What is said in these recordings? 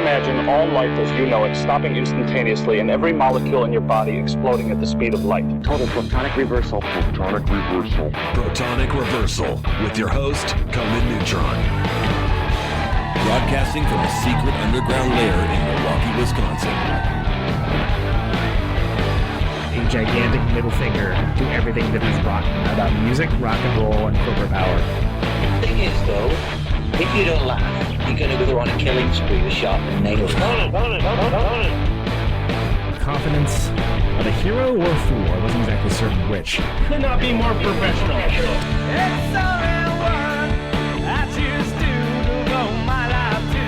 imagine all life as you know it stopping instantaneously and every molecule in your body exploding at the speed of light. Total Protonic Reversal. Protonic Reversal. Protonic Reversal with your host, Conan Neutron. Broadcasting from a secret underground lair in Milwaukee, Wisconsin. A gigantic middle finger to everything that is rock about music, rock and roll, and corporate power. The thing is, though, if you don't laugh, you're going to go on a killing spree with sharpened nails. Confidence of a hero or a fool. I wasn't exactly certain which. Could not be more professional. It's only one I choose to devote my life to.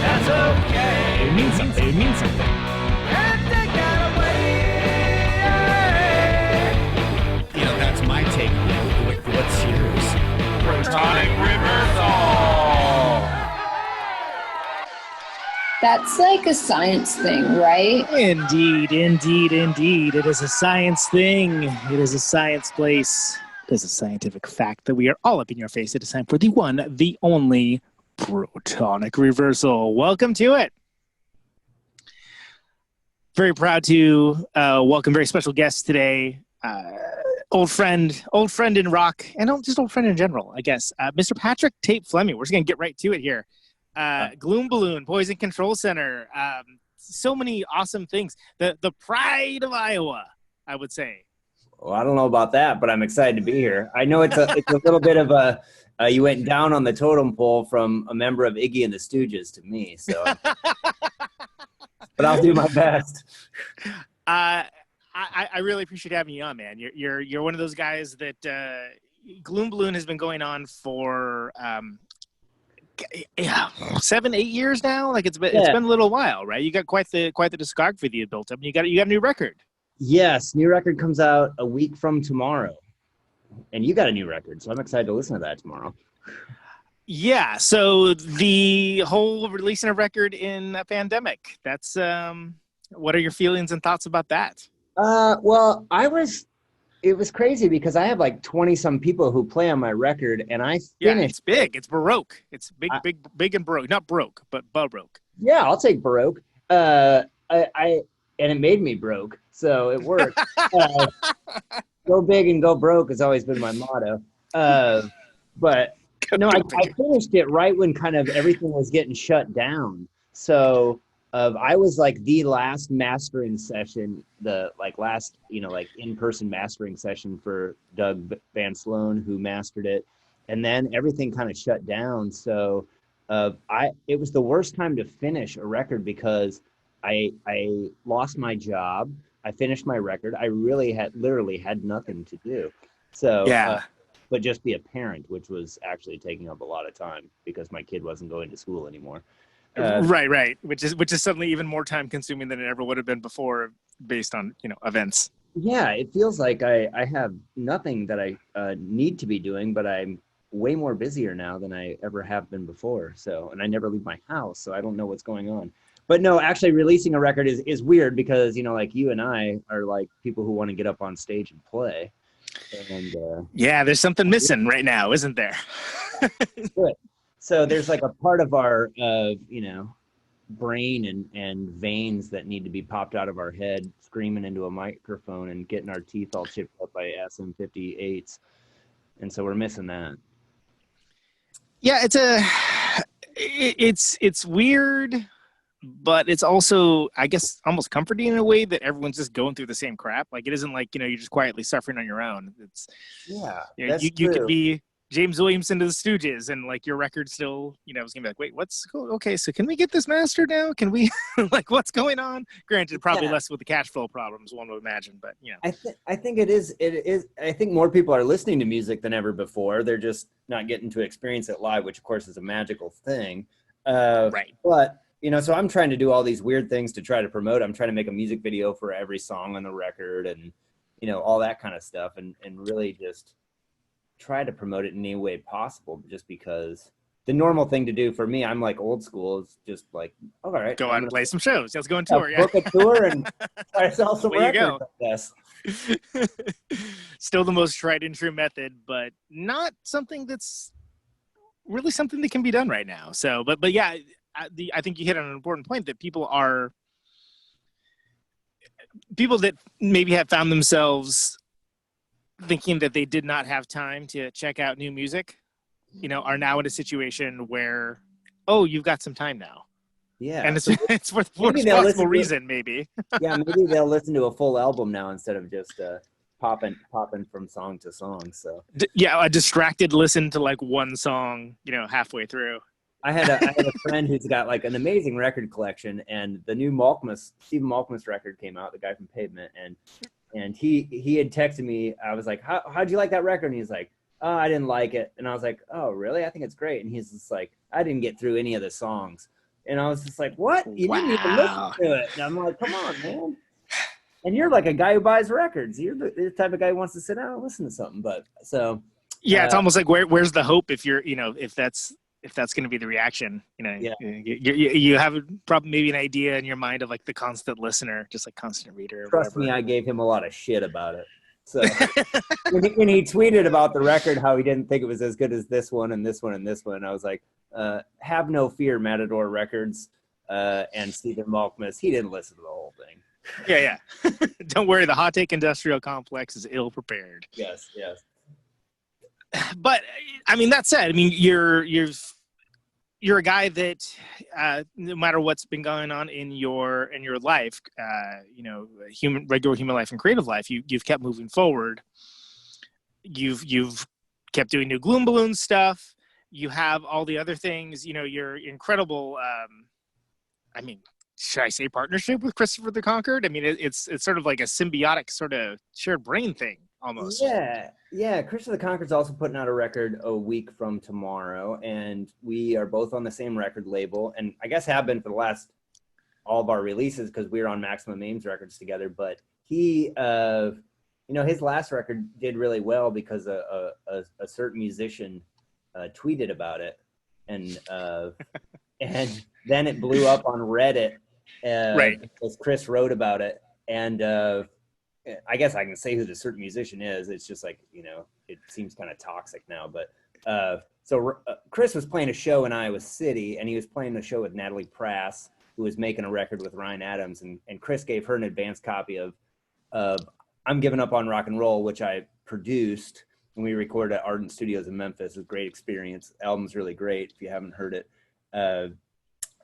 That's okay. It means something. It means something. And take that away. You know, that's my take on it. What's yours? Protonic Reversal. That's like a science thing, right? Indeed. It is a science thing. It is a science place. It is a scientific fact that we are all up in your face. It is time for the one, the only Protonic Reversal. Welcome to it. Very proud to welcome very special guests today. Old friend in rock, and just old friend in general, I guess. Mr. Patrick Tate Fleming. We're just going to get right to it here. Gloom Balloon, Poison Control Center. So many awesome things. The pride of Iowa, I would say. Well, I don't know about that, but I'm excited to be here. I know it's a little bit of a you went down on the totem pole from a member of Iggy and the Stooges to me, so. But I'll do my best. I really appreciate having you on, man. You're one of those guys that Gloom Balloon has been going on for 7-8 years now. Like it's been a little while, right? You got quite the discography that you built up. And you got a new record. Yes, new record comes out a week from tomorrow, and you got a new record, so I'm excited to listen to that tomorrow. Yeah. So the whole releasing a record in a pandemic. That's what are your feelings and thoughts about that? Well, it was crazy because I have like 20-some people who play on my record, and I finished. Yeah, it's big. It's baroque. It's big and baroque. Not broke, but baroque. Yeah, I'll take baroque. And it made me broke, so it worked. Go big and go broke has always been my motto. But no, I finished it right when kind of everything was getting shut down. So I was like the last mastering session, the last in-person mastering session for Doug Van Sloan, who mastered it, and then everything kind of shut down. So it was the worst time to finish a record because I lost my job. I finished my record. I literally had nothing to do. So yeah. But just be a parent, which was actually taking up a lot of time because my kid wasn't going to school anymore. Right. Which is suddenly even more time consuming than it ever would have been before, based on events. Yeah, it feels like I have nothing that I need to be doing, but I'm way more busier now than I ever have been before. So, and I never leave my house, so I don't know what's going on. But no, actually releasing a record is weird because like you and I are like people who want to get up on stage and play. And yeah, there's something missing right now, isn't there? Good. So there's like a part of our brain and veins that need to be popped out of our head, screaming into a microphone and getting our teeth all chipped up by SM58s. And so we're missing that. Yeah, it's weird, but it's also, I guess, almost comforting in a way that everyone's just going through the same crap. Like it isn't like you're just quietly suffering on your own. It's you could be James Williamson to the Stooges, and like your record still, it's gonna be like, wait, what's cool? Okay, so can we get this mastered now? Can we what's going on? Granted, probably less with the cash flow problems, one would imagine, but I think it is. I think more people are listening to music than ever before. They're just not getting to experience it live, which of course is a magical thing. Right. But so I'm trying to do all these weird things to try to promote. I'm trying to make a music video for every song on the record, and all that kind of stuff, and really just try to promote it in any way possible, just because the normal thing to do for me, I'm like old school, is just like, all right, go out and play some shows. Let's go on tour. Book a tour and try to sell some records. Yes. Still the most tried and true method, but not something that's really something that can be done right now. So, but yeah, I think you hit on an important point that people that maybe have found themselves thinking that they did not have time to check out new music, are now in a situation where, oh, you've got some time now. Yeah. And it's for the responsible reason, maybe. Yeah, maybe they'll listen to a full album now instead of just popping from song to song. So a distracted listen to like one song, halfway through. I had a friend who's got like an amazing record collection, and the new Stephen Malkmus record came out, the guy from Pavement, and he had texted me. I was like, how'd you like that record? And he's like, oh, I didn't like it. And I was like, oh, really? I think it's great. And he's just like, I didn't get through any of the songs. And I was just like, what? You didn't even listen to it. And I'm like, come on, man. And you're like a guy who buys records. You're the type of guy who wants to sit down and listen to something. But so yeah, it's almost like where's the hope if you're if that's going to be the reaction. You have probably maybe an idea in your mind of like the constant listener, just like constant reader. Trust me, I gave him a lot of shit about it. So when he tweeted about the record, how he didn't think it was as good as this one and this one and this one, I was like, have no fear, Matador Records and Stephen Malkmus. He didn't listen to the whole thing. Yeah. Don't worry, the hot take industrial complex is ill prepared. Yes. But I mean, that said, I mean, you're a guy that no matter what's been going on in your life, regular human life and creative life, you've kept moving forward. You've kept doing new Gloom Balloon stuff. You have all the other things. Your incredible. I mean, should I say partnership with Christopher the Conquered? I mean, it's sort of like a symbiotic sort of shared brain thing almost. Yeah. Christopher the Conquered's also putting out a record a week from tomorrow, and we are both on the same record label, and I guess have been for the last all of our releases because we were on Maximum Aims Records together. But he, his last record did really well because a certain musician tweeted about it, and then it blew up on Reddit. Right. Because Chris wrote about it, and I guess I can say who the certain musician is. It's just like, it seems kind of toxic now. But so Chris was playing a show in Iowa City, and he was playing a show with Natalie Prass, who was making a record with Ryan Adams. And Chris gave her an advance copy of I'm Giving Up on Rock and Roll, which I produced, and we recorded at Ardent Studios in Memphis. It was a great experience. The album's really great if you haven't heard it.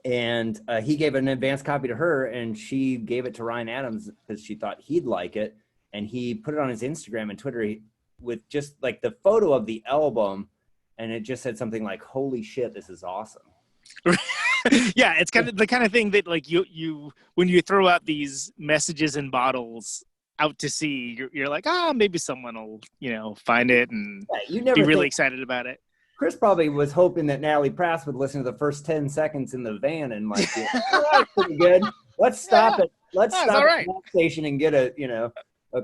And he gave an advance copy to her, and she gave it to Ryan Adams because she thought he'd like it. And he put it on his Instagram and Twitter with just like the photo of the album, and it just said something like, "Holy shit, this is awesome." Yeah, it's kind of the kind of thing that like you when you throw out these messages in bottles out to sea, you're like, maybe someone will find it and be really excited about it. Chris probably was hoping that Natalie Prass would listen to the first 10 seconds in the van and like, that's pretty good. Let's stop it. Let's stop at the gas station and get a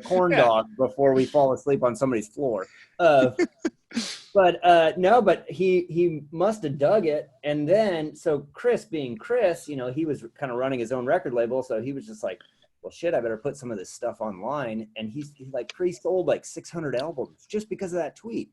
corn dog before we fall asleep on somebody's floor. But he must have dug it. And then, so Chris being Chris, he was kind of running his own record label. So he was just like, well, shit, I better put some of this stuff online. And he like pre-sold like 600 albums just because of that tweet.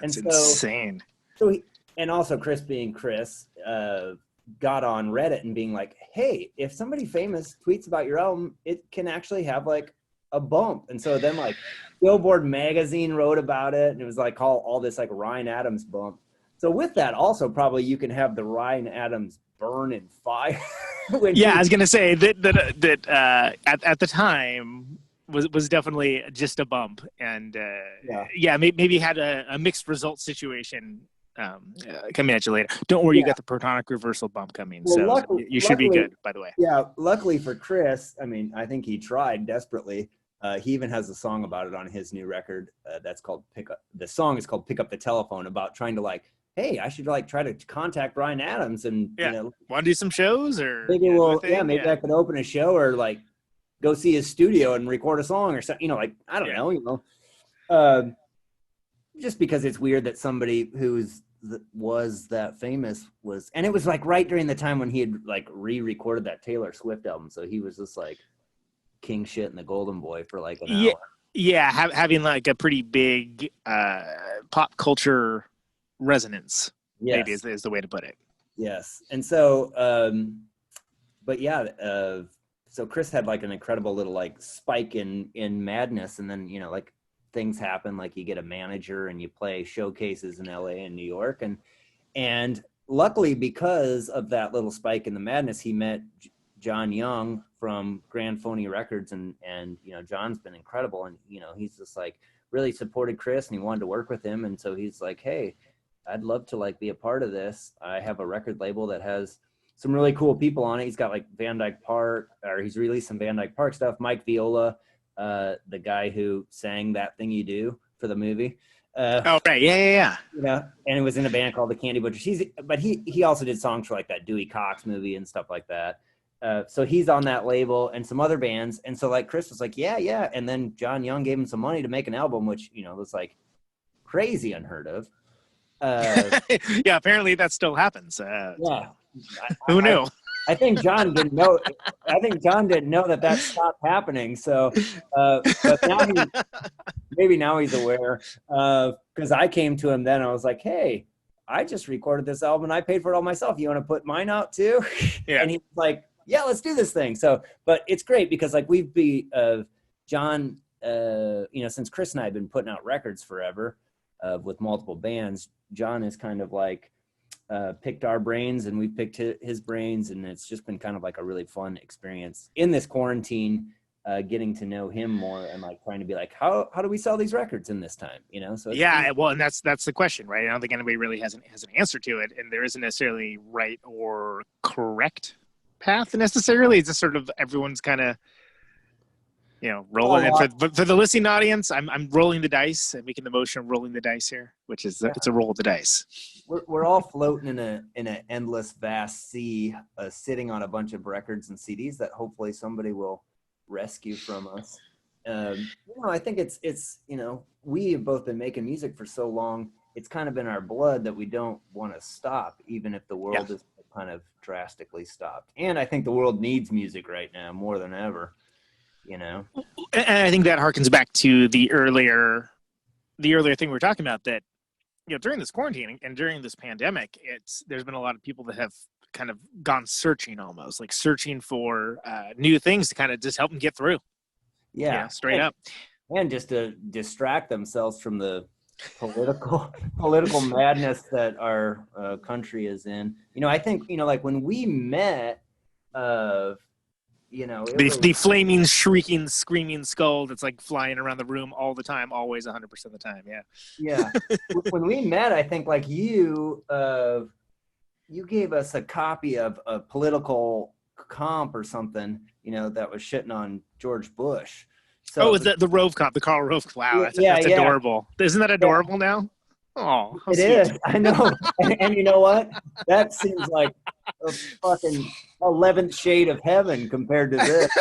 That's insane. So and also Chris being Chris, got on Reddit and being like, hey, if somebody famous tweets about your album, it can actually have like a bump. And so then like Billboard magazine wrote about it, and it was like all this like Ryan Adams bump. So with that also probably you can have the Ryan Adams burn in fire. I was gonna say that at the time was definitely just a bump, and maybe had a mixed result situation coming at you later. Don't worry, you got the Protonic Reversal bump coming, you should be good, by the way. Yeah, luckily for Chris, I mean, I think he tried desperately. He even has a song about it on his new record that's called the song is called Pick Up the Telephone, about trying to like, hey, I should like try to contact Ryan Adams and want to do some shows, or maybe I could open a show, or like go see his studio and record a song or something, like, I don't know, just because it's weird that somebody was that famous and it was like right during the time when he had like re-recorded that Taylor Swift album. So he was just like king shit and the golden boy for like an hour. Yeah. Having like a pretty big pop culture resonance, maybe is the way to put it. Yes. And so, but yeah, so Chris had like an incredible little like spike in madness. And then, you know, like things happen, like you get a manager and you play showcases in LA and New York. And luckily, because of that little spike in the madness, he met John Young from Grand Phony Records. And, you know, John's been incredible. And, you know, he's just like really supported Chris and he wanted to work with him. And so he's like, hey, I'd love to like be a part of this. I have a record label that has some really cool people on it. He's got like Van Dyke Park, or he's released some Van Dyke Park stuff. Mike Viola, the guy who sang That Thing You Do for the movie. Oh, right. Yeah. You know, and it was in a band called the Candy Butchers. But he also did songs for like that Dewey Cox movie and stuff like that. So he's on that label and some other bands. And so like Chris was like, yeah. And then John Young gave him some money to make an album, which, you know, was like crazy unheard of. Yeah, apparently that still happens. Yeah. Who knew? I think John didn't know. I think John didn't know that stopped happening. So, but now he's aware. Because I came to him then. I was like, "Hey, I just recorded this album and I paid for it all myself. You want to put mine out too?" Yeah. And he's like, "Yeah, let's do this thing." So, but it's great because like John, you know, since Chris and I have been putting out records forever with multiple bands, John is kind of like picked our brains and we picked his brains, and it's just been kind of like a really fun experience in this quarantine, getting to know him more and like trying to be like, how do we sell these records in this time, you know? So yeah, well, and that's the question, right? I don't think anybody really has an answer to it, and there isn't necessarily right or correct path necessarily. It's just sort of everyone's kind of, you know, rolling. And for the listening audience, I'm rolling the dice. I'm making the motion of rolling the dice here, which is it's a roll of the dice. We're all floating in an endless, vast sea, sitting on a bunch of records and CDs that hopefully somebody will rescue from us. You know, I think it's you know, we have both been making music for so long. It's kind of in our blood that we don't want to stop, even if the world is kind of drastically stopped. And I think the world needs music right now more than ever. You know, and I think that harkens back to the earlier thing we were talking about, that, you know, during this quarantine and during this pandemic, there's been a lot of people that have kind of gone searching, almost like searching for new things to kind of just help them get through. Yeah, straight up. And just to distract themselves from the political madness that our country is in. You know, I think, you know, like when we met, you know, the flaming, shrieking, screaming skull that's like flying around the room all the time, always 100% of the time. Yeah. When we met, I think like you gave us a copy of a political comp or something, you know, that was shitting on George Bush. So the Rove comp, the Karl Rove. Wow, that's adorable. Isn't that adorable now? Oh, it is. I know. And you know what? That seems like a fucking 11th shade of heaven compared to this.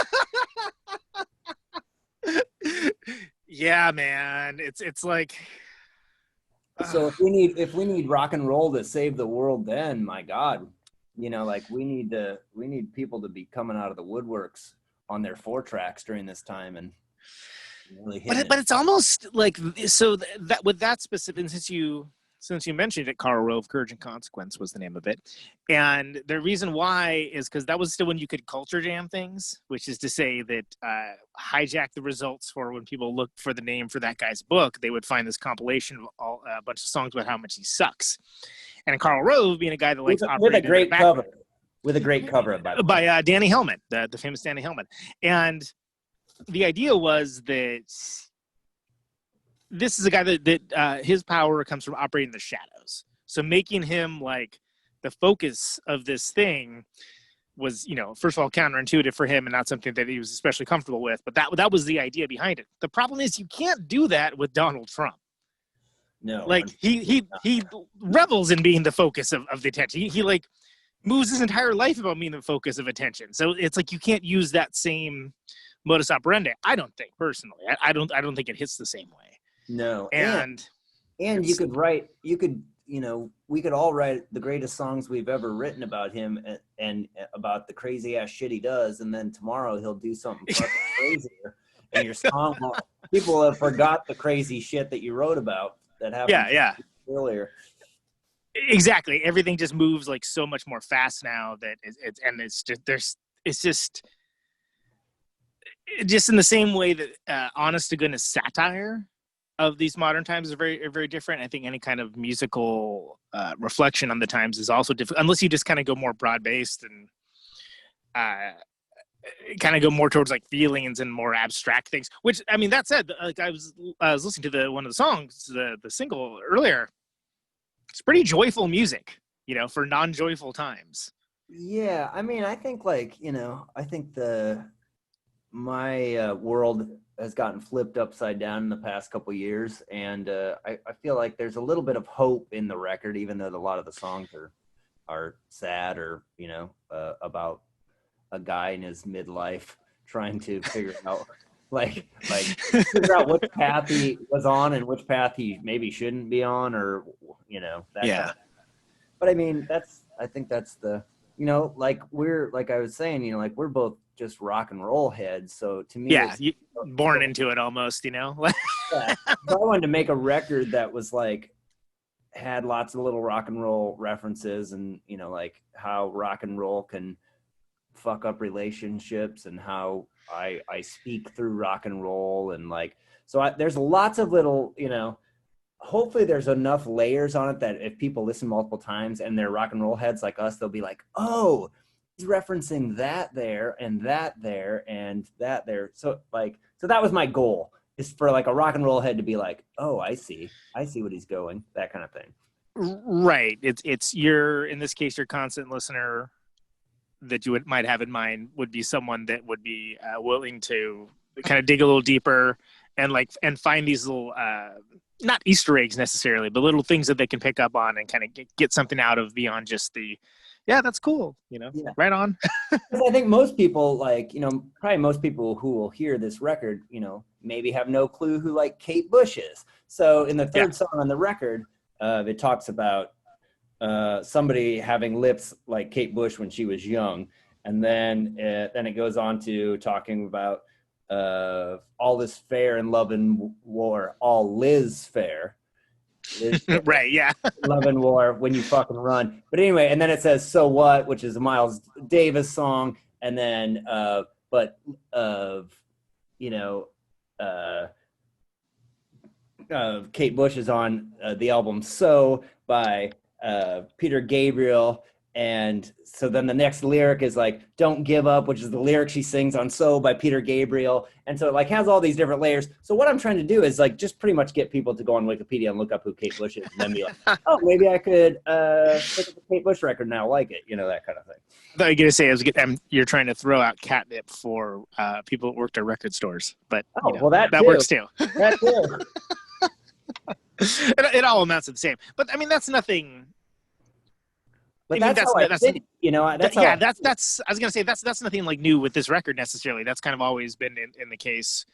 Yeah, man. It's like. So if we need rock and roll to save the world, then my God, you know, like we need people to be coming out of the woodworks on their 4-tracks during this time and. Really but it's almost like, so that with that specific, since you mentioned it, Karl Rove, Courage and Consequence was the name of it, and the reason why is because that was still when you could culture jam things, which is to say that hijack the results for when people look for the name for that guy's book, they would find this compilation of a bunch of songs about how much he sucks, and Karl Rove being a guy that likes with a great cover by Danny Hellman, the famous Danny Hellman, and. The idea was that this is a guy that his power comes from operating the shadows. So making him like the focus of this thing was, you know, first of all, counterintuitive for him and not something that he was especially comfortable with. But that was the idea behind it. The problem is you can't do that with Donald Trump. No, like he revels in being the focus of the attention. He like moves his entire life about being the focus of attention. So it's like you can't use that same modus operandi. I don't think personally. I don't think it hits the same way. No. And you could you know, we could all write the greatest songs we've ever written about him and about the crazy ass shit he does, and then tomorrow he'll do something fucking crazier, and your song people have forgot the crazy shit that you wrote about that happened earlier. Exactly. Everything just moves like so much more fast now that it's just in the same way that honest to goodness satire of these modern times is very different. I think any kind of musical reflection on the times is also different, unless you just kind of go more broad based and kind of go more towards like feelings and more abstract things. Which, I mean, that said, like I was listening to one of the songs, the single earlier. It's pretty joyful music, for non-joyful times. Yeah, I mean, I think like, I think my world has gotten flipped upside down in the past couple of years, and I feel like there's a little bit of hope in the record, even though a lot of the songs are sad or about a guy in his midlife trying to figure out figure out which path he was on and which path he maybe shouldn't be on, or that kind of. But I mean, I think that's the like we're like I was saying, like we're both just rock and roll heads, so to me, born into it almost, yeah. So I wanted to make a record that was like had lots of little rock and roll references, and like how rock and roll can fuck up relationships, and how I speak through rock and roll, and like there's lots of little hopefully there's enough layers on it that if people listen multiple times and they're rock and roll heads like us, they'll be like, oh, he's referencing that there and that there and that there. So that was my goal, is for like a rock and roll head to be like, oh, I see what he's going, that kind of thing. Right. It's in this case, your constant listener that you might have in mind would be someone that would be willing to kind of dig a little deeper and find these little not Easter eggs necessarily, but little things that they can pick up on and kind of get something out of beyond just that's cool, right on. I think most people probably most people who will hear this record, maybe have no clue who like Kate Bush is. So in the third song on the record, it talks about somebody having lips like Kate Bush when she was young, and then it goes on to talking about all is fair in love and war, all Liz fair. Right, yeah. Love and war when you fucking run. But anyway, and then it says So What, which is a Miles Davis song, and then Kate Bush is on the album So by Peter Gabriel. And so then the next lyric is like, don't give up, which is the lyric she sings on So by Peter Gabriel. And so it like has all these different layers. So what I'm trying to do is like just pretty much get people to go on Wikipedia and look up who Kate Bush is, and then be like, oh, maybe I could pick up the Kate Bush record now, like it, that kind of thing. I thought you were going to say you're trying to throw out catnip for people that worked at record stores, but well, that works too. That too. It all amounts to the same. But I mean, that's nothing. But that's how I think, that's I was gonna say that's nothing like new with this record necessarily. That's kind of always been in the case,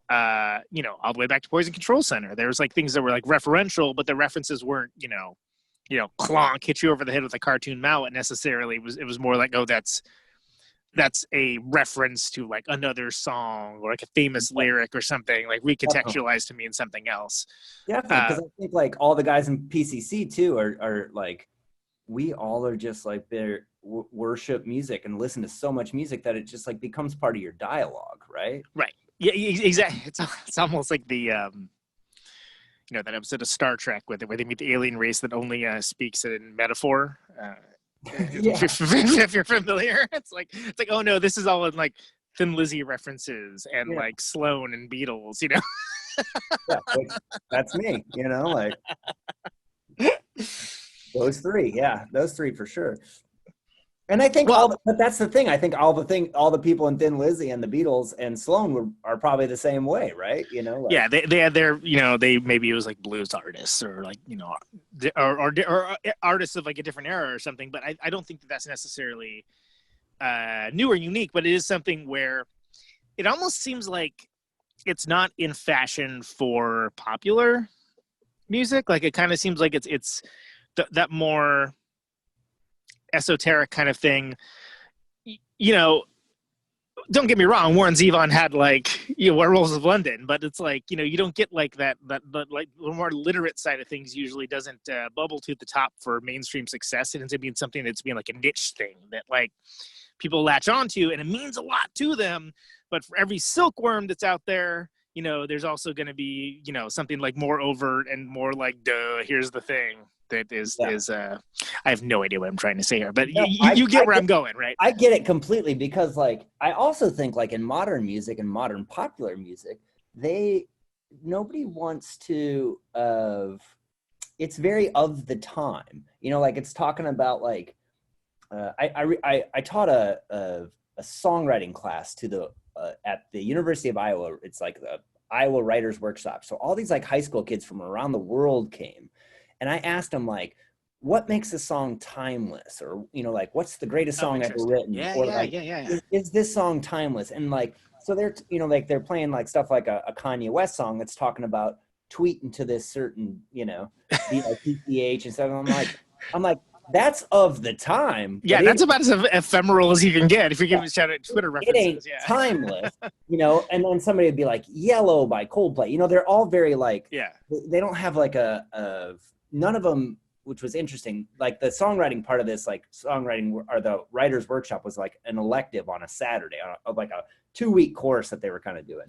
all the way back to Poison Control Center. There was like things that were like referential, but the references weren't, clonk, hit you over the head with a cartoon mallet necessarily. It was more like, oh, that's a reference to like another song or like a famous lyric or something, like recontextualized to mean something else. Yeah, because I think like all the guys in PCC too are like, we all are just like their worship music and listen to so much music that it just like becomes part of your dialogue, right? Right. Yeah, exactly. It's almost like the that episode of Star Trek where they meet the alien race that only speaks in metaphor. If you're familiar, it's like oh no, this is all in like Thin Lizzy references and like Sloan and Beatles, Yeah, that's me, like. Those three for sure. And I think but that's the thing. I think all the people in Thin Lizzy and the Beatles and Sloan are probably the same way, right? Yeah, they had their, they maybe it was like blues artists or like, or artists of like a different era or something. But I don't think that's necessarily new or unique. But it is something where it almost seems like it's not in fashion for popular music. Like it kind of seems like it's that more esoteric kind of thing, don't get me wrong, Warren Zevon had like, Werewolves of London, but it's like, you don't get like that like the more literate side of things usually doesn't bubble to the top for mainstream success. It ends up being something that's being like a niche thing that like people latch onto, and it means a lot to them. But for every silkworm that's out there, there's also going to be, something like more overt and more like, duh, here's the thing. That is I have no idea what I'm trying to say here, but you get where I'm going, right? I get it completely, because like I also think like in modern music and modern popular music, nobody wants to it's very of the time, like it's talking about like I taught a songwriting class to at the University of Iowa. It's like the Iowa Writers Workshop. So all these like high school kids from around the world came. And I asked them, like, what makes a song timeless? Or, like, what's the greatest song ever written? Is this song timeless? And, like, so they're, they're playing, like, stuff like a Kanye West song that's talking about tweeting to this certain, PCH and stuff. And I'm like, that's of the time. Yeah, that's about as ephemeral as you can get if you're giving a shout out Twitter references. It ain't timeless, and then somebody would be like, Yellow by Coldplay. They're all very, like, they don't have, like, none of them, which was interesting, like the songwriting part of this, like songwriting or the writer's workshop was like an elective on a Saturday, of like a 2-week course that they were kind of doing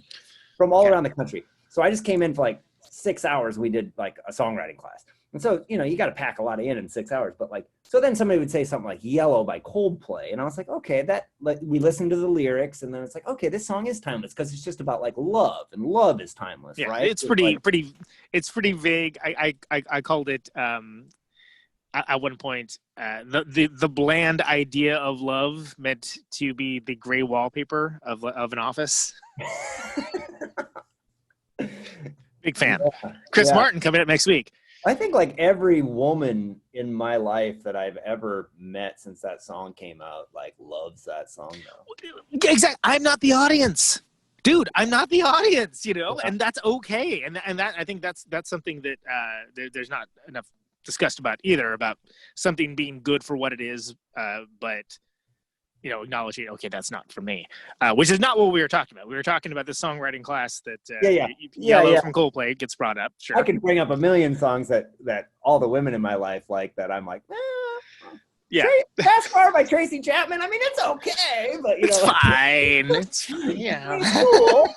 from all around the country. So I just came in for like 6 hours. We did like a songwriting class. And so, you got to pack a lot in 6 hours, but like, so then somebody would say something like Yellow by Coldplay. And I was like, okay, that, like, we listened to the lyrics, and then it's like, okay, this song is timeless because it's just about like love, and love is timeless, right? It's pretty vague. I called it, at one point, the bland idea of love meant to be the gray wallpaper of an office. Big fan. Chris Martin coming up next week. I think like every woman in my life that I've ever met since that song came out, like, loves that song now. Exactly. I'm not the audience, dude. I'm not the audience, and that's okay. And that, I think that's something that there's not enough discussed about either, about something being good for what it is, but acknowledging, okay, that's not for me, which is not what we were talking about. We were talking about the songwriting class that Yellow from Coldplay gets brought up. Sure, I could bring up a million songs that all the women in my life like, that I'm like, Fast Car by Tracy Chapman. I mean, it's okay, but it's fine. It's cool.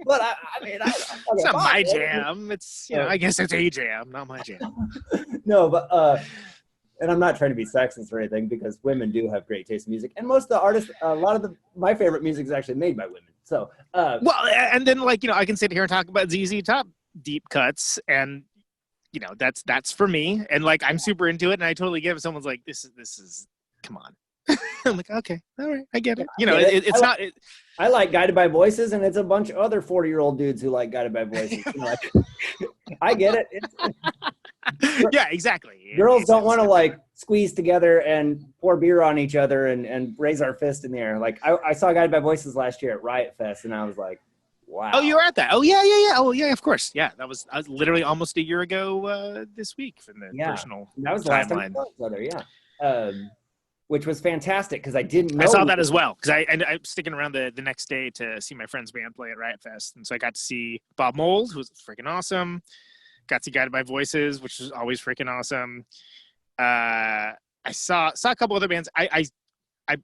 But I mean, it's not my jam. It's I guess it's a jam, not my jam. No, but and I'm not trying to be sexist or anything, because women do have great taste in music, and most of the artists, a lot of my favorite music is actually made by women. So, well, and then like I can sit here and talk about ZZ Top deep cuts, and that's for me, and like I'm super into it, and I totally get it. Someone's like, this is come on. I'm like, okay, all right, I get it. It's not. I like Guided by Voices, and it's a bunch of other 40-year-old dudes who like Guided by Voices. I get it. Yeah, exactly. Girls don't want to like squeeze together and pour beer on each other and raise our fist in the air. Like I saw Guided by Voices last year at Riot Fest, and I was like, wow. Oh, you were at that? Oh, yeah. Oh, yeah, of course. Yeah, I was literally almost a year ago this week from the personal that was the last time we saw each other, yeah. Which was fantastic, because I didn't know. I saw that as well, because I'm sticking around the next day to see my friend's band play at Riot Fest. And so I got to see Bob Mould, who was freaking awesome. Got to see Guided by Voices, which was always freaking awesome. I saw a couple other bands. I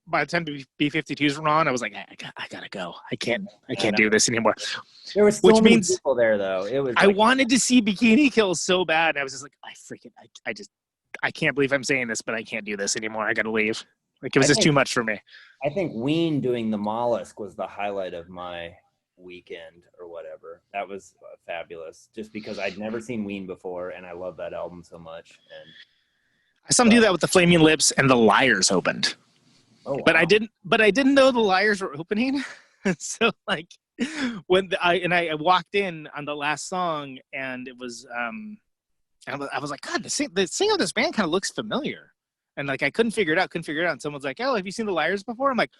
by the time B-52s were on, I was like, I gotta go. I can't do this anymore. There was so many people there, though. It was. I wanted to see Bikini Kill so bad. And I was just like, I can't believe I'm saying this, but I can't do this anymore. I gotta leave. Like, it was just too much for me. I think Ween doing the Mollusk was the highlight of my weekend or whatever. That was fabulous, just because I'd never seen Ween before, and I love that album so much. And I saw him do that with the Flaming Lips, and the Liars opened. Oh, wow. But I didn't know the Liars were opening. So like when I walked in on the last song, and it was I was like, God, the singer of this band kind of looks familiar. And like, I couldn't figure it out. And someone's like, oh, have you seen the Liars before? I'm like,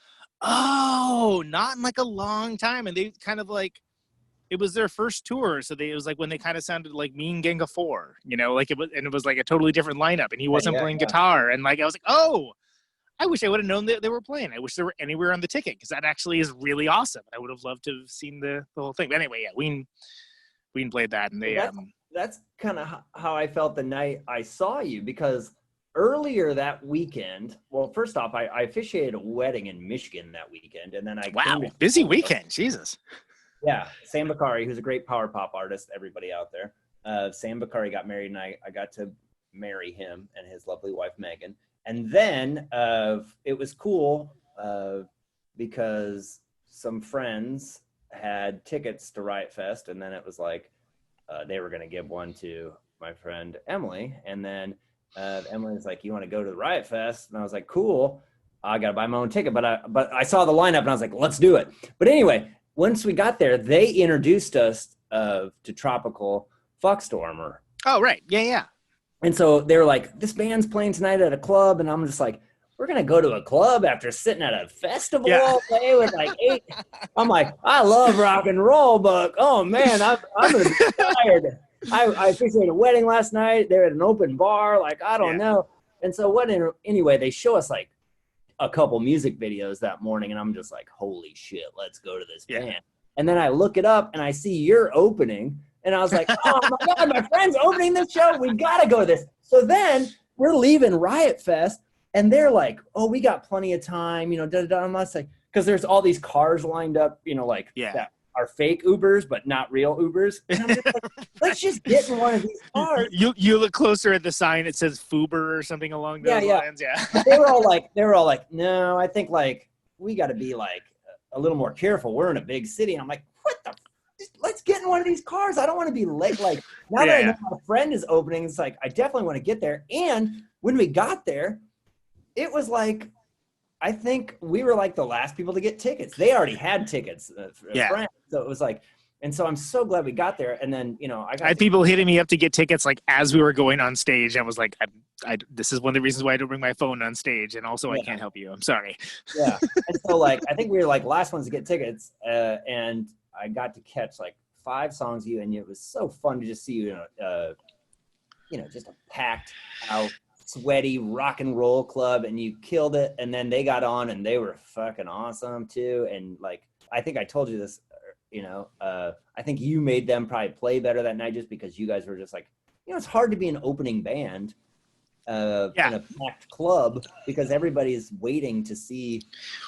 oh, not in like a long time. And they kind of like, it was their first tour. So it was like when they kind of sounded like Mean Gang of Four, like it was like a totally different lineup, and he wasn't playing guitar. And like, I was like, oh, I wish I would have known that they were playing. I wish they were anywhere on the ticket because that actually is really awesome. I would have loved to have seen the whole thing. But anyway, yeah, Ween played that, and that's kind of how I felt the night I saw you, because earlier that weekend, well, first off, I officiated a wedding in Michigan that weekend, and then busy weekend, Jesus. Yeah, Sam Bakari, who's a great power pop artist, everybody out there. Sam Bakari got married, and I got to marry him and his lovely wife, Megan. And then it was cool because some friends had tickets to Riot Fest, and then it was like they were going to give one to my friend Emily. And then Emily was like, you want to go to the Riot Fest? And I was like, cool. I got to buy my own ticket. But I saw the lineup, and I was like, let's do it. But anyway, once we got there, they introduced us to Tropical Fuckstorm. Oh, right. Yeah. And so they were like, this band's playing tonight at a club. And I'm just like, we're going to go to a club after sitting at a festival all day with like 8. I'm like, I love rock and roll, but oh man, I'm going to be tired. I officiated a wedding last night. They're at an open bar. Like, I don't know. And so anyway, they show us like a couple music videos that morning. And I'm just like, holy shit, let's go to this band. And then I look it up and I see your opening. And I was like, oh my God, my friend's opening this show. We got to go to this. So then we're leaving Riot Fest, and they're like, oh, we got plenty of time, I'm not like, because there's all these cars lined up, that are fake Ubers, but not real Ubers. And I'm just like, let's just get in one of these cars. You look closer at the sign. It says Fuber or something along those lines. Yeah. They were all like, no, I think like we got to be like a little more careful. We're in a big city. And I'm like, what the let's get in one of these cars. I don't want to be late. Like now that I know my friend is opening, it's like, I definitely want to get there. And when we got there, it was like, I think we were like the last people to get tickets. They already had tickets. Friends. So it was like, and so I'm so glad we got there. And then, I had people hitting me up to get tickets like as we were going on stage. I was like, this is one of the reasons why I don't bring my phone on stage. And also I can't help you. I'm sorry. Yeah. And so like, I think we were like last ones to get tickets. And I got to catch like 5 songs of you, and it was so fun to just see you, just a packed out, sweaty rock and roll club, and you killed it. And then they got on, and they were fucking awesome too. And like, I think I told you this, I think you made them probably play better that night just because you guys were just like, it's hard to be an opening band in a packed club because everybody's waiting to see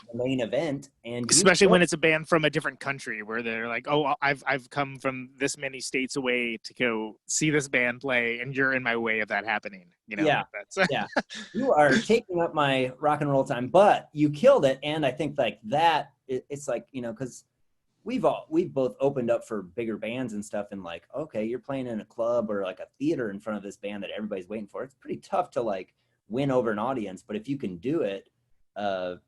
the main event, and especially when it's a band from a different country where they're like, oh, I've come from this many states away to go see this band play, and you're in my way of that happening. You are taking up my rock and roll time, but you killed it. And I think like that, it's like, because we've both opened up for bigger bands and stuff, and like, okay, you're playing in a club or like a theater in front of this band that everybody's waiting for. It's pretty tough to like win over an audience, but if you can do it,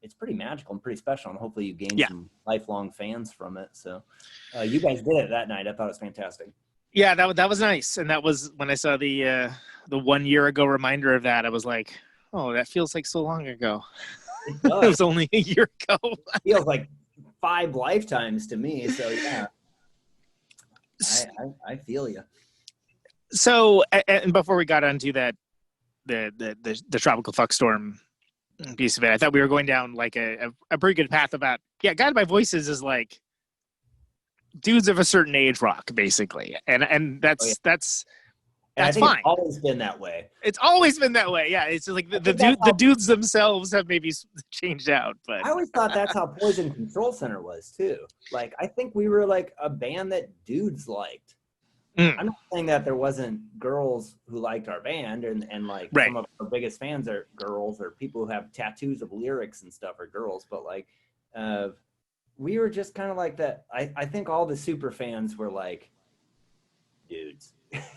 it's pretty magical and pretty special, and hopefully you gain some lifelong fans from it. So you guys did it that night. I thought it was fantastic. Yeah, that was nice. And that was when I saw the 1 year ago reminder of that, I was like, oh, that feels like so long ago. It was only a year ago. It feels like 5 lifetimes to me. So yeah, I feel you. So, and before we got onto that, the Tropical Fuckstorm piece of it, I thought we were going down like a pretty good path about, Guided by Voices is like dudes of a certain age rock, basically. And that's fine. It's always been that way. It's always been that way. Yeah. It's like the dudes themselves have maybe changed out, but I always thought that's how Poison Control Center was too. Like, I think we were like a band that dudes liked. I'm not saying that there wasn't girls who liked our band, and like some of our biggest fans are girls, or people who have tattoos of lyrics and stuff are girls, but like, we were just kind of like that. I think all the super fans were like dudes.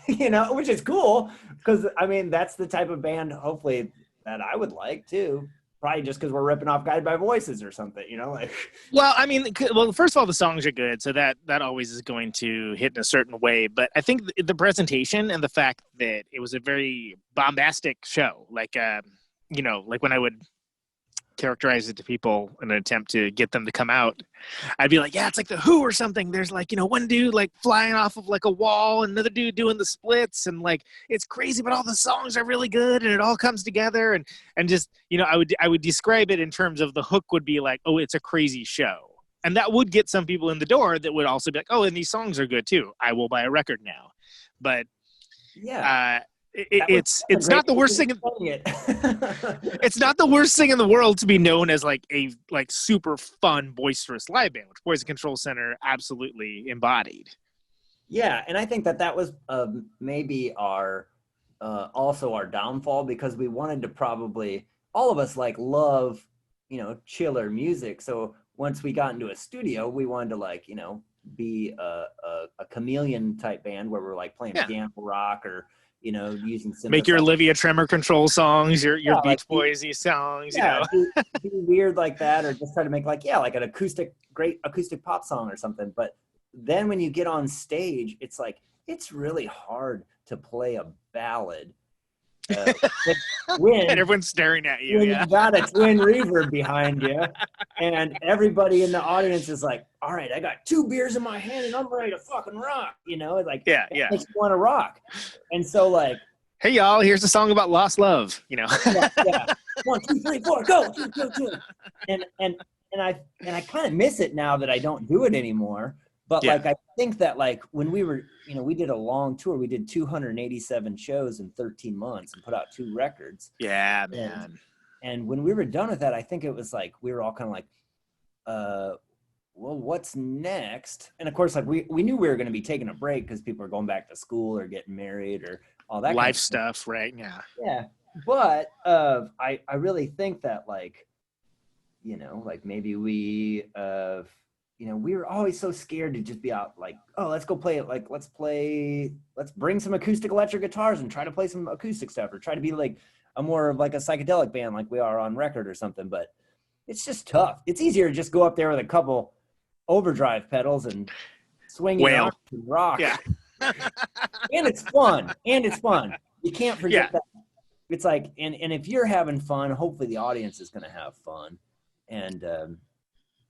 Which is cool because I mean that's the type of band hopefully that I would like too. Probably just because we're ripping off Guided by Voices or something, like. Well, I mean, first of all, the songs are good, so that always is going to hit in a certain way. But I think the presentation and the fact that it was a very bombastic show, like like when I would characterize it to people in an attempt to get them to come out, I'd be like, yeah, it's like the Who or something. There's like, you know, one dude like flying off of like a wall, and another dude doing the splits, and like it's crazy, but all the songs are really good, and it all comes together, and just, you know, I would describe it in terms of the hook would be like, oh, it's a crazy show, and that would get some people in the door that would also be like, oh, and these songs are good too. I will buy a record now, but yeah. It's not the worst thing. It's not the worst thing in the world to be known as like a like super fun, boisterous live band, which Poison Control Center absolutely embodied. Yeah, and I think that was maybe our also our downfall, because we wanted to probably, all of us like love, you know, chiller music. So once we got into a studio, we wanted to like, you know, be a chameleon type band where we're like playing piano rock, or, you know, using make your Olivia Tremor Control songs, your Beach like, Boysy songs, yeah, you know. be weird like that, or just try to make like an great acoustic pop song or something. But then when you get on stage, it's like, it's really hard to play a ballad when and everyone's staring at you. When you got a twin reverb behind you, and everybody in the audience is like, all right, I got 2 beers in my hand and I'm ready to fucking rock, you know, like, yeah, makes you want to rock. And so like, hey y'all, here's a song about lost love, you know. yeah. 1, 2, 3, 4, go. And I kind of miss it now that I don't do it anymore. But like, I think that like when we were, you know, we did a long tour, we did 287 shows in 13 months and put out 2 records. Yeah, man. And when we were done with that, I think it was like, we were all kind of like, well, what's next? And of course, like we knew we were going to be taking a break because people are going back to school or getting married or all that life kind of stuff, right? Yeah. Yeah. But I really think that like, you know, like maybe we, you know, we were always so scared to just be out like, oh, let's go play it. Like, let's bring some acoustic electric guitars and try to play some acoustic stuff, or try to be like a more of like a psychedelic band like we are on record or something. But it's just tough. It's easier to just go up there with a couple overdrive pedals and swing it out and rock. Yeah. And it's fun. You can't forget that. It's like, and if you're having fun, hopefully the audience is going to have fun. And,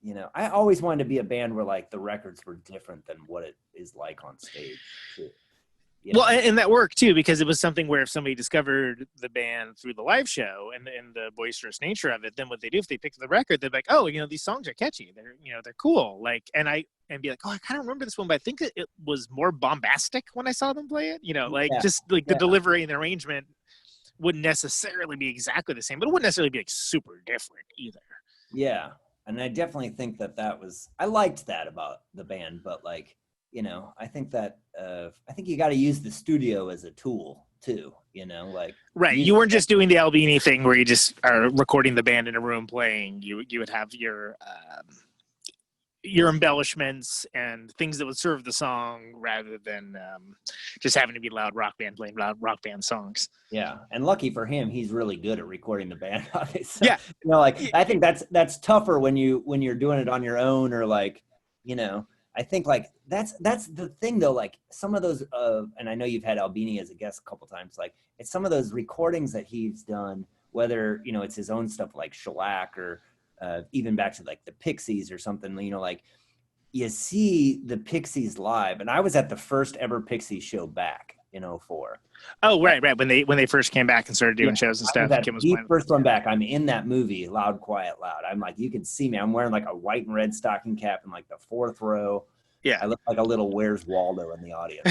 you know, I always wanted to be a band where like the records were different than what it is like on stage too. You know? Well, and that worked too, because it was something where if somebody discovered the band through the live show and the boisterous nature of it, then what they do if they pick the record, they're like, oh, you know, these songs are catchy. They're cool. Like, and be like, oh, I kind of remember this one, but I think it was more bombastic when I saw them play it. You know, like just like the delivery and the arrangement wouldn't necessarily be exactly the same, but it wouldn't necessarily be like super different either. Yeah. And I definitely think that I liked that about the band, but like, you know, I think that, I think you got to use the studio as a tool too, you know, like. Right. You weren't just doing the Albini thing where you just are recording the band in a room playing. You would have your embellishments and things that would serve the song rather than just having to be loud rock band playing loud rock band songs. Yeah. And lucky for him, he's really good at recording the band. So, yeah. You know, like, I think that's tougher when you're doing it on your own, or like, you know, I think like that's the thing though, like some of those, and I know you've had Albini as a guest a couple times, like it's some of those recordings that he's done, whether, you know, it's his own stuff like Shellac or even back to like the Pixies or something, you know, like you see the Pixies live, and I was at the first ever Pixies show back in 2004. Oh, right. When they first came back and started doing shows and stuff. Kim was the first one back. I'm in that movie, Loud, Quiet, Loud. I'm like, you can see me. I'm wearing like a white and red stocking cap in like the 4th row. Yeah. I look like a little Where's Waldo in the audience.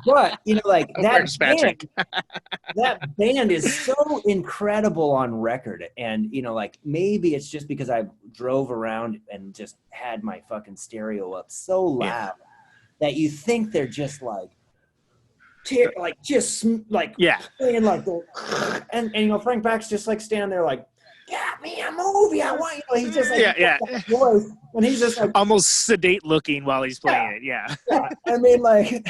But, you know, like that band is so incredible on record. And, you know, like maybe it's just because I drove around and just had my fucking stereo up so loud that you think they're just like, playing like the, and you know, Frank Bach's just like standing there like, got me a movie, I want you. Know, he's just like voice, and he's just like almost sedate looking while he's playing it. Yeah. I mean, like,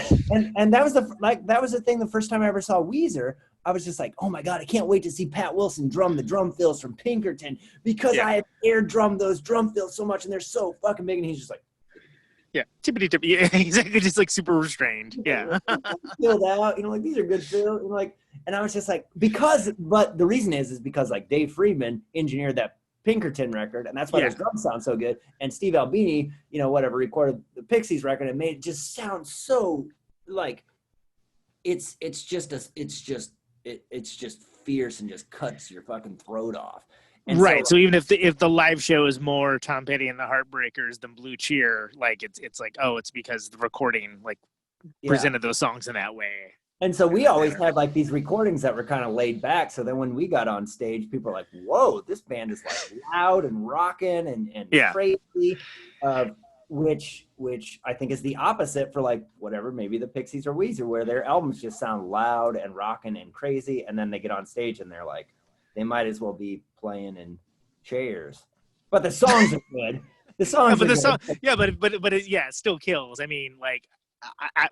and that was the thing. The first time I ever saw Weezer, I was just like, oh my god, I can't wait to see Pat Wilson drum the drum fills from Pinkerton, because I have air drummed those drum fills so much, and they're so fucking big. And he's just like, Yeah, tippity tippity. Yeah, exactly. Just like super restrained. Yeah. Filled out, like these are good fill. And I was just like, but the reason is because like Dave Friedman engineered that Pinkerton record, and that's why those drums sound so good. And Steve Albini, recorded the Pixies record and made it just sound so like it's just fierce and just cuts your fucking throat off. And right. So even if the live show is more Tom Petty and the Heartbreakers than Blue Cheer, like it's like, oh, it's because the recording like presented those songs in that way. And so we always had like these recordings that were kind of laid back. So then when we got on stage, people were like, whoa, this band is like loud and rocking and crazy, which I think is the opposite for like whatever, maybe the Pixies or Weezer, where their albums just sound loud and rocking and crazy. And then they get on stage and they're like, they might as well be playing in chairs, but the songs are good. The songs, but it still kills. I mean, like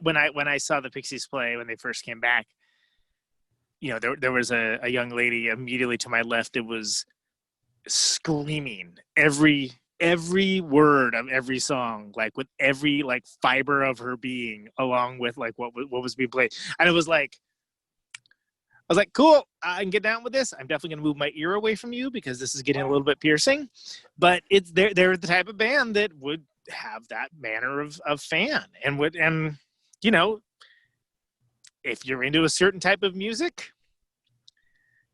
when I saw the Pixies play when they first came back, there was a young lady immediately to my left. It was screaming every word of every song, like with every like fiber of her being, along with like what was being played, and it was like. I was like, cool, I can get down with this. I'm definitely going to move my ear away from you because this is getting a little bit piercing. But they're the type of band that would have that manner of fan. And if you're into a certain type of music,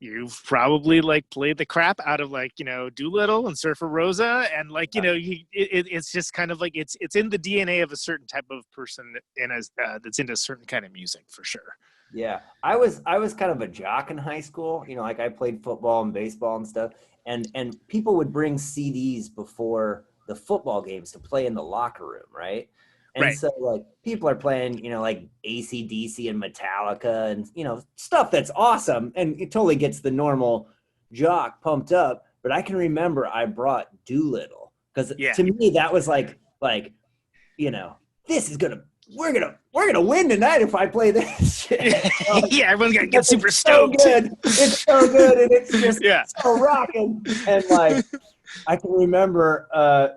you've probably like played the crap out of like, Doolittle and Surfer Rosa. And like, it's just kind of like, it's in the DNA of a certain type of person that's into a certain kind of music for sure. Yeah, I was kind of a jock in high school. Like I played football and baseball and stuff, and people would bring CDs before the football games to play in the locker room, right? And so like people are playing, like AC/DC and Metallica and stuff that's awesome, and it totally gets the normal jock pumped up. But I can remember I brought Doolittle because to me that was like this is we're gonna win tonight if I play this shit. Everyone's gonna get super stoked. It's so good, and it's just so rocking. And like, I can remember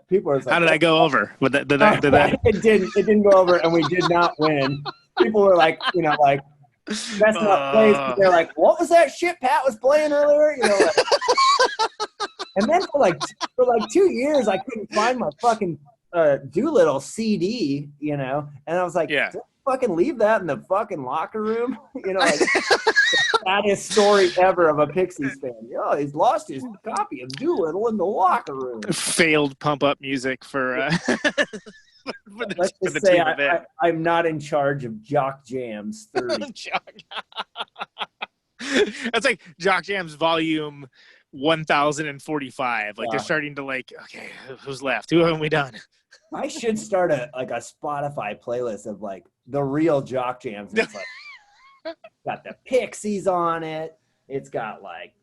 people were like, "How did I go over?" Did that? It didn't go over, and we did not win. People were like, messing up plays. They're like, "What was that shit Pat was playing earlier?" And then for like 2 years, I couldn't find my fucking Doolittle CD, and I was like, fucking leave that in the fucking locker room, like the saddest story ever of a Pixies fan. He's lost his copy of Doolittle in the locker room. Failed pump up music for Let's just say I'm not in charge of Jock Jams 30. That's like Jock Jams volume 1045. Like they're starting to like, okay, who's left? Who haven't we done? I should start a Spotify playlist of like the real Jock Jams. And it's like got the Pixies on it. It's got like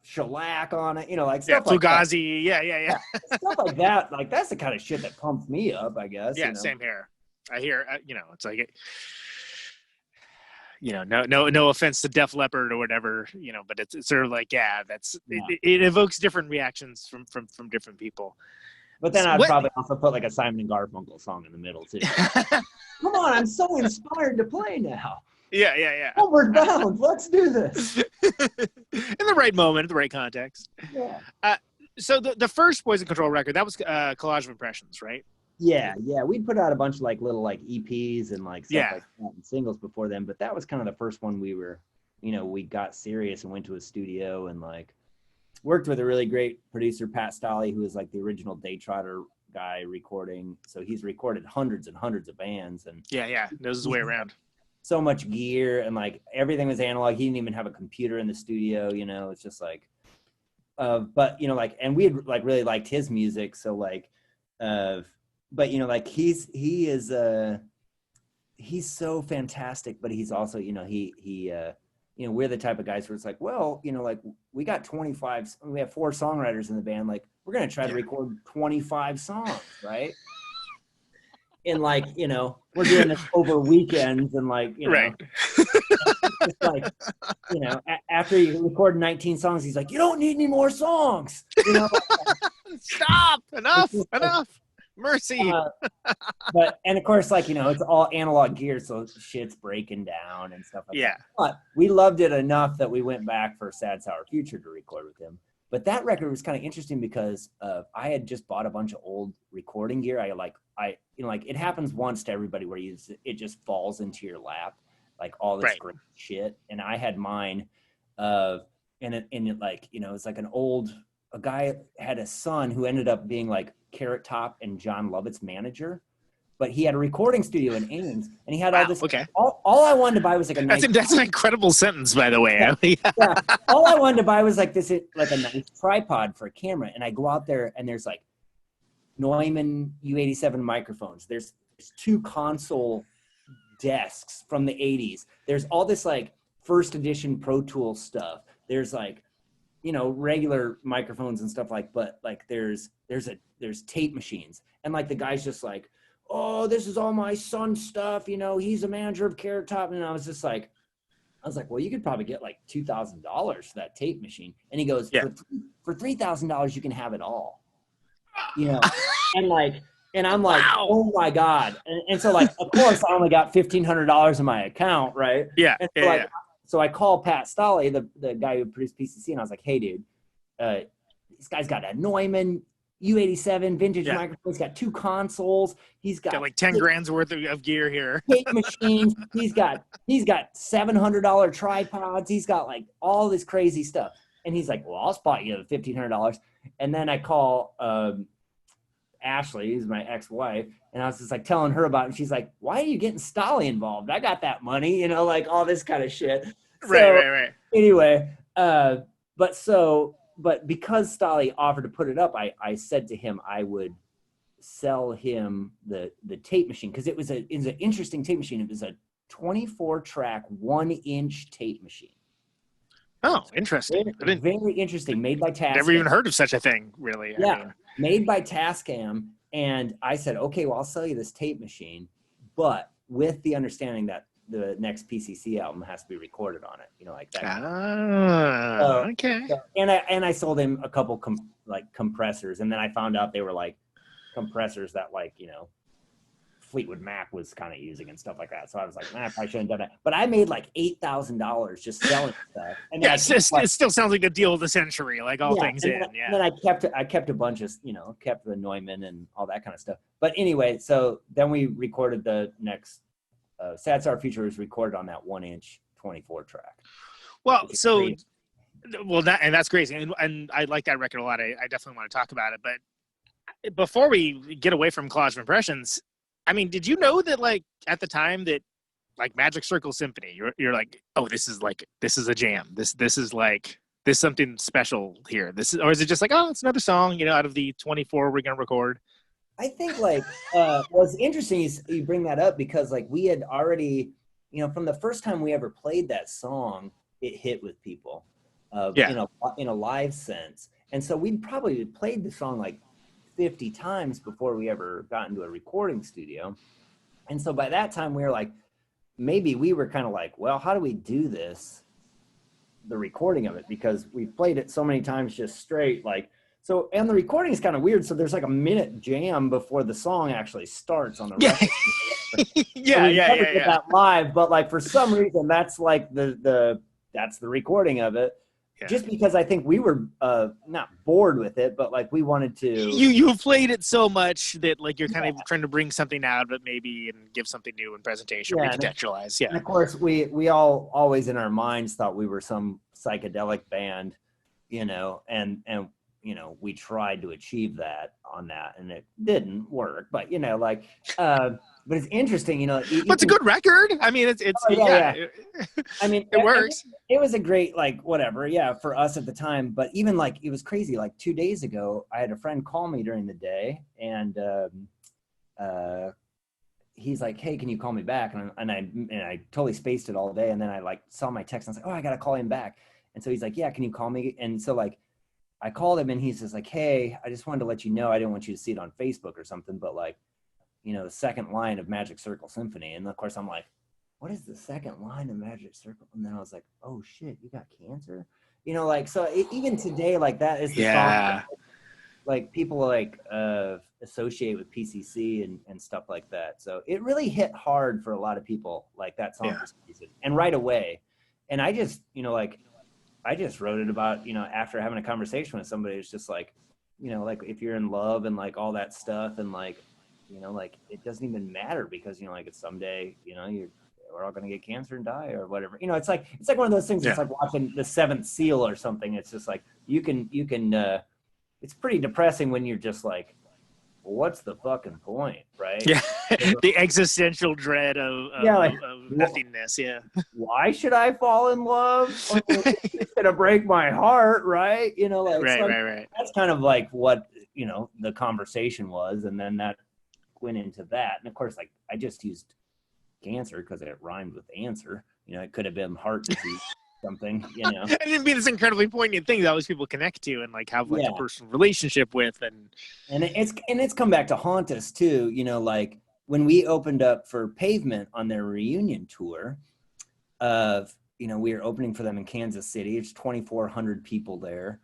shellac on it. Like stuff like Fugazi. That. Yeah. Stuff like that. Like that's the kind of shit that pumps me up, I guess. Yeah, same here. I hear. It's like. No offense to Def Leppard or whatever, but it's sort of like, it evokes different reactions from different people. But then I'd probably also put like a Simon and Garfunkel song in the middle too. Come on, I'm so inspired to play now. Yeah. Homeward bound, let's do this. In the right moment, the right context. Yeah. So the first Poison Control record, that was Collage of Impressions, right? Yeah. We'd put out a bunch of like little like EPs and like stuff like that and singles before then, but that was kind of the first one we were, we got serious and went to a studio and like worked with a really great producer, Pat Stolley, who is like the original Daytrotter guy recording. So he's recorded hundreds and hundreds of bands and knows his way around. So much gear and like everything was analog. He didn't even have a computer in the studio, it's just like but like, and we had like really liked his music, so like but like he's so fantastic, but he's also we're the type of guys where it's like, well, like we got 25, we have 4 songwriters in the band, like we're gonna try to record 25 songs, right? And like we're doing this over weekends and like it's like after you record 19 songs, he's like, you don't need any more songs. Stop! Enough! Mercy. And of course, like, you know, it's all analog gear, so shit's breaking down and stuff like that. But we loved it enough that we went back for Sad Sour Future to record with him. But that record was kind of interesting because I had just bought a bunch of old recording gear. It happens once to everybody where it just falls into your lap, like all this great shit. And I had mine, it's like a guy had a son who ended up being like Carrot Top and John Lovett's manager, but he had a recording studio in Ames, and he had all this. Okay. All I wanted to buy was like a nice. That's an incredible sentence, by the way. Yeah. All I wanted to buy was like a nice tripod for a camera, and I go out there and there's like Neumann U87 microphones. There's 2 console desks from the 80s. There's all this like first edition Pro Tools stuff. There's like, you know, regular microphones and stuff but like there's tape machines, and like the guy's just like, oh, this is all my son's stuff, you know, he's a manager of Carrot Top. And I was like, well, you could probably get like $2,000 for that tape machine. And he goes, for $3,000 you can have it all, you know. and I'm like, wow. Oh my God. And so like, of course I only got $1,500 in my account, right? So I called Pat Stolley, the guy who produced PCC, and I was like, hey, dude, this guy's got a Neumann U87 vintage microphone. He's got 2 consoles. He's got like 10 grand's worth of gear here. Tape machines. He's got $700 tripods. He's got like all this crazy stuff. And he's like, well, I'll spot you the $1,500. And then I call Ashley, who's my ex-wife, and I was just like telling her about it. And she's like, why are you getting Stolley involved? I got that money, you know, like all this kind of shit. Right. Anyway, but because Stolley offered to put it up, I said to him I would sell him the tape machine, because it was an interesting tape machine. It was a 24-track 1-inch tape machine. Oh, interesting. Very interesting. Made by Tascam. Never even heard of such a thing, really. Made by Tascam. And I said, okay, well, I'll sell you this tape machine, but with the understanding that the next PCC album has to be recorded on it, you know, like that. Okay. And I sold him a couple compressors, and then I found out they were like compressors that, like, you know, Fleetwood Mac was kind of using and stuff like that. So I was like, I probably shouldn't have done that. But I made like $8,000 just selling stuff. And it still sounds like the deal of the century, like all things in. And then I kept a bunch of, you know, kept the Neumann and all that kind of stuff. But anyway, so then we recorded the next Sad Sour Future was recorded on that 1-inch 24-track. Well, that's crazy. And I like that record a lot. I definitely want to talk about it. But before we get away from Collage of Impressions, I mean, did you know that, like, at the time that, like, Magic Circle Symphony, you're like, oh, this is a jam. This is like, there's something special here. Or is it just like, oh, it's another song, you know, out of the 24 we're gonna record? I think, like, what's interesting is you bring that up because, like, we had already, you know, from the first time we ever played that song, it hit with people, in a live sense. And so we'd probably played the song like 50 times before we ever got into a recording studio. And so by that time we were like, maybe we were kind of like, well, how do we do this, the recording of it, because we've played it so many times just straight, like, so, and the recording is kind of weird, so there's like a minute jam before the song actually starts on the record. That live, but like for some reason that's like that's the recording of it. Just because I think we were not bored with it, but like we wanted to. You played it so much that like you're kind of trying to bring something out, but maybe and give something new in presentation, recontextualize. Yeah. And of course, we all always in our minds thought we were some psychedelic band, you know, and you know, we tried to achieve that on that, and it didn't work. But you know, like, but it's interesting, you know. But it's a good record. I mean, it's I mean, it works. It was a great, like, whatever, for us at the time. But even like, it was crazy. Like 2 days ago, I had a friend call me during the day, and he's like, "Hey, can you call me back?" And I totally spaced it all day, and then I like saw my text, and I was like, "Oh, I gotta call him back." And so he's like, "Yeah, can you call me?" And so like, I called him, and he's just like, "Hey, I just wanted to let you know, I didn't want you to see it on Facebook or something, but like, you know, the second line of Magic Circle Symphony." And of course I'm like, what is the second line of Magic Circle? And then I was like, oh shit, you got cancer? You know, like, so even today, like, that is the song. Like, people like, associate with PCC and stuff like that. So it really hit hard for a lot of people, like that song for some reason, and right away. And I just, like, I just wrote it about, after having a conversation with somebody, it's just like, like if you're in love and like all that stuff, and like, like it doesn't even matter because, like it's someday, we're all going to get cancer and die or whatever. It's like one of those things. It's like watching The Seventh Seal or something. It's just like, you can, it's pretty depressing when you're just like, well, what's the fucking point, right? Yeah, the existential dread of nothingness. Yeah. Why should I fall in love? It's gonna break my heart, right? Right. That's kind of like what the conversation was, and then that went into that. And of course, like I just used cancer because it rhymed with answer. It could have been heart disease. Something, And it'd be this incredibly poignant thing that always people connect to and like have like a personal relationship with, and it's come back to haunt us too. Like when we opened up for Pavement on their reunion tour, we were opening for them in Kansas City. It's 2,400 people there.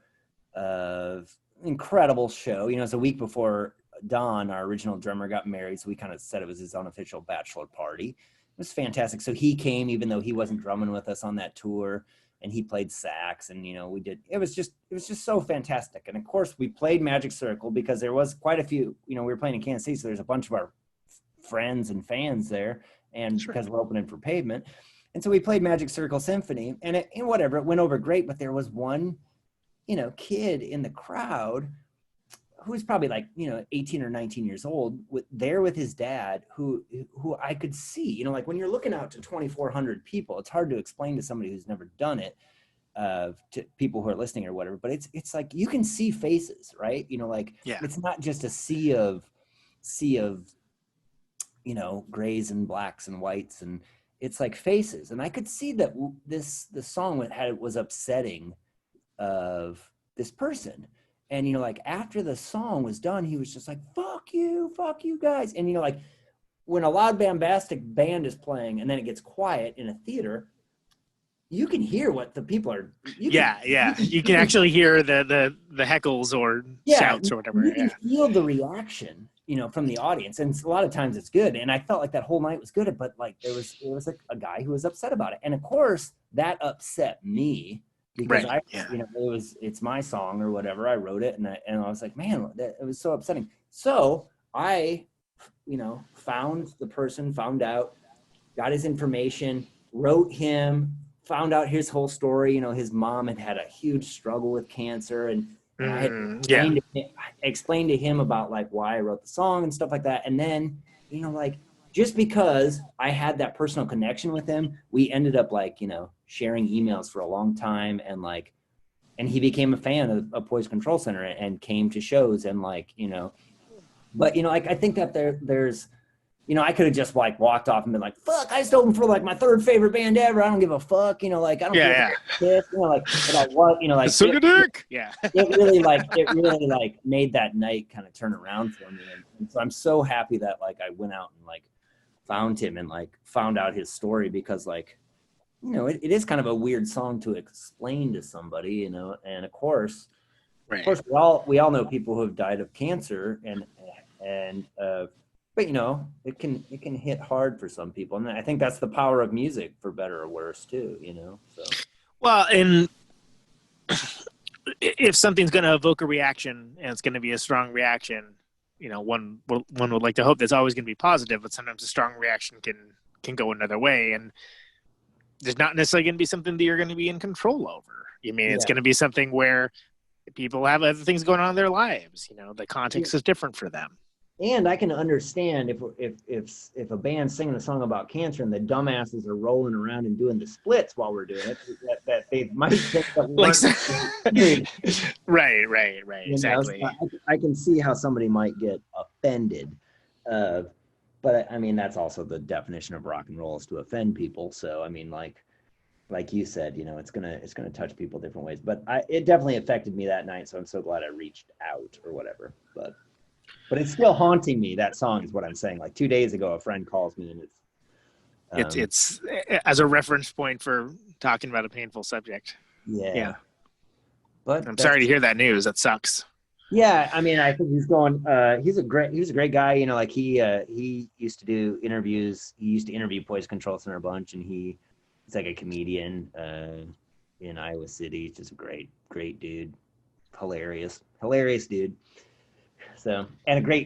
Incredible show. It's a week before Don, our original drummer, got married, so we kind of said it was his unofficial bachelor party. It was fantastic. So he came, even though he wasn't drumming with us on that tour, and he played sax, and we did. It was just so fantastic. And of course, we played Magic Circle because there was quite a few. We were playing in Kansas City, so there's a bunch of our friends and fans there, and because we're opening for Pavement, and so we played Magic Circle Symphony, and it went over great. But there was one, kid in the crowd who was probably like, 18 or 19 years old, there with his dad, who I could see, like when you're looking out to 2,400 people, it's hard to explain to somebody who's never done it, to people who are listening or whatever, but it's like, you can see faces, right? It's not just a sea of, grays and blacks and whites, and it's like faces. And I could see that the song was upsetting of this person. And, like after the song was done, he was just like, fuck you guys. And, like when a loud bombastic band is playing and then it gets quiet in a theater, you can hear what the people are. You can actually hear the heckles or shouts or whatever. You can feel the reaction, from the audience. And a lot of times it's good. And I felt like that whole night was good, but like there was like a guy who was upset about it. And of course that upset me. Because it's my song or whatever. I wrote it, and I was like, man, it was so upsetting. So I, found the person, found out, got his information, wrote him, found out his whole story. His mom had a huge struggle with cancer, and I had explained to him about like why I wrote the song and stuff like that. And then, like just because I had that personal connection with him, we ended up like, sharing emails for a long time, and he became a fan of Poison Control Center and came to shows, and like, but like I think that there's, I could have just like walked off and been like, fuck, I just opened for like my third favorite band ever. I don't give a fuck, like I don't give a shit, like about what, like suck a dick. It really like made that night kind of turn around for me, and so I'm so happy that like I went out and like found him and like found out his story, because like, it is kind of a weird song to explain to somebody, and of course, we all know people who have died of cancer, but it can hit hard for some people, and I think that's the power of music, for better or worse, too. So. Well, and if something's going to evoke a reaction, and it's going to be a strong reaction, one would like to hope that's always going to be positive, but sometimes a strong reaction can go another way, and there's not necessarily going to be something that you're going to be in control over. It's going to be something where people have other things going on in their lives. The context is different for them. And I can understand if a band's singing a song about cancer and the dumbasses are rolling around and doing the splits while we're doing it, that they might think that right, exactly. So I can see how somebody might get offended, but I mean that's also the definition of rock and roll, is to offend people. So I mean, like you said, it's gonna touch people different ways. But it definitely affected me that night. So I'm so glad I reached out or whatever. But it's still haunting me. That song is what I'm saying. Like 2 days ago, a friend calls me, and it's as a reference point for talking about a painful subject. Yeah. But I'm sorry to hear that news. That sucks. Yeah, I mean, I think he's going. He was a great guy. You know, like he used to do interviews. He used to interview Poison Control Center a bunch, and he's like a comedian in Iowa City. Just a great dude, hilarious dude. So, and a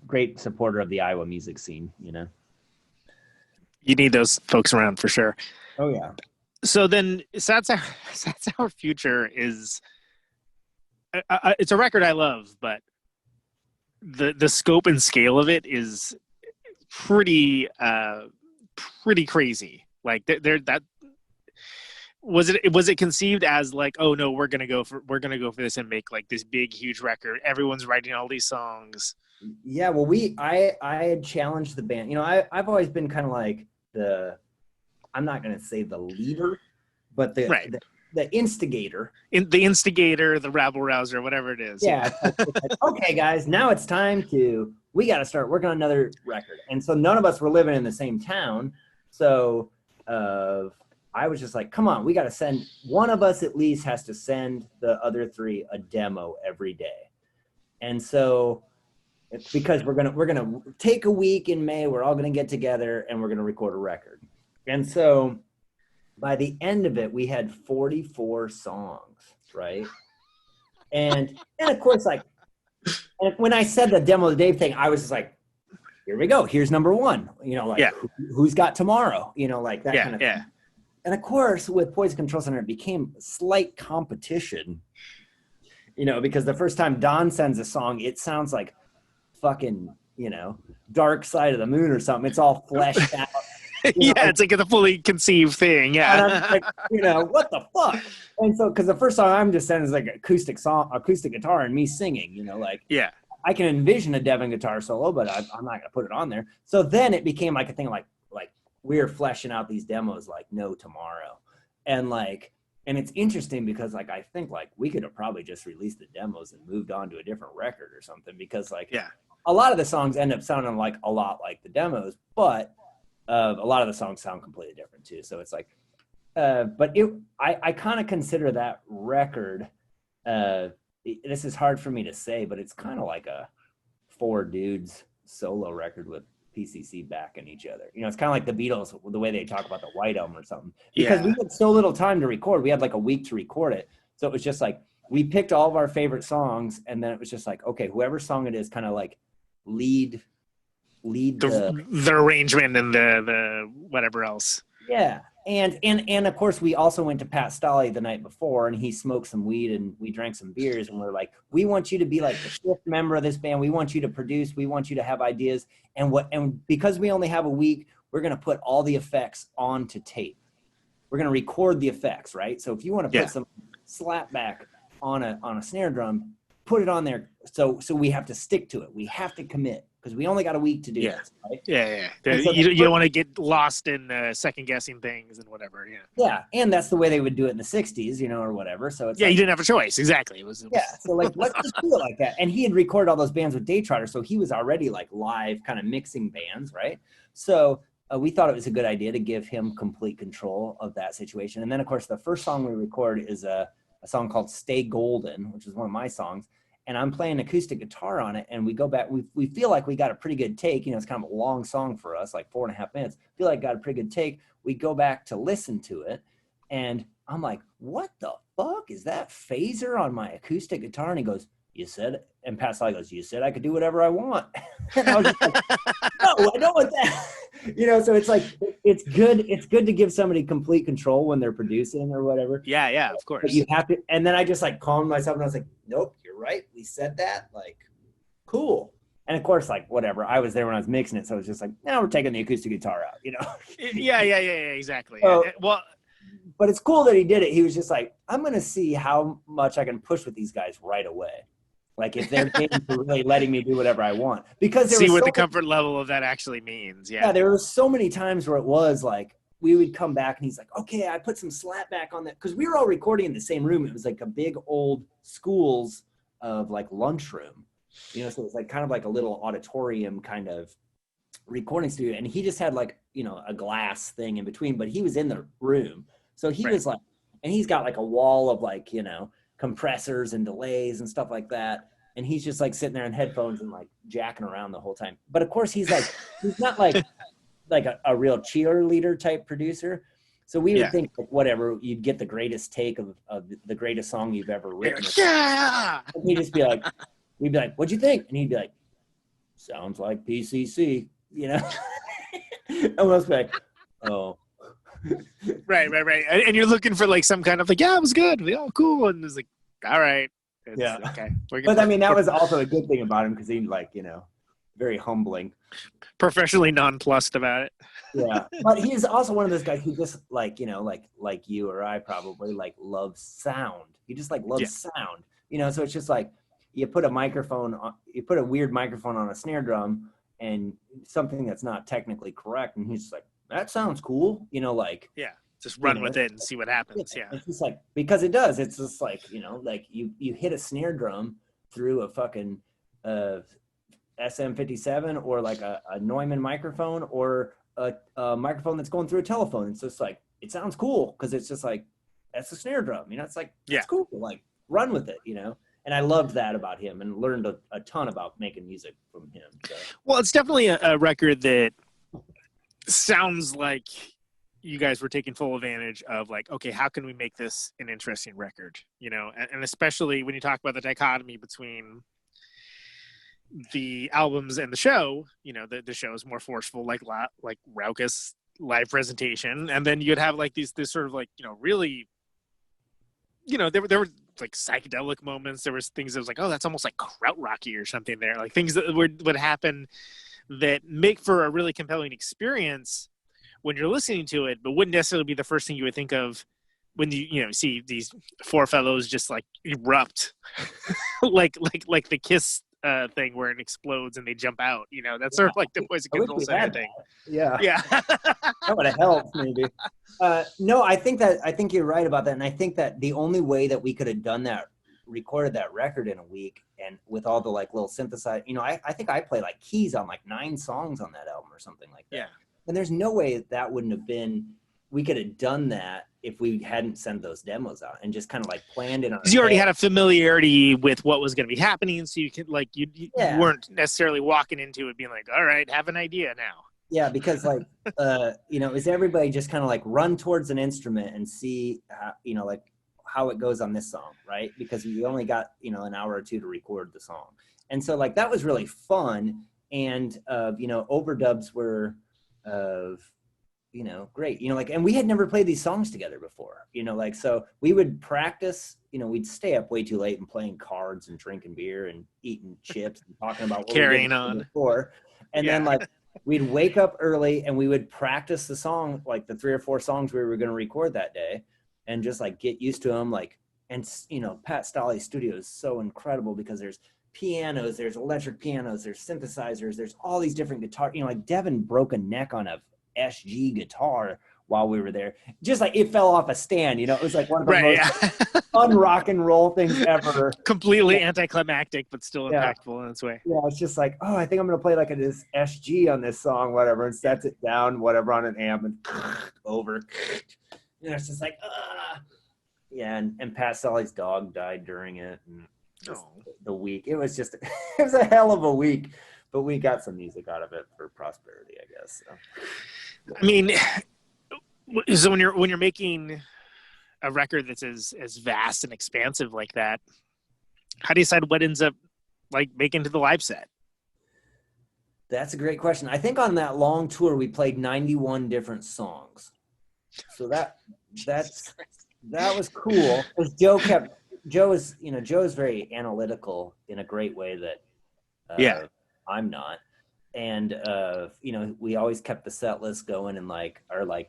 great supporter of the Iowa music scene. You know, you need those folks around for sure. Oh yeah. So then, That's Our Future is. It's a record I love, but the scope and scale of it is pretty crazy. Like that was it conceived as like, oh no, we're gonna go for this and make like this big huge record. Everyone's writing all these songs. Yeah, well, I had challenged the band. You know, I've always been kind of like I'm not gonna say the leader, but the instigator. The instigator, the rabble-rouser, whatever it is. Yeah. It's like, okay, guys, now it's time we got to start working on another record. And so none of us were living in the same town. So I was just like, come on, we got to send, one of us at least has to send the other three a demo every day. And so it's because we're going to take a week in May, we're all going to get together and we're going to record a record. And so by the end of it, we had 44 songs, right? And of course, like, and when I said the demo of the Dave thing, I was just like, here we go. Here's number one. You know, like, who's got tomorrow? You know, like that kind of thing. And of course, with Poison Control Center, it became slight competition, you know, because the first time Don sends a song, it sounds like fucking, you know, Dark Side of the Moon or something. It's all fleshed out. It's like a fully conceived thing. Yeah. And I'm like, you know, what the fuck? And so, because the first song I'm just sending is like acoustic guitar and me singing, you know, like, I can envision a Devon guitar solo, but I'm not going to put it on there. So then it became like a thing like we're fleshing out these demos like no tomorrow. And like, and it's interesting because like, I think like we could have probably just released the demos and moved on to a different record or something because like, a lot of the songs end up sounding like a lot like the demos, but a lot of the songs sound completely different too. So it's like, but I kind of consider that record, this is hard for me to say, but it's kind of like a 4 dudes solo record with PCC backing each other. You know, it's kind of like the Beatles, the way they talk about the White Album or something. Because we had so little time to record. We had like a week to record it. So it was just like, we picked all of our favorite songs, and then it was just like, okay, whoever song it is kind of like lead the arrangement and the whatever else. Yeah. And of course we also went to Pat Stolley the night before and he smoked some weed and we drank some beers and we're like, we want you to be like the 5th member of this band. We want you to produce, we want you to have ideas. And because we only have a week, we're going to put all the effects onto tape. We're going to record the effects, right? So if you want to put some slapback on a snare drum, put it on there. So we have to stick to it. We have to commit. Because we only got a week to do this, right? Yeah. So you don't want to get lost in second guessing things and whatever. Yeah, and that's the way they would do it in the '60s, you know, or whatever. So it's you didn't have a choice. Exactly. It was so like let's just do it like that. And he had recorded all those bands with Daytrotter, so he was already like live, kind of mixing bands, right? So we thought it was a good idea to give him complete control of that situation. And then of course the first song we record is a song called "Stay Golden," which is one of my songs. And I'm playing acoustic guitar on it, and we go back. We feel like we got a pretty good take. You know, it's kind of a long song for us, like 4.5 minutes. Feel like got a pretty good take. We go back to listen to it, and I'm like, "What the fuck is that phaser on my acoustic guitar?" And he goes, "You said it." And Pat Sly goes, "You said I could do whatever I want." And I was just like, "No, I don't want that." You know, so it's like it's good. It's good to give somebody complete control when they're producing or whatever. Yeah, of course. But you have to. And then I just like calmed myself, and I was like, "Nope. Right, we said that, like, cool." And of course, like, whatever, I was there when I was mixing it, so it was just like, now we're taking the acoustic guitar out, you know. Yeah, exactly. So, well, but it's cool that he did it. He was just like, I'm gonna see how much I can push with these guys right away, like if they're game for really letting me do whatever I want, because see what the comfort level of that actually means. Yeah, there were so many times where it was like we would come back and he's like, okay, I put some slap back on that, because we were all recording in the same room. It was like a big old school's of like lunchroom, you know, so it was like kind of like a little auditorium kind of recording studio, and he just had like, you know, a glass thing in between, but he was in the room, so he was like, and he's got like a wall of like, you know, compressors and delays and stuff like that, and he's just like sitting there in headphones and like jacking around the whole time. But of course he's not like a real cheerleader type producer. So we would think like, whatever, you'd get the greatest take of the greatest song you've ever written. Yeah. And he'd just be like, we'd be like, what'd you think? And he'd be like, sounds like PCC, you know? And we'll be like, oh. Right. And you're looking for like some kind of like, yeah, it was good. Oh, cool. And it's like, all right. Okay. But I mean, that was also a good thing about him because he like, you know, very humbling. Professionally nonplussed about it. Yeah. But he's also one of those guys who just like, you know, like you or I probably like loves sound. He just like loves sound, you know? So it's just like you put a weird microphone on a snare drum and something that's not technically correct. And he's just like, that sounds cool. You know, like, just run with it and see what happens. Yeah. It's just like, because it does, it's just like, you know, like you hit a snare drum through a fucking, SM57 or like a Neumann microphone or a microphone that's going through a telephone. It's just like, it sounds cool because it's just like, that's a snare drum, you know? It's like, it's cool, like run with it, you know? And I loved that about him and learned a ton about making music from him. So. Well, it's definitely a record that sounds like you guys were taking full advantage of like, okay, how can we make this an interesting record, you know? And especially when you talk about the dichotomy between the albums and the show, you know, the show is more forceful, like raucous live presentation, and then you'd have like this sort of like, you know, really, you know, there were like psychedelic moments. There was things that was like, oh, that's almost like krautrocky or something there, like things that would happen that make for a really compelling experience when you're listening to it, but wouldn't necessarily be the first thing you would think of when you know see these four fellows just like erupt like the Kiss thing where it explodes and they jump out, you know, that's sort of like the Poison Control Center thing. Yeah. That would have helped maybe. No, I think you're right about that. And I think that the only way that we could have done that, recorded that record in a week and with all the like little synthesizer, you know, I think I play like keys on like 9 songs on that album or something like that. And there's no way that wouldn't have been, we could have done that if we hadn't sent those demos out and just kind of like planned it on. Because you already had a familiarity with what was going to be happening, so you could like you weren't necessarily walking into it being like, all right, have an idea now. Yeah, because like you know, is everybody just kind of like run towards an instrument and see you know, like how it goes on this song, right? Because we only got, you know, an hour or two to record the song, and so like that was really fun, and you know, overdubs were you know, great, you know, like, and we had never played these songs together before, you know, like, so we would practice, you know, we'd stay up way too late and playing cards and drinking beer and eating chips and talking about what carrying on before. And then like we'd wake up early and we would practice the song, like the 3 or 4 songs we were going to record that day, and just like get used to them. Like, and you know, Pat Stolley's studio is so incredible because there's pianos, there's electric pianos, there's synthesizers, there's all these different guitars, you know, like Devin broke a neck on a SG guitar while we were there, just like it fell off a stand, you know. It was like one of the most fun rock and roll things ever. Completely anticlimactic, but still impactful in its way. Yeah, it's just like, oh, I think I'm gonna play like this SG on this song, whatever, and sets it down, whatever, on an amp and over. You know, it's just like, yeah, and Pat Stolley's dog died during it, and the week. It was just, it was a hell of a week. But we got some music out of it for prosperity, I guess. So. I mean, so when you're making a record that's as vast and expansive like that, how do you decide what ends up like making to the live set? That's a great question. I think on that long tour we played 91 different songs, so that was cool. Because Joe is very analytical in a great way that I'm not. And you know, we always kept the set list going and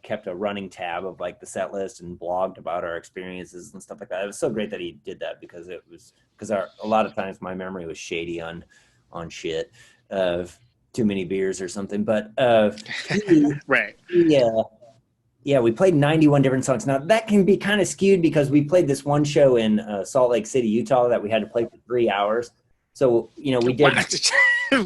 kept a running tab of like the set list and blogged about our experiences and stuff like that. It was so great that he did that because a lot of times my memory was shady on shit of too many beers or something. But right. Yeah, we played 91 different songs. Now that can be kind of skewed because we played this one show in Salt Lake City, Utah that we had to play for 3 hours. So, you know, we did.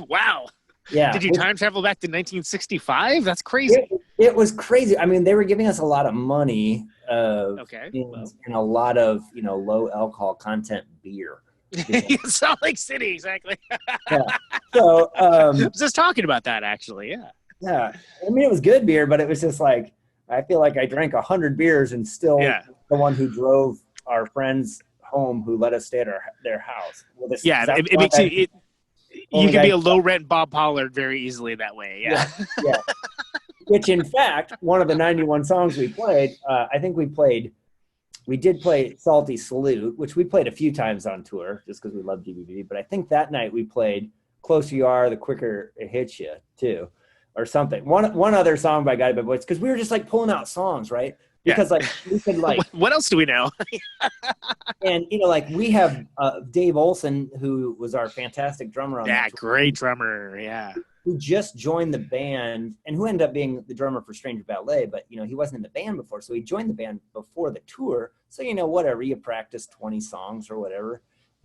Wow. Yeah. Did you time travel back to 1965? That's crazy. It was crazy. I mean, they were giving us a lot of money and a lot of, you know, low alcohol content beer. Salt Lake City, exactly. Yeah. So I was just talking about that, actually. Yeah. Yeah. I mean, it was good beer, but it was just like, I feel like I drank 100 beers and still the one who drove our friends home who let us stay at their house. Well, it makes you can be a low rent Bob Pollard very easily that way. Yeah. Which, in fact, one of the 91 songs we played, I think we did play Salty Salute, which we played a few times on tour just because we love GBB. But I think that night we played Closer You Are, The Quicker It Hits You, too, or something. One other song by Guided by Voice, because we were just like pulling out songs, right? Because like we could like what else do we know? And like we have Dave Olson, who was our fantastic drummer on that tour, great drummer, who just joined the band and who ended up being the drummer for Stranger Ballet, but he wasn't in the band before, so he joined the band before the tour. So whatever, you practice 20 songs or whatever,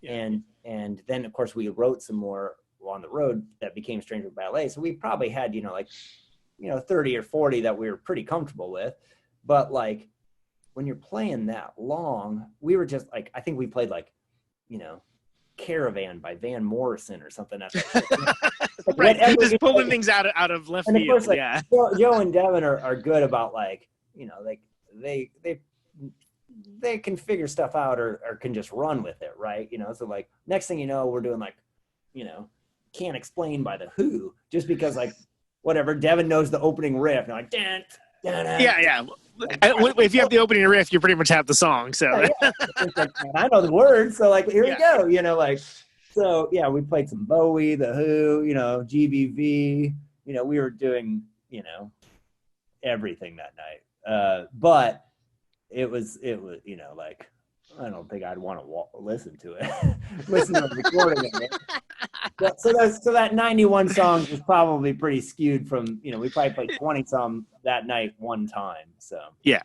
and then of course we wrote some more on the road that became Stranger Ballet. So we probably had 30 or 40 that we were pretty comfortable with. But like when you're playing that long, we were just like, I think we played like, Caravan by Van Morrison or something. Like right, just pulling things out of left field. And of course, Joe and Devin are good about like, like they can figure stuff out or can just run with it, right? So like next thing you know, we're doing like, Can't Explain by The Who, just because like whatever, Devin knows the opening riff, and like yeah. If you have the opening riff, you pretty much have the song. So like, I know the words, so like here we go. Like so. Yeah, we played some Bowie, The Who, GBV. We were doing everything that night. But it was like I don't think I'd want to listen to it, listen to the recording of it. So that 91 songs was probably pretty skewed from, we probably played 20 some that night one time. So yeah,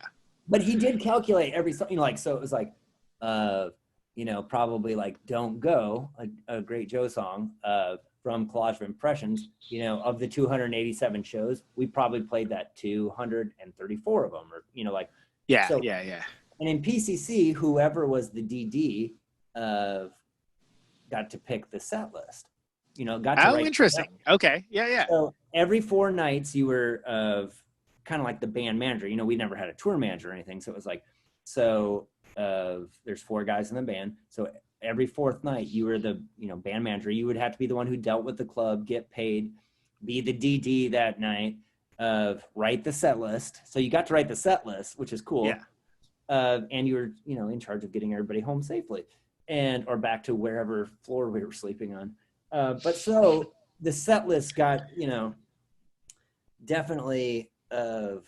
but he did calculate every song, like, so it was like, probably like Don't Go, a great Joe song, from Collage of Impressions, of the 287 shows, we probably played that 234 of them, or, like, yeah. And in PCC, whoever was the DD got to pick the set list. Interesting. Okay. Yeah. So every 4 nights you were kind of like the band manager. We never had a tour manager or anything. So it was like, there's 4 guys in the band. So every 4th night you were the, band manager. You would have to be the one who dealt with the club, get paid, be the DD that night, write the set list. So you got to write the set list, which is cool. Yeah. And you were, in charge of getting everybody home safely or back to wherever floor we were sleeping on. But so the set list got, definitely, they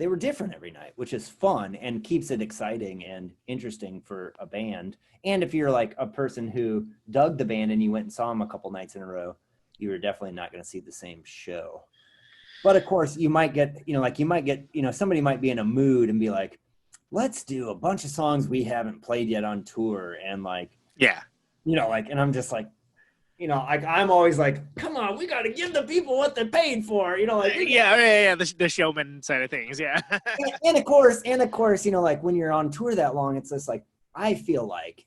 were different every night, which is fun and keeps it exciting and interesting for a band. And if you're like a person who dug the band and you went and saw them a couple nights in a row, you were definitely not going to see the same show. But of course, you might get, somebody might be in a mood and be like, let's do a bunch of songs we haven't played yet on tour. And like, and I'm just like, I'm always like, come on, we got to give the people what they're paid for, the showman side of things. Yeah. and of course, like when you're on tour that long, it's just like, I feel like,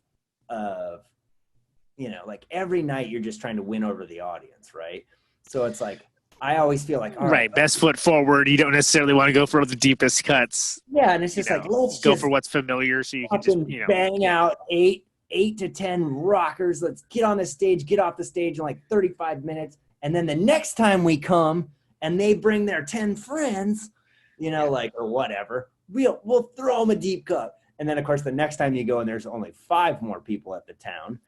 like every night you're just trying to win over the audience. Right. So it's like, I always feel like, all right, best foot forward. You don't necessarily want to go for the deepest cuts. Yeah, and it's just like, let's go for what's familiar, so you can just bang out 8 to 10 rockers. Let's get on the stage, get off the stage in like 35 minutes, and then the next time we come and they bring their 10 friends, like or whatever, we'll throw them a deep cut. And then, of course, the next time you go and there's only 5 more people at the town.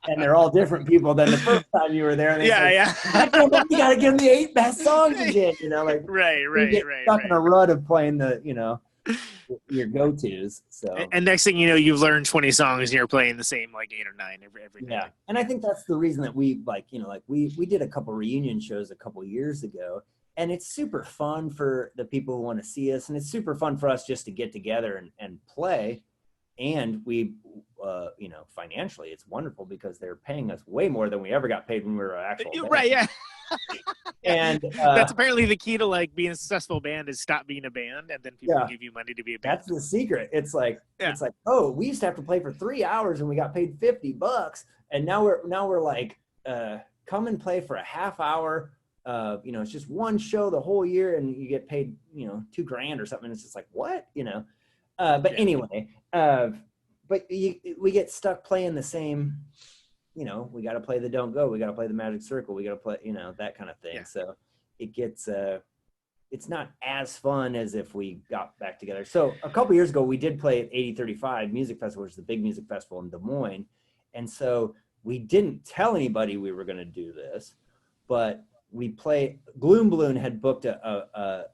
And they're all different people than the first time you were there. And you got to give them the 8 best songs again, like right. Stuck in a rut of playing the, your go-tos. So and next thing you know, you've learned 20 songs and you're playing the same like 8 or 9 every day. Yeah, and I think that's the reason that we we did a couple reunion shows a couple years ago. And it's super fun for the people who want to see us. And it's super fun for us just to get together and play. And we, financially, it's wonderful because they're paying us way more than we ever got paid when we were actual band. Right, yeah. And that's apparently the key to like being a successful band is stop being a band, and then people give you money to be a band. That's the secret. It's like oh, we used to have to play for 3 hours and we got paid $50, and now we're like come and play for a half hour. It's just one show the whole year and you get paid $2,000 or something. It's just like, what? Anyway, but we get stuck playing the same. We got to play the Don't Go. We got to play the Magic Circle. We got to play, that kind of thing. Yeah. So it gets, it's not as fun as if we got back together. So a couple years ago, we did play at 8035 Music Festival, which is the big music festival in Des Moines. And so we didn't tell anybody we were going to do this, but Gloom Balloon had booked a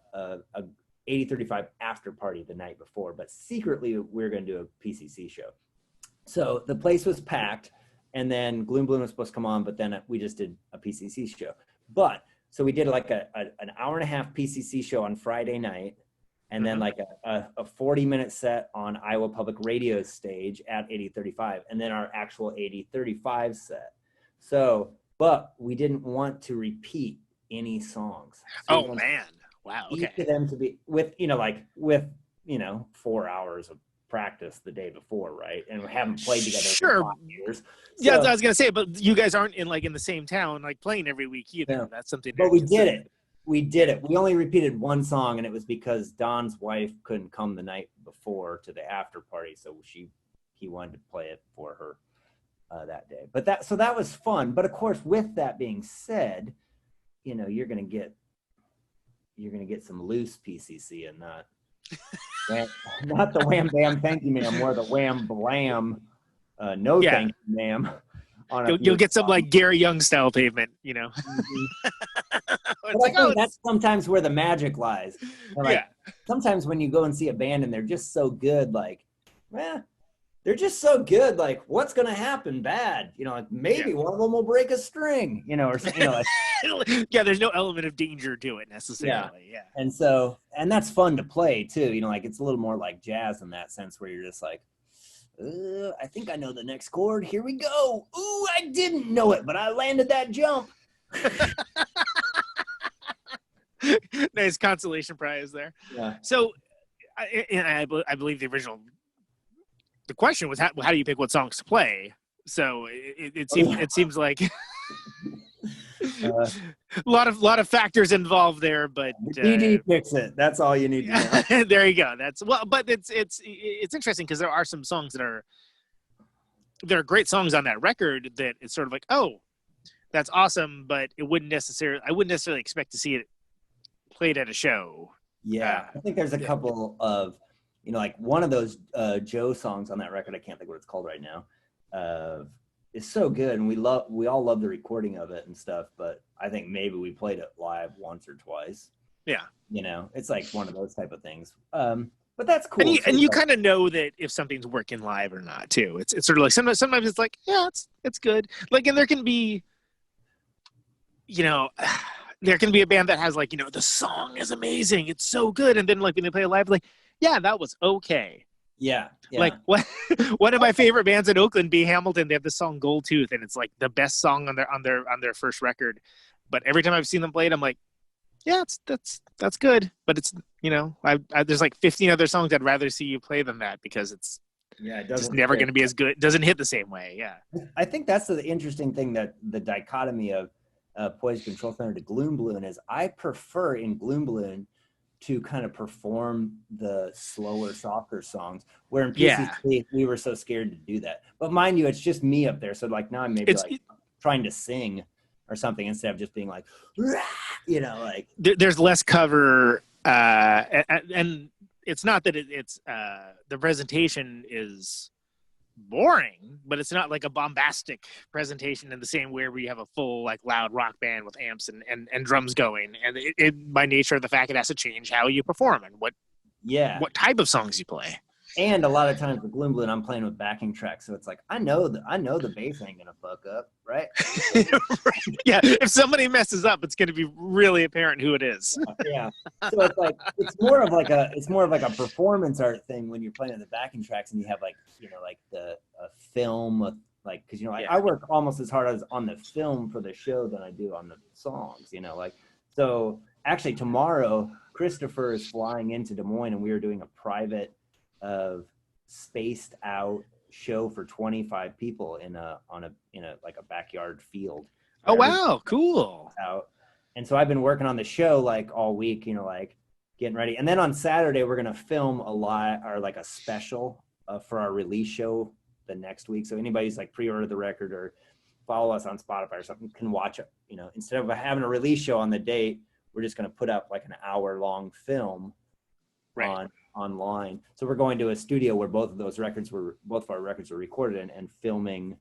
8035 after party the night before, but secretly we were going to do a PCC show. So the place was packed. And then Gloom Balloon was supposed to come on, but then we just did a PCC show. So we did like an hour and a half PCC show on Friday night, and then like a 40-minute set on Iowa Public Radio's stage at 8035, and then our actual 8035 set. So, but we didn't want to repeat any songs. So man. Wow. Okay. Each of them to be with 4 hours of practice the day before, right? And we haven't played together for 5 years. So, yeah, I was gonna say, but you guys aren't in the same town, like playing every week either. No. That's something. But we did it. We only repeated one song, and it was because Don's wife couldn't come the night before to the after party, so he wanted to play it for her that day. But that was fun. But of course, with that being said, you're gonna get some loose PCC and not the wham bam thank you ma'am, or the wham blam thank you ma'am. You'll get some like Gary Young style pavement, Mm-hmm. But I think that's sometimes where the magic lies. Sometimes when you go and see a band and they're just so good, they're just so good, like what's gonna happen bad? Maybe one of them will break a string, or something Yeah, there's no element of danger to it necessarily. Yeah. And that's fun to play too. It's a little more like jazz in that sense, where you're just like, I think I know the next chord. Here we go. Ooh, I didn't know it, but I landed that jump. Nice consolation prize there. Yeah. So, I believe the question was how do you pick what songs to play? So it seems like a lot of factors involved there, but DD picks it. That's all you need to know. There you go. But it's interesting because there are some songs that are great songs on that record that it's sort of like, oh, that's awesome, but I wouldn't necessarily expect to see it played at a show. Yeah, I think there's a couple of like one of those Joe songs on that record. I can't think what it's called right now. It's so good, and we all love the recording of it and stuff, but I think maybe we played it live once or twice. Yeah. It's like one of those type of things. But that's cool. And you kind of know that if something's working live or not too. It's sort of like sometimes it's like, yeah, it's good. Like, and there can be a band that has like, the song is amazing, it's so good, and then like when they play it live, like, yeah, that was okay. Yeah. Like one of my favorite bands in Oakland, B. Hamilton, they have the song Gold Tooth, and it's like the best song on their first record. But every time I've seen them play it, I'm like, yeah, that's good. But it's there's like 15 other songs I'd rather see you play than that, because it's just never going to be as good. It doesn't hit the same way. Yeah. I think that's the interesting thing, that the dichotomy of Poison Control Center to Gloom Balloon is I prefer in Gloom Balloon to kind of perform the slower, softer songs, where in PCC we were so scared to do that. But mind you, it's just me up there, so like now I'm maybe trying to sing or something instead of just being like, like there's less cover, and it's not that it's the presentation is boring, but it's not like a bombastic presentation in the same way where you have a full like loud rock band with amps and drums going, and it by nature of the fact it has to change how you perform and what type of songs you play. And a lot of times with Gloom Balloon, I'm playing with backing tracks, so it's like I know the bass ain't gonna fuck up, right? Right. Yeah, if somebody messes up, it's gonna be really apparent who it is. Yeah. So it's like it's more of like a performance art thing when you're playing the backing tracks and you have like the film, like, because I work almost as hard as on the film for the show than I do on the songs. Like So actually tomorrow, Christopher is flying into Des Moines, and we are doing a private spaced out show for 25 people in a like a backyard field. Oh wow, cool. Out. And so I've been working on the show like all week, like getting ready. And then on Saturday we're gonna film a special for our release show the next week. So anybody who's like pre-ordered the record or follow us on Spotify or something can watch it. Instead of having a release show on the date, we're just gonna put up like an hour-long film online. So we're going to a studio where both of our records were recorded and filming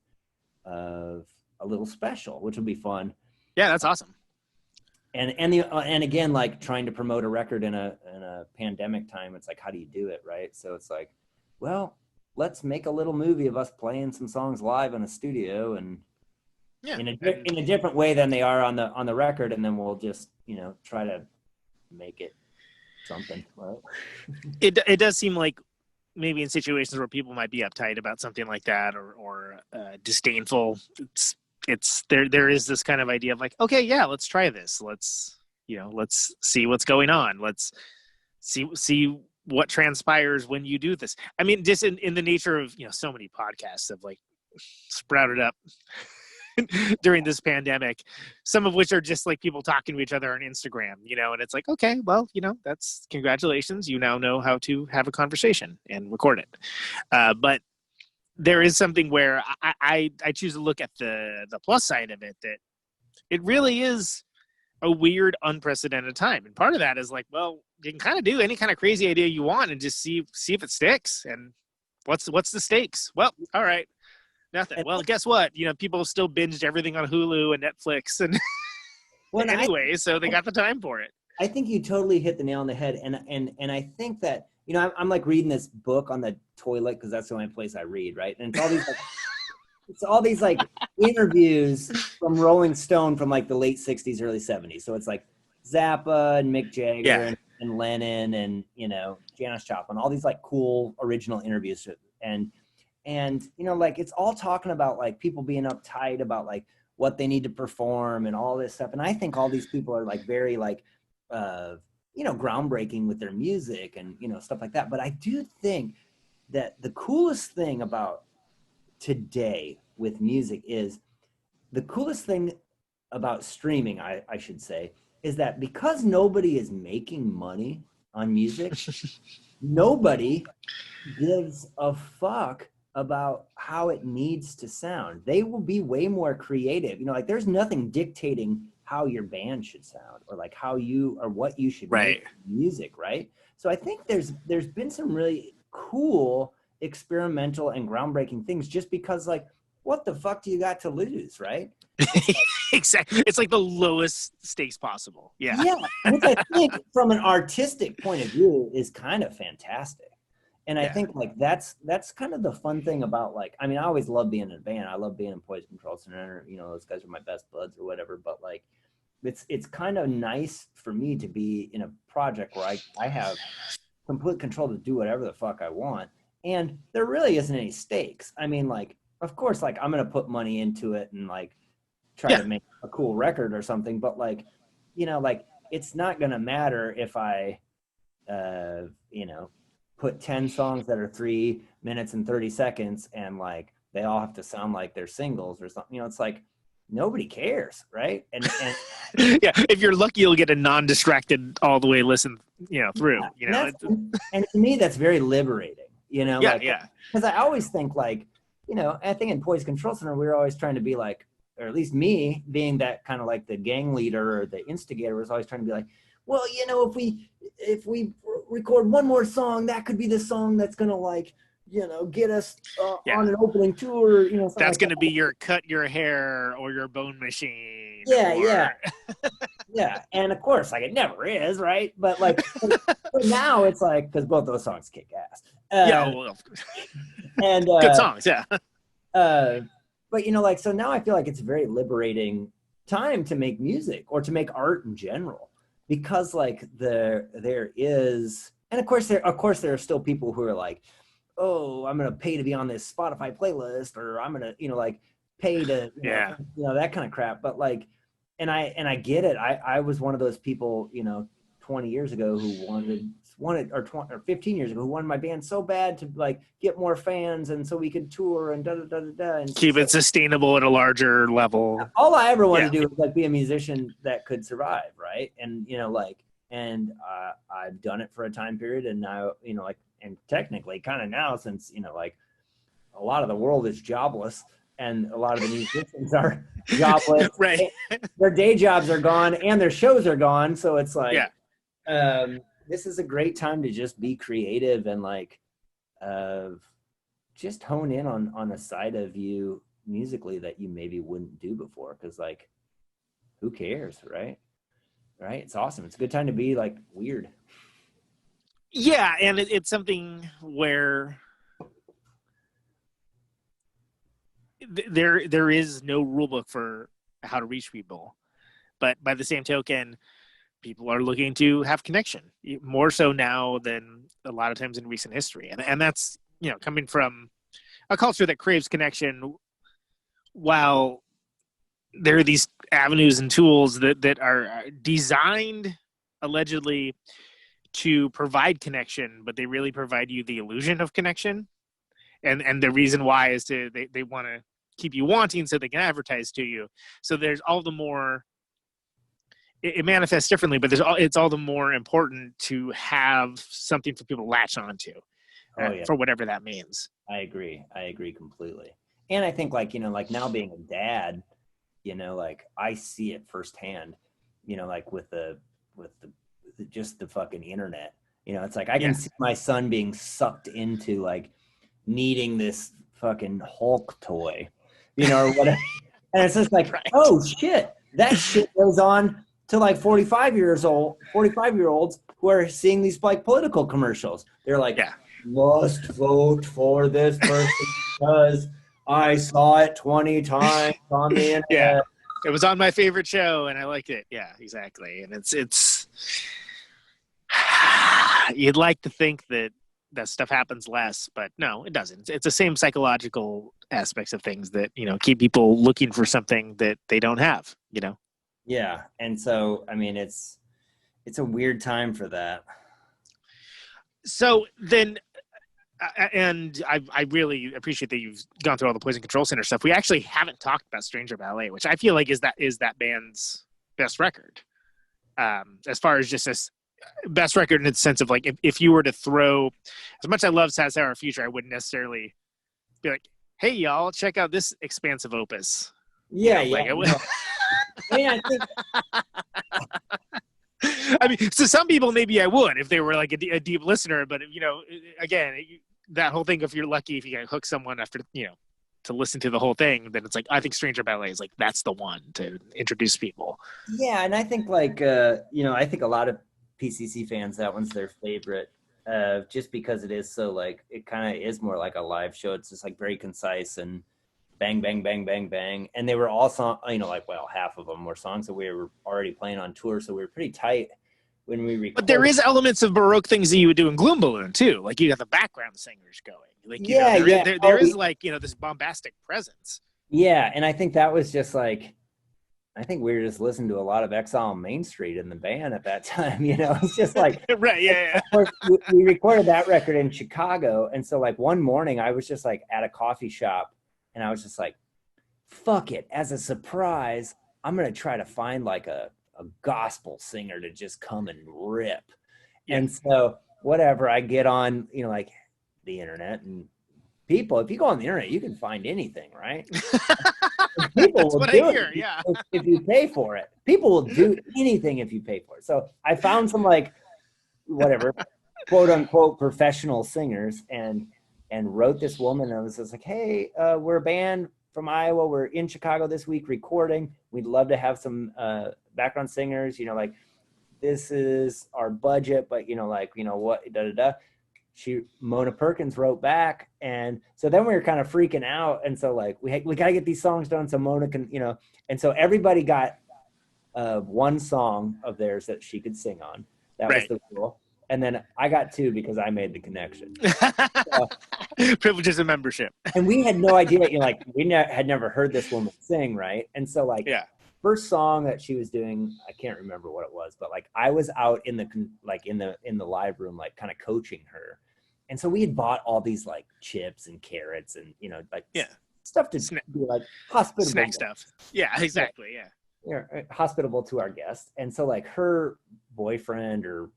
a little special, which will be fun. Yeah, that's awesome. And again, like trying to promote a record in a pandemic time, it's like, how do you do it, right? So it's like, well, let's make a little movie of us playing some songs live in a studio and in a different way than they are on the record, and then we'll just try to make it something. Right? It does seem like maybe in situations where people might be uptight about something like that or disdainful, it's there is this kind of idea of like, okay, yeah, let's try this. Let's see what's going on. Let's see what transpires when you do this. I mean, just in the nature of, so many podcasts have like sprouted up during this pandemic, some of which are just like people talking to each other on Instagram, and it's like, okay, well, that's congratulations. You now know how to have a conversation and record it. But there is something where I choose to look at the plus side of it, that it really is a weird, unprecedented time. And part of that is like, well, you can kind of do any kind of crazy idea you want and just see if it sticks. And what's the stakes? Well, all right, nothing. Well, guess what? People still binged everything on Hulu and Netflix and anyway, so they got the time for it. I think you totally hit the nail on the head. And I think that, I'm like reading this book on the toilet because that's the only place I read, right? And it's all these interviews from Rolling Stone from like the late 60s, early 70s. So it's like Zappa and Mick Jagger and Lennon and, Janis Joplin, all these like cool original interviews. And it's all talking about like people being uptight about like what they need to perform and all this stuff. And I think all these people are like very like, groundbreaking with their music and, stuff like that. But I do think that the coolest thing about today with music is the coolest thing about streaming, I should say, is that because nobody is making money on music, nobody gives a fuck about how it needs to sound. They will be way more creative. There's nothing dictating how your band should sound or like how you or what you should make music, right? So I think there's been some really cool experimental and groundbreaking things just because like, what the fuck do you got to lose, right? Exactly. It's like the lowest stakes possible. Yeah. Yeah, which I think from an artistic point of view is kind of fantastic. And I think like that's kind of the fun thing about like, I mean, I always love being in a band. I love being in Poison Control Center. Those guys are my best buds or whatever. But like, it's kind of nice for me to be in a project where I have complete control to do whatever the fuck I want. And there really isn't any stakes. I mean, like, of course, like I'm going to put money into it and like try to make a cool record or something. But like, like it's not going to matter if I, put 10 songs that are 3 minutes and 30 seconds and like they all have to sound like they're singles or something. It's like nobody cares, right? And yeah, if you're lucky, you'll get a non-distracted all the way listen, through. And to me, that's very liberating. Because I always think like, I think in Poison Control Center we were always trying to be like, or at least me being that kind of like the gang leader or the instigator was always trying to be like, well, if we record one more song, that could be the song that's gonna like, get us on an opening tour. That's gonna be your cut your hair or your bone machine. Yeah. And of course, like it never is, right? But like but now it's like because both those songs kick ass. And good songs, yeah. But like so now I feel like it's a very liberating time to make music or to make art in general. Because like there is, and of course there are still people who are like, oh, I'm gonna pay to be on this Spotify playlist, or I'm gonna like pay to that kind of crap. But like, and I get it. I was one of those people, 20 years ago who wanted or 15 years ago who wanted my band so bad to like get more fans and so we could tour and and keep it sustainable at a larger level. All I ever wanted to do was like be a musician that could survive, right? And I've done it for a time period, and now and technically kind of now, since a lot of the world is jobless and a lot of the musicians are jobless, right? Their day jobs are gone and their shows are gone, so it's like this is a great time to just be creative and just hone in on a side of you musically that you maybe wouldn't do before, because who cares, right? It's awesome. It's a good time to be weird. Yeah, and it's something where there is no rule book for how to reach people, but by the same token, people are looking to have connection more so now than a lot of times in recent history, and that's coming from a culture that craves connection, while there are these avenues and tools that are designed allegedly to provide connection, but they really provide you the illusion of connection. And the reason why is they want to keep you wanting so they can advertise to you. So there's all the more, it manifests differently, but it's all the more important to have something for people to latch onto for whatever that means. I agree completely. And I think now being a dad, I see it firsthand, with the just the fucking internet, it's I can see my son being sucked into needing this fucking Hulk toy, or whatever. And it's just oh shit, that shit goes on to 45-year-olds who are seeing these political commercials. They're must vote for this person because I saw it 20 times on the internet. Yeah, it was on my favorite show and I liked it. Yeah, exactly. And it's you'd like to think that stuff happens less, but no, it doesn't. It's the same psychological aspects of things that, keep people looking for something that they don't have, Yeah. And so, it's a weird time for that. So then, and I really appreciate that you've gone through all the Poison Control Center stuff. We actually haven't talked about Stranger Ballet, which I feel like is that band's best record. As far as just this best record in the sense of if you were to throw, as much as I love Sad Sour Future, I wouldn't necessarily be like, hey y'all, check out this expansive opus. Yeah, I think so some people maybe I would if they were a deep listener, but again, that whole thing, if you're lucky, if you can hook someone after to listen to the whole thing, then it's I think Stranger Ballet is that's the one to introduce people. Yeah, and I think I think a lot of PCC fans, that one's their favorite, just because it is so it kind of is more like a live show. It's just very concise and bang, bang, bang, bang, bang. And they were all half of them were songs that we were already playing on tour, so we were pretty tight when we recorded. But there is elements of Baroque things that you would do in Gloom Balloon too. You got the background singers going. There is this bombastic presence. Yeah, and I think that was just I think we were just listening to a lot of Exile on Main Street in the band at that time. It's just right, yeah. Of course, we recorded that record in Chicago, and so one morning I was just at a coffee shop, and I was just fuck it, as a surprise, I'm gonna try to find a gospel singer to just come and rip. Yeah. And so whatever, I get on the internet, and people, if you go on the internet, you can find anything, right? People will do it if you pay for it. People will do anything if you pay for it. So I found some whatever, quote unquote professional singers, and wrote this woman. And I was just hey, we're a band from Iowa. We're in Chicago this week recording. We'd love to have some background singers. This is our budget, but what, Mona Perkins wrote back, and so then we were kind of freaking out, and so we got to get these songs done so Mona can, and so everybody got one song of theirs that she could sing on. That was the rule, and then I got two because I made the connection. Privileges of membership. And we had no idea, we had never heard this woman sing, right? And so first song that she was doing, I can't remember what it was, but like I was out in the live room, like kind of coaching her. And so we had bought all these like chips and carrots and, like stuff to be like hospitable. Snack stuff. Yeah, exactly. Yeah. Hospitable to our guests. And so like her boyfriend or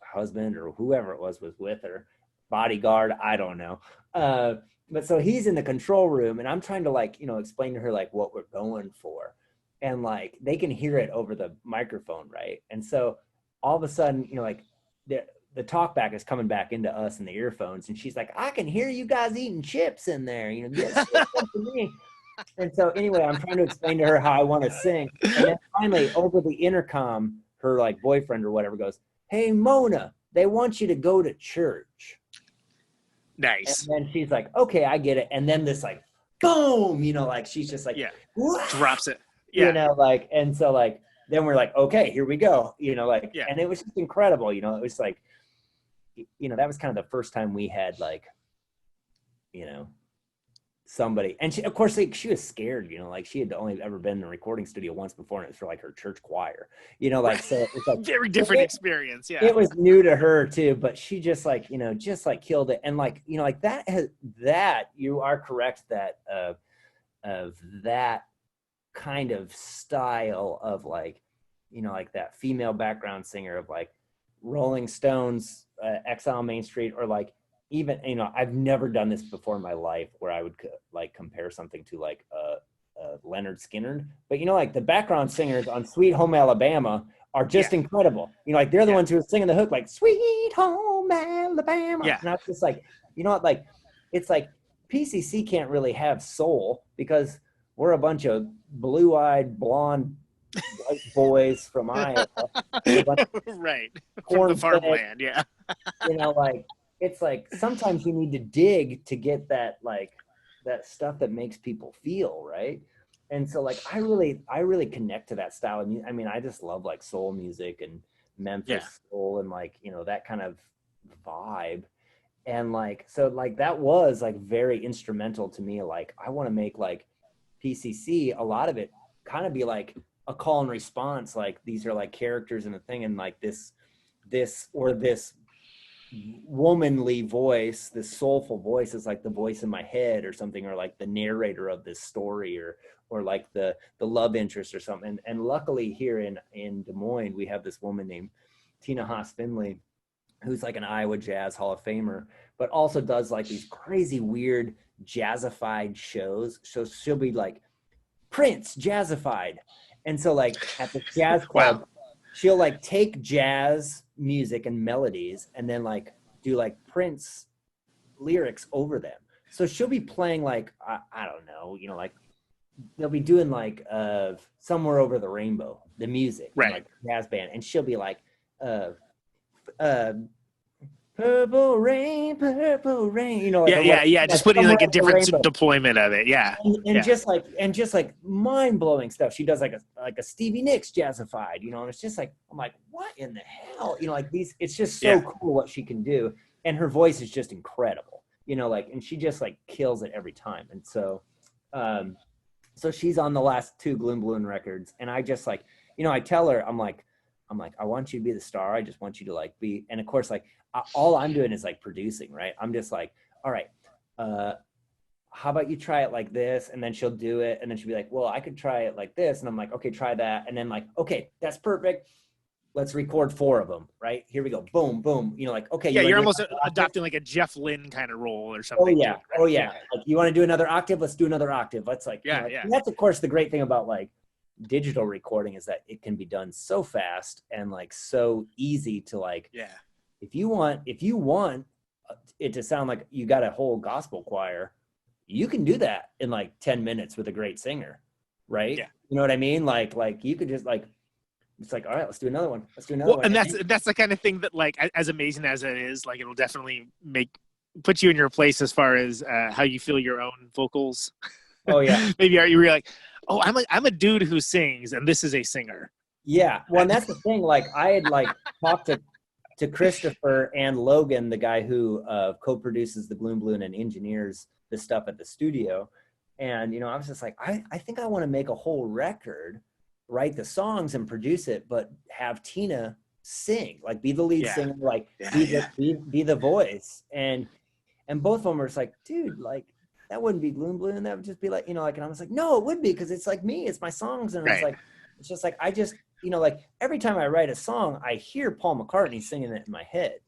husband or whoever it was with her, bodyguard, I don't know. But so he's in the control room and I'm trying to like, explain to her like what we're going for. And like they can hear it over the microphone, right? And so all of a sudden, like the talk back is coming back into us in the earphones, and she's like, "I can hear you guys eating chips in there." Yes, to me. And so anyway, I'm trying to explain to her how I want to sing, and then finally over the intercom, her like boyfriend or whatever goes, "Hey Mona, they want you to go to church." Nice. And then she's like, "Okay, I get it." And then this like, boom, like she's just like, drops it. Yeah. Like, and so like, then we're like, okay, here we go. And it was just incredible. It was like, that was kind of the first time we had like, somebody, and she, of course, like she was scared, like she had only ever been in a recording studio once before, and it was for like her church choir, like, so it's like very different experience. Yeah. It was new to her too, but she just like, killed it. And like, like that you are correct that, of that kind of style of like, like that female background singer of like Rolling Stones, Exile Main Street, or like even, I've never done this before in my life where I would like compare something to like Leonard Skinner, but like the background singers on Sweet Home Alabama are just incredible. Like they're the ones who are singing the hook like Sweet Home Alabama. Yeah. And I was just like, like it's like PCC can't really have soul because we're a bunch of blue-eyed blonde white boys from Iowa, right? From the farmland, yeah. Like it's like sometimes you need to dig to get that like that stuff that makes people feel right. And so like I really connect to that style. I mean, I just love like soul music and Memphis soul and like that kind of vibe. And like so like that was like very instrumental to me. Like I want to make like PCC, a lot of it kind of be like a call and response, like these are like characters in the thing, and like this womanly voice, this soulful voice is like the voice in my head or something, or like the narrator of this story, or like the love interest or something. And luckily here in Des Moines, we have this woman named Tina Haas-Finley, who's like an Iowa Jazz Hall of Famer, but also does like these crazy weird jazzified shows. So she'll be like Prince jazzified. And so like at the jazz club, she'll like take jazz music and melodies and then like do like Prince lyrics over them. So she'll be playing like, I don't know, like they'll be doing like Somewhere Over the Rainbow, the music, right? Like jazz band. And she'll be like, purple rain, like just putting like a different deployment of it, and just like mind-blowing stuff. She does like a Stevie Nicks jazzified, and it's just like, I'm like, what in the hell, like these, it's just so cool what she can do, and her voice is just incredible, like, and she just like kills it every time. And so so she's on the last 2 Gloom Balloon records, and I just like, I tell her, I'm like, I want you to be the star. I just want you to like be, and of course, like all I'm doing is like producing, right? I'm just like, all right, how about you try it like this? And then she'll do it. And then she'll be like, well, I could try it like this. And I'm like, okay, try that. And then like, okay, that's perfect. Let's record 4 of them, right? Here we go. Boom, boom. Like, okay. Yeah, you're almost adopting like a Jeff Lynne kind of role or something. Oh yeah. Like, you want to do another octave? Let's do another octave. Let's like, And that's of course the great thing about like digital recording is that it can be done so fast and like so easy to like, if you want it to sound like you got a whole gospel choir, you can do that in like 10 minutes with a great singer, right? Yeah. You know what I mean? Like you could just like, it's like, all right, let's do another one. One. And that's the kind of thing that like, as amazing as it is, like it'll definitely put you in your place as far as how you feel your own vocals. Oh yeah. Maybe you're like, oh, I'm a dude who sings and this is a singer. Yeah. Well, and that's the thing. Like I had like talked to Christopher and Logan, the guy who co-produces the Gloom Balloon and engineers the stuff at the studio. And, I was just like, I think I want to make a whole record write the songs and produce it, but have Tina sing, like be the lead singer, like be the voice. And both of them were just like, dude, like that wouldn't be Gloom Balloon. That would just be like, you know, like, and I was like, no, it would be, because it's like me, it's my songs. And it's like, it's just like, I just, you know, like every time I write a song, I hear Paul McCartney singing it in my head.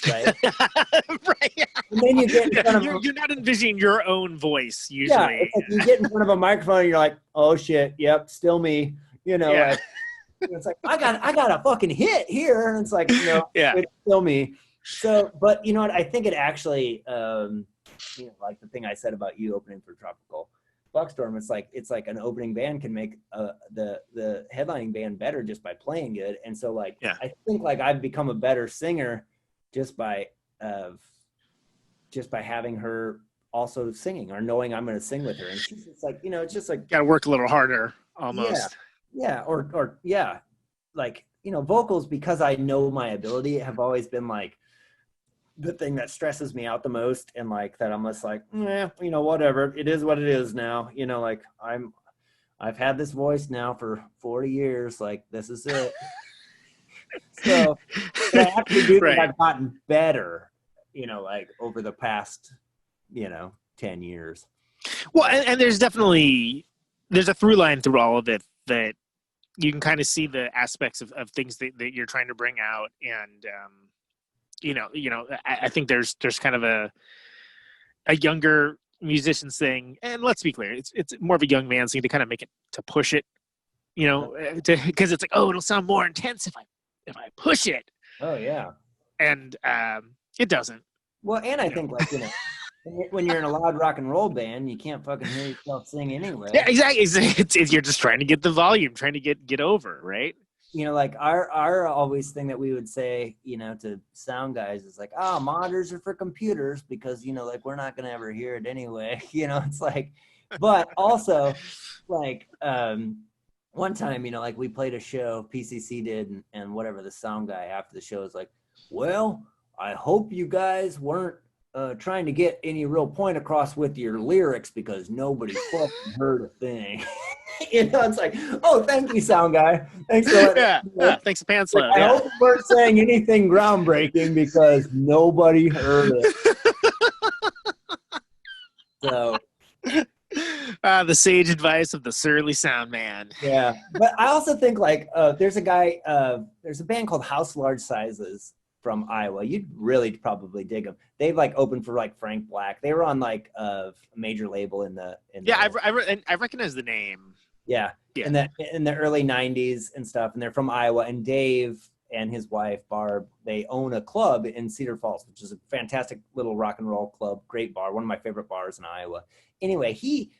Right. Right. And then you get in front of you're not envisioning your own voice usually. Yeah, it's like you get in front of a microphone and you're like, oh shit, yep, still me. You know, like, it's like I got a fucking hit here, and it's like, you know, it's still me. So, but you know what? I think it actually, you know, like the thing I said about you opening for Tropical Buckstorm, it's like an opening band can make the headlining band better just by playing good. And so, like, I think like I've become a better singer just by having her also singing, or knowing I'm going to sing with her. And she's just like, you know, it's just like, got to work a little harder almost. Yeah. Or like, you know, vocals, because I know my ability, have always been like the thing that stresses me out the most. And like that, I'm just like, you know, whatever, it is what it is now, you know, like I've had this voice now for 40 years. Like, this is it. So I actually do think I've gotten better, you know, like over the past, you know, 10 years. Well, and there's a through line through all of it that you can kind of see the aspects of things that you're trying to bring out. And, you know, I think there's kind of a younger musician's thing, and let's be clear, it's more of a young man's thing to kind of make it, to push it, you know, because it's like, oh, it'll sound more intense if I push it. Oh yeah. And it doesn't. Well, and I think like, you know, when you're in a loud rock and roll band, you can't fucking hear yourself sing anyway. Yeah, exactly. It's you're just trying to get the volume, trying to get over, right? You know, like our always thing that we would say, you know, to sound guys is like, oh, monitors are for computers, because, you know, like we're not gonna ever hear it anyway. You know, it's like, but also like one time, you know, like we played a show, PCC did, and whatever, the sound guy after the show was like, well, I hope you guys weren't trying to get any real point across with your lyrics, because nobody fucking heard a thing. You know, it's like, oh, thank you, sound guy. Thanks for letting me know. Thanks, pants like, I hope you weren't saying anything groundbreaking, because nobody heard it. So the sage advice of the surly sound man. Yeah, but I also think like there's a band called House Large Sizes from Iowa. You'd really probably dig them. They've like opened for like Frank Black. They were on like a major label in the I recognize the name. Yeah. In the early 90s and stuff, and they're from Iowa. And Dave and his wife Barb, they own a club in Cedar Falls, which is a fantastic little rock and roll club, great bar, one of my favorite bars in Iowa. Anyway, he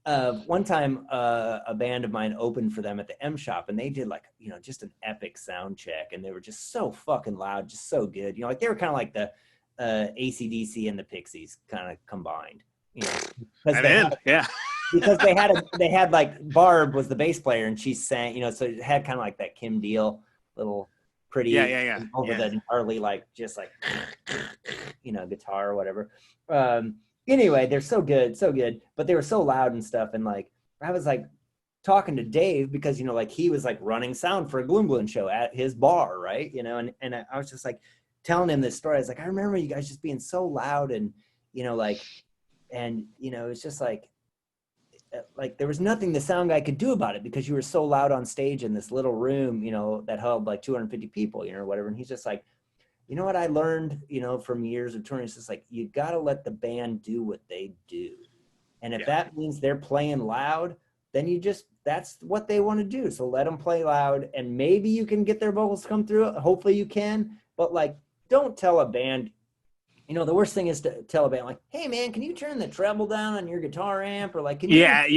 one time a band of mine opened for them at the M Shop, and they did like, you know, just an epic sound check, and they were just so fucking loud, just so good. You know, like they were kind of like the AC/DC and the Pixies kind of combined. You know, because they had like Barb was the bass player, and she sang, you know, so it had kind of like that Kim Deal little pretty over the gnarly, like just like, you know, guitar or whatever. Anyway, they're so good, but they were so loud and stuff. And like, I was like talking to Dave, because, you know, like he was like running sound for a Gloom Balloon show at his bar, right? You know, and I was just like telling him this story. I was like, I remember you guys just being so loud, and, you know, like, and, you know, it's just like there was nothing the sound guy could do about it, because you were so loud on stage in this little room, you know, that held like 250 people, you know, or whatever. And he's just like, you know what I learned, you know, from years of touring, it's just like, you got to let the band do what they do. And if that means they're playing loud, then that's what they want to do. So let them play loud, and maybe you can get their vocals to come through. Hopefully you can, but like, don't tell a band, you know, the worst thing is to tell a band like, hey man, can you turn the treble down on your guitar amp? Or like, can you right.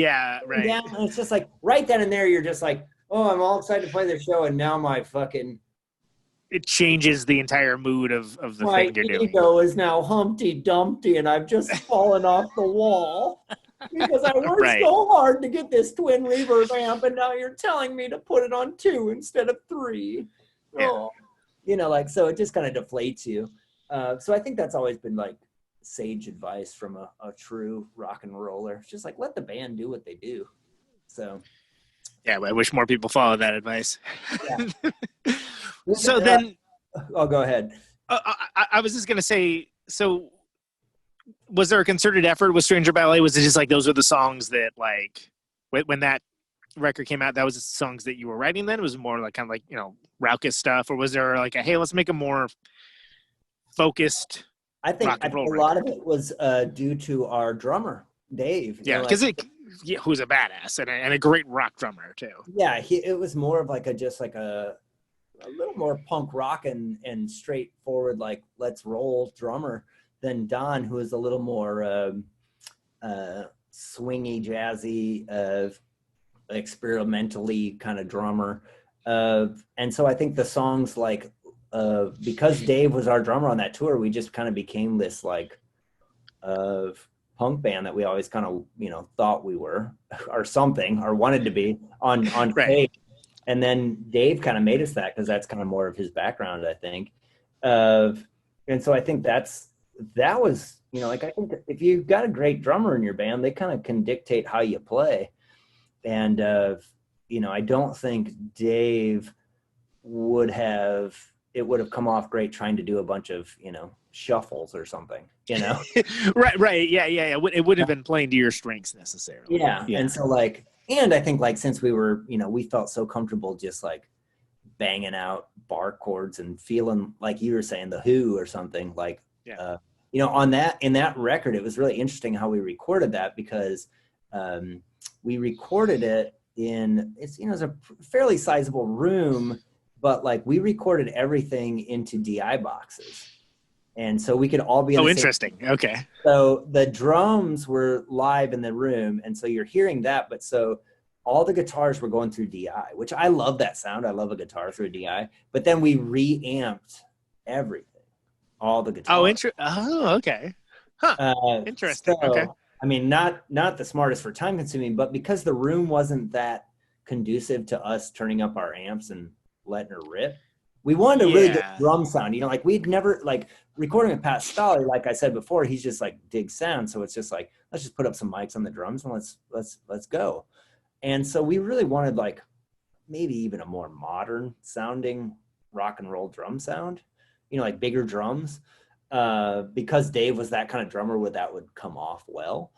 Down? And it's just like right then and there, you're just like, oh, I'm all excited to play the show, and now my fucking, it changes the entire mood of the thing you're doing. My ego is now Humpty Dumpty, and I've just fallen off the wall because I worked so hard to get this twin reverb amp, and now you're telling me to put it on 2 instead of 3. Yeah. Oh. You know, like, so it just kind of deflates you. So I think that's always been like sage advice from a true rock and roller. It's just like, let the band do what they do. So Yeah, I wish more people follow that advice. Yeah. So then, I'll go ahead. I was just gonna say, so was there a concerted effort with Stranger Ballet? Was it just like those were the songs that like when that record came out, that was the songs that you were writing then? It was more like kind of like, you know, raucous stuff, or was there like a, hey, let's make a more focused I think rock and roll a lot of it was due to our drummer, Dave. Yeah, because who's a badass and a great rock drummer too. Yeah, it was more of like a little more punk rock and straightforward, like let's roll drummer than Don, who is a little more swingy, jazzy, experimentally kind of drummer. And so I think the songs like because Dave was our drummer on that tour, we just kind of became this like punk band that we always kind of, you know, thought we were or something or wanted to be on Right. stage. And then Dave kind of made us that because that's kind of more of his background, I think. And so I think that was, you know, like I think if you've got a great drummer in your band, they kind of can dictate how you play. And, you know, I don't think Dave would have come off great trying to do a bunch of, you know, shuffles or something, you know? Right. Yeah. It wouldn't have been playing to your strengths necessarily. Yeah. And so like, and I think like, since we were, you know, we felt so comfortable just like banging out bar chords and feeling like you were saying the Who or something like, you know, in that record, it was really interesting how we recorded that because we recorded it it's a fairly sizable room, but like we recorded everything into DI boxes. And so we could all be in the interesting. Okay. So the drums were live in the room. And so you're hearing that, but so all the guitars were going through DI, which I love that sound. I love a guitar through DI, but then we reamped everything, all the guitars. Okay. Huh. Interesting. So, okay. I mean, not the smartest for time consuming, but because the room wasn't that conducive to us turning up our amps and letting her rip, we wanted a really good drum sound. You know, like we'd never like recording with Pat Stoller, like I said before, he's just like digs sound. So it's just like, let's just put up some mics on the drums and let's go. And so we really wanted like maybe even a more modern sounding rock and roll drum sound, you know, like bigger drums. Because Dave was that kind of drummer that would come off well.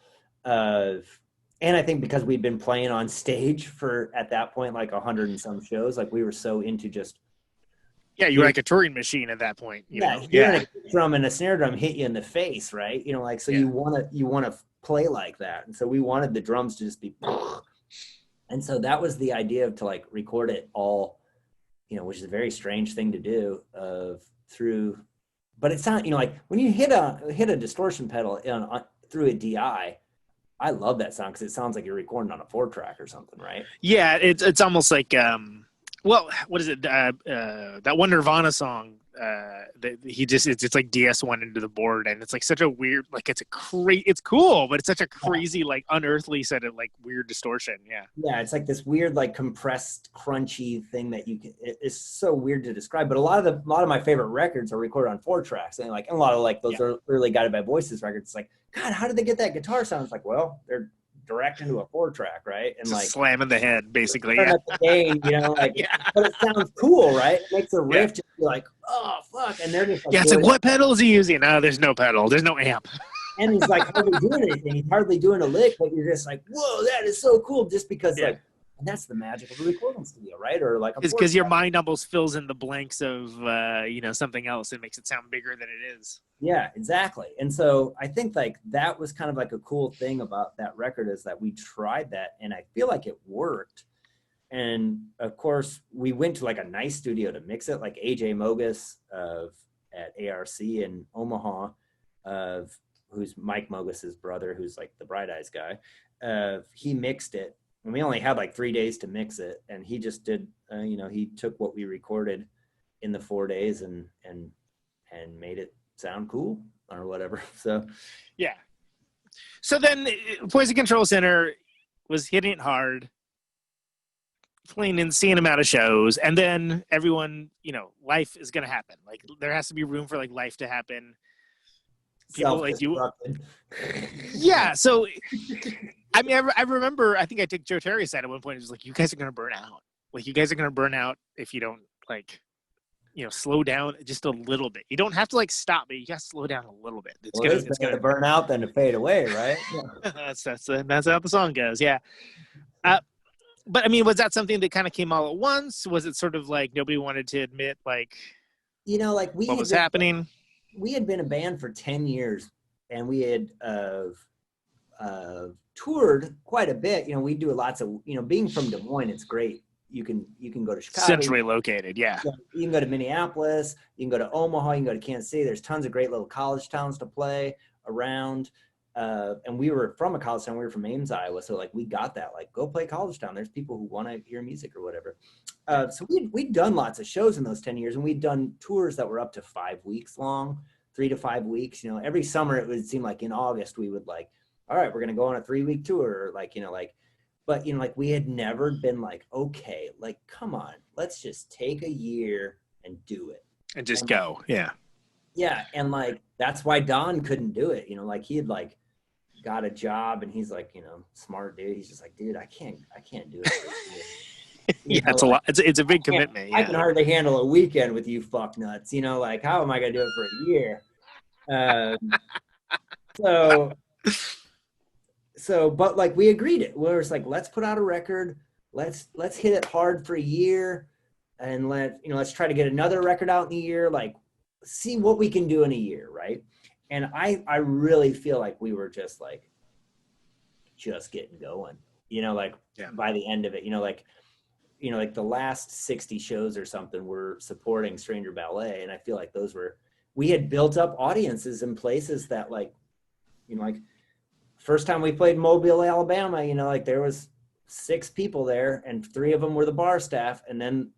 And I think because we'd been playing on stage for, at that point, like 100 and some shows, like we were so into just. Yeah, you were like a touring machine at that point. Hearing a kick drum and a snare drum hit you in the face, right? You know, like, so you want to play like that. And so we wanted the drums to just be, and so that was the idea to like record it all, you know, which is a very strange thing to do through. But it sounds, you know, like when you hit a distortion pedal through a DI, I love that sound because it sounds like you're recording on a 4-track or something, right? Yeah, it's almost like well, what is it? That one Nirvana song. It's like DS1 into the board, and it's like such a weird, like it's cool, but it's such a crazy, like unearthly set of like weird distortion. Yeah. Yeah, it's like this weird, like compressed, crunchy thing that it's so weird to describe. But a lot of my favorite records are recorded on 4-tracks, and a lot of like those are early Guided by Voices records. It's like, God, how did they get that guitar sound? It's like, well, they're direct into a 4-track, right? And just like slamming the head, basically. Turn up the gain, you know, like, but it sounds cool, right? It makes the riff just be like, oh fuck, and they're just like, it's like, what pedal is he using? No, there's no pedal, there's no amp. And he's like hardly doing anything. He's hardly doing a lick, but you're just like, whoa, that is so cool, just because like. And that's the magic of a recording studio, right? Or like, it's because your mind almost fills in the blanks of, you know, something else. It makes it sound bigger than it is. Yeah, exactly. And so I think like that was kind of like a cool thing about that record is that we tried that, and I feel like it worked. And of course, we went to like a nice studio to mix it, like AJ Mogus at ARC in Omaha, who's Mike Mogus's brother, who's like the Bright Eyes guy. He mixed it. And we only had like 3 days to mix it, and he just did. You know, he took what we recorded in the 4 days and made it sound cool or whatever. So, yeah. So then, Poison Control Center was hitting it hard, playing insane amount of shows, and then everyone, you know, life is gonna happen. Like there has to be room for like life to happen. People like you. Yeah. So. I mean, I remember, I think I took Joe Terry's side at one point. It was like, you guys are going to burn out. Like, you guys are going to burn out if you don't, like, slow down just a little bit. You don't have to, like, stop, but you got to slow down a little bit. It's going to burn out than to fade away, right? Yeah. That's how the song goes, yeah. But, I mean, was that something that kind of came all at once? Was it sort of like nobody wanted to admit, like, like what was happening? We had been a band for 10 years, and we had toured quite a bit. We do lots of, being from Des Moines, it's great. You can go to Chicago. Centrally located, yeah. You can go to Minneapolis. You can go to Omaha. You can go to Kansas City. There's tons of great little college towns to play around. And we were from a college town. We were from Ames, Iowa. So, like, we got that. Like, go play college town. There's people who want to hear music or whatever. So we'd done lots of shows in those 10 years. And we'd done tours that were up to 5 weeks long, 3 to 5 weeks. Every summer it would seem like in August we would, like, all right, we're going to go on a 3-week tour. But, we had never been like, okay, like, come on, let's just take a year and do it. And just go. Yeah. Yeah. And, like, that's why Don couldn't do it. He had, like, got a job, and he's like, smart dude. He's just like, dude, I can't do it for a year. Yeah, it's a lot. It's a big commitment. I can hardly handle a weekend with you fuck nuts. Like, how am I going to do it for a year? But, like, we agreed it. We were just like, let's put out a record. Let's hit it hard for a year, and let's try to get another record out in a year. Like, see what we can do in a year, right? And I really feel like we were just getting going. By the end of it, like the last 60 shows or something were supporting Stranger Ballet, and I feel like we had built up audiences in places that, like, first time we played Mobile, Alabama, like, there was 6 people there, and 3 of them were the bar staff, and then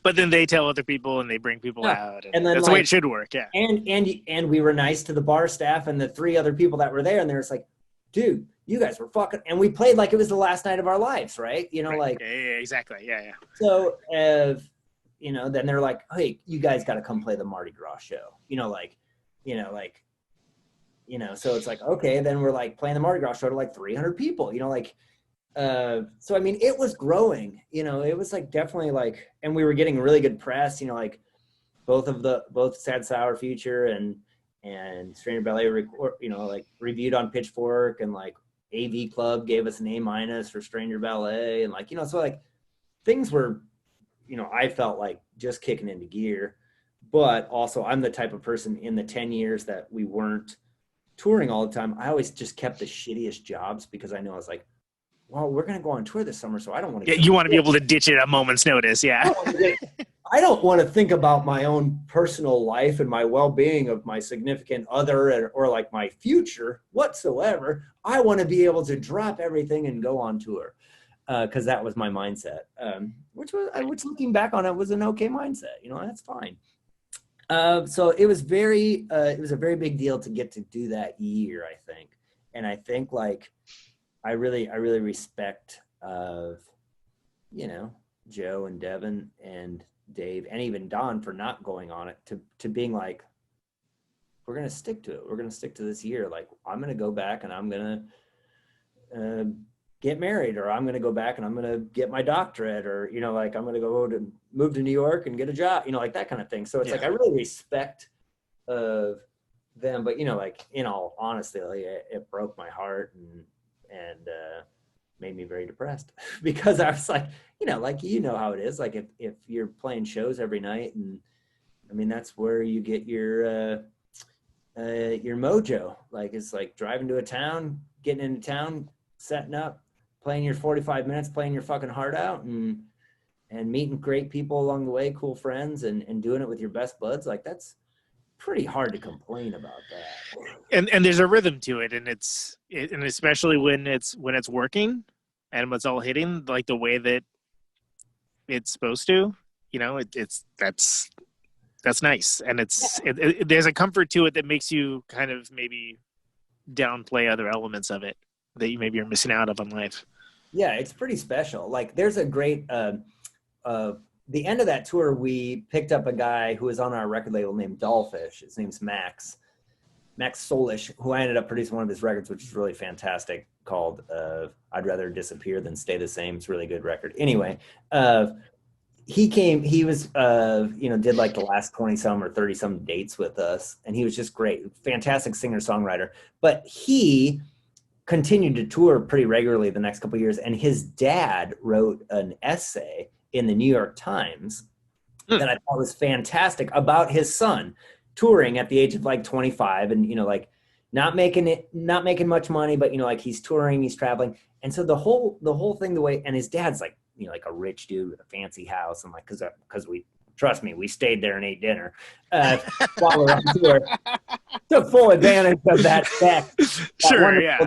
but then they tell other people, and they bring people out, and then, that's the way it should work. Yeah. And we were nice to the bar staff and the 3 other people that were there, and they're just like, dude, you guys were fucking, and we played like it was the last night of our lives, right? Right. Like, yeah, exactly. Yeah. So then they're like, hey, you guys got to come play the Mardi Gras show, so it's like, okay, then we're like playing the Mardi Gras show to like 300 people, so I mean, it was growing, it was like definitely like, and we were getting really good press, like both Sad Sour Future and Stranger Ballet reviewed on Pitchfork, and like AV Club gave us an A- for Stranger Ballet, and like, so like things were, I felt like just kicking into gear. But also, I'm the type of person in the 10 years that we weren't touring all the time, I always just kept the shittiest jobs, because I know I was like, well, we're going to go on tour this summer, so I don't want to. Yeah, you want to be able to ditch it at a moment's notice. Yeah. I don't want to think about my own personal life and my well-being of my significant other or like my future whatsoever. I want to be able to drop everything and go on tour, because that was my mindset, which looking back on it was an okay mindset. That's fine. So it was a very big deal to get to do that year, I think. And I think, like, I really respect Joe and Devin and Dave and even Don for not going on it, to being like, we're going to stick to it. We're going to stick to this year. Like, I'm going to go back and I'm going to get married, or I'm going to go back and I'm going to get my doctorate, or, like, I'm going to move to New York and get a job, like that kind of thing. So it's like, I really respect them, but, like, in all honesty, like, it broke my heart and made me very depressed, because I was like, like, how it is. Like, if you're playing shows every night, and I mean, that's where you get your mojo. Like, it's like driving to a town, getting into town, setting up, playing your 45 minutes, playing your fucking heart out, and meeting great people along the way, cool friends, and doing it with your best buds. Like, that's pretty hard to complain about that. And there's a rhythm to it, and and especially when it's working and what's all hitting, like, the way that it's supposed to, that's nice. And there's a comfort to it that makes you kind of maybe downplay other elements of it that you maybe are missing out of in life. Yeah, it's pretty special. Like, there's a great the end of that tour, we picked up a guy who was on our record label named Dollfish. His name's Max Solish, who I ended up producing one of his records, which is really fantastic, called I'd Rather Disappear Than Stay the Same. It's a really good record. Anyway, he was, did like the last 20 some or 30 some dates with us. And he was just great. Fantastic singer songwriter. But he continued to tour pretty regularly the next couple of years. And his dad wrote an essay in the New York Times that I thought was fantastic about his son touring at the age of like 25 and, not making much money, but, he's touring, he's traveling. And so the whole thing, and his dad's like, like a rich dude with a fancy house. And like, cause we stayed there and ate dinner while we're on tour. Took full advantage of that deck.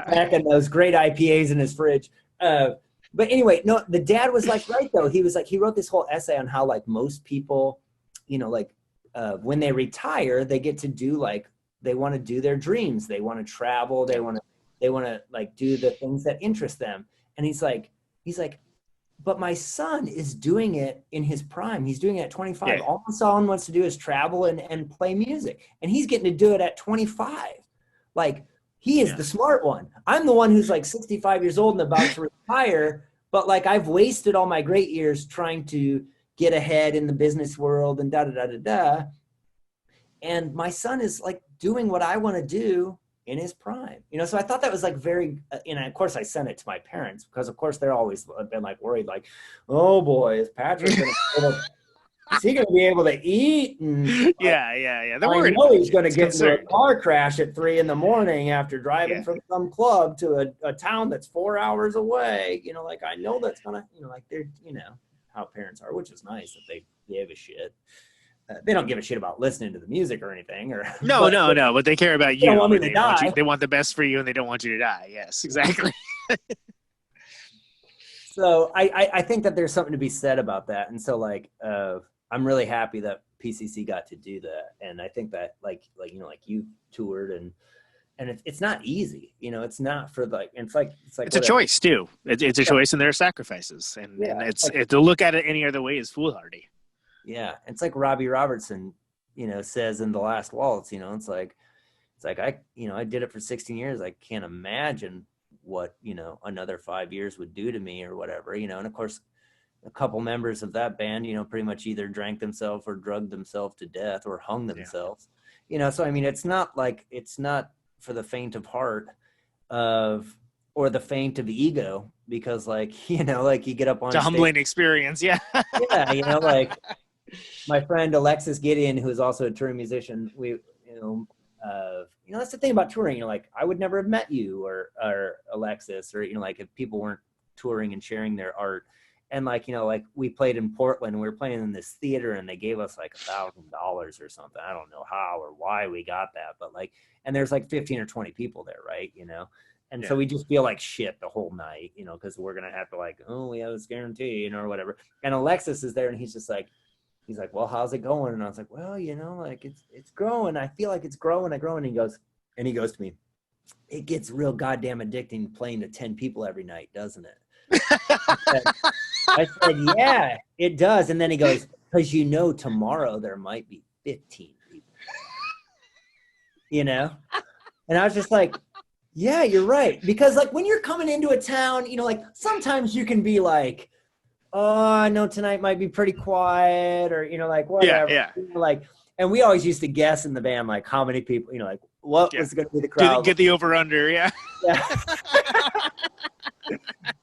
Deck and those great IPAs in his fridge. But anyway, no, the dad was like, right though. He was like, he wrote this whole essay on how like most people, when they retire, they get to do like, they want to do their dreams. They want to travel. They want to like do the things that interest them. And he's like, but my son is doing it in his prime. He's doing it at 25. Yeah. All my son wants to do is travel and play music. And he's getting to do it at 25. Like, he is the smart one. I'm the one who's like 65 years old and about to retire, but like I've wasted all my great years trying to get ahead in the business world and da-da-da-da-da. And my son is like doing what I want to do in his prime, so I thought that was like very, of course I sent it to my parents because of course they're always been like worried, like, oh boy, is Patrick is he going to be able to eat? And yeah. I know he's going to get into a car crash at 3 a.m. after driving from some club to a town that's 4 hours away. Like I know that's going to, like they're, how parents are, which is nice that they give a shit. They don't give a shit about listening to the music or anything. Or No, but they care about you. They want the best for you, and they don't want you to die. Yes, exactly. So I think that there's something to be said about that. And so like I'm really happy that PCC got to do that. And I think that like you toured and it's not easy. It's not for like it's a choice too. It's a choice, and there are sacrifices, and it's to look at it any other way is foolhardy. Yeah, it's like Robbie Robertson, says in The Last Waltz. It's like I did it for 16 years. I can't imagine what another 5 years would do to me or whatever. And of course, a couple members of that band, you pretty much either drank themselves or drugged themselves to death or hung themselves. So I mean, it's not for the faint of heart or the faint of ego, because like you get up on it's a humbling experience. Yeah. Like my friend Alexis Gideon, who is also a touring musician, that's the thing about touring. Like I would never have met you or Alexis, or if people weren't touring and sharing their art. And like like we played in Portland, and we were playing in this theater, and they gave us like $1,000 or something. I don't know how or why we got that, but like, and there's like 15 or 20 people there, right? And so we just feel like shit the whole night, because we're gonna have to like, oh, we have this guarantee, or whatever. And Alexis is there, and he's like, well, how's it going? And I was like, well, like it's growing. I feel like it's growing. And he goes to me, it gets real goddamn addicting playing to 10 people every night, doesn't it? I said, yeah, it does. And then he goes, because tomorrow there might be 15 people. And I was just like, yeah, you're right. Because like when you're coming into a town, like sometimes you can be like, oh, I know tonight might be pretty quiet, or like whatever. Yeah. Like, and we always used to guess in the band like how many people, like what was going to be the crowd. Get the over under, yeah.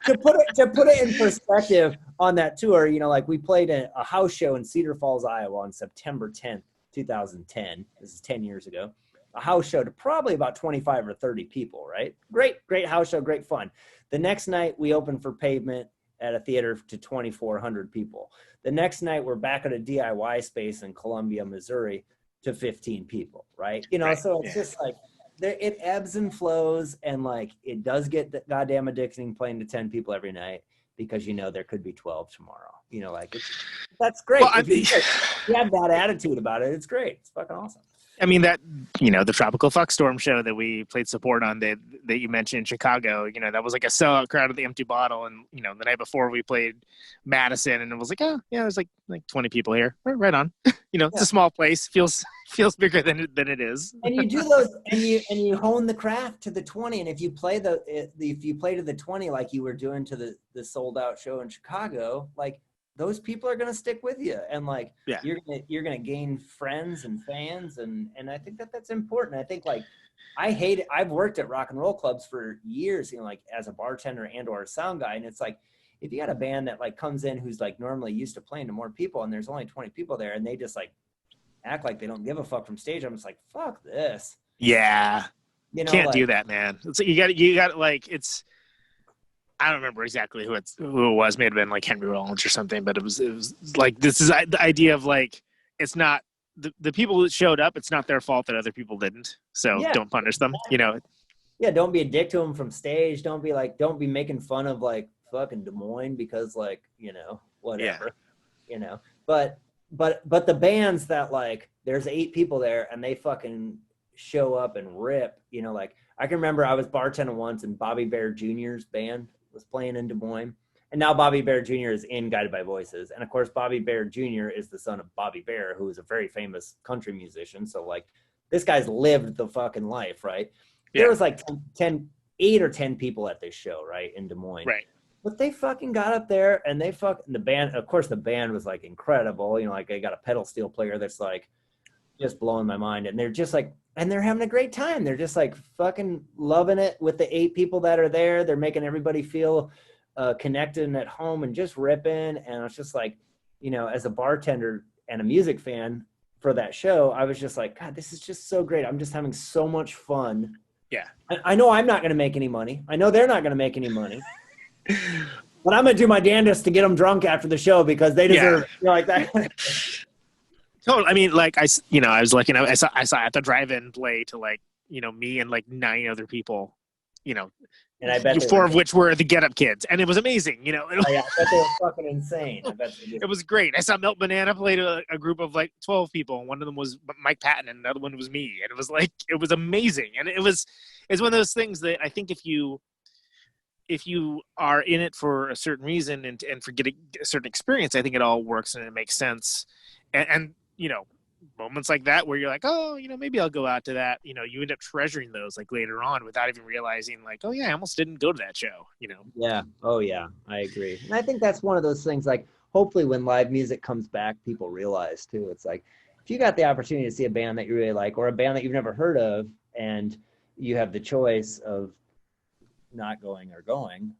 To put it in perspective on that tour, like we played a house show in Cedar Falls, Iowa on September 10th, 2010. This is 10 years ago. A house show to probably about 25 or 30 people, right? Great house show, great fun. The next night we opened for Pavement at a theater to 2,400 people. The next night we're back at a DIY space in Columbia, Missouri to 15 people, right? So it's just like, it ebbs and flows, and like it does get the goddamn addicting playing to 10 people every night, because there could be 12 tomorrow. Like that's great. Well, if you have that attitude about it, it's great. It's fucking awesome. I mean, that, the Tropical Fuck Storm show that we played support on that you mentioned in Chicago, that was like a sellout crowd at the Empty Bottle. And, the night before we played Madison, and it was like, oh, yeah, there's like 20 people here. Right on. It's a small place. Feels bigger than it is. And you do those, and you hone the craft to the 20. And if you play to the 20 like you were doing to the sold out show in Chicago, like, those people are going to stick with you, and like you're going to gain friends and fans, and I think that's important. I think like I've worked at rock and roll clubs for years, like as a bartender and or a sound guy, and it's like if you got a band that like comes in who's like normally used to playing to more people, and there's only 20 people there, and they just like act like they don't give a fuck from stage, I'm just like, fuck this. Yeah, can't do that, man. It's you got like it's. I don't remember exactly who it was. May have been like Henry Rollins or something, but it was like, this is the idea of like, it's not the people that showed up. It's not their fault that other people didn't. So don't punish them. Yeah. Don't be a dick to them from stage. Don't be making fun of like fucking Des Moines because like, whatever, but the bands that like, there's 8 people there and they fucking show up and rip, like I can remember I was bartending once and Bobby Bear Jr.'s band was playing in Des Moines, and now Bobby Bear Jr. is in Guided by Voices, and of course Bobby Bear Jr. is the son of Bobby Bear, who is a very famous country musician. So like this guy's lived the fucking life, right? Yeah. There was like 8 or 10 people at this show, right, in Des Moines, right? But they fucking got up there and the band, of course the band was like incredible, like they got a pedal steel player that's like just blowing my mind, and they're just like, and they're having a great time. They're just like fucking loving it with the 8 people that are there. They're making everybody feel connected and at home and just ripping. And it's just like, as a bartender and a music fan for that show, I was just like, God, this is just so great. I'm just having so much fun. Yeah. I know I'm not going to make any money. I know they're not going to make any money. But I'm going to do my damnedest to get them drunk after the show because they deserve it. Like that. Totally. I mean, like I was looking. I saw at the drive-in play to like me and like 9 other people, and I bet 4 of which were the Get Up Kids, and it was amazing. Oh, yeah, I bet they were fucking insane. I bet it was great. I saw Melt Banana play to a group of like 12 people, and one of them was Mike Patton, and another one was me, and it was amazing. And it's one of those things that I think if you are in it for a certain reason and for getting a certain experience, I think it all works and it makes sense. And moments like that where you're like, oh, maybe I'll go out to that, you end up treasuring those like later on without even realizing like, oh yeah, I almost didn't go to that show, Yeah. Oh yeah, I agree. And I think that's one of those things, like hopefully when live music comes back, people realize too, it's like, if you got the opportunity to see a band that you really like or a band that you've never heard of and you have the choice of not going or going,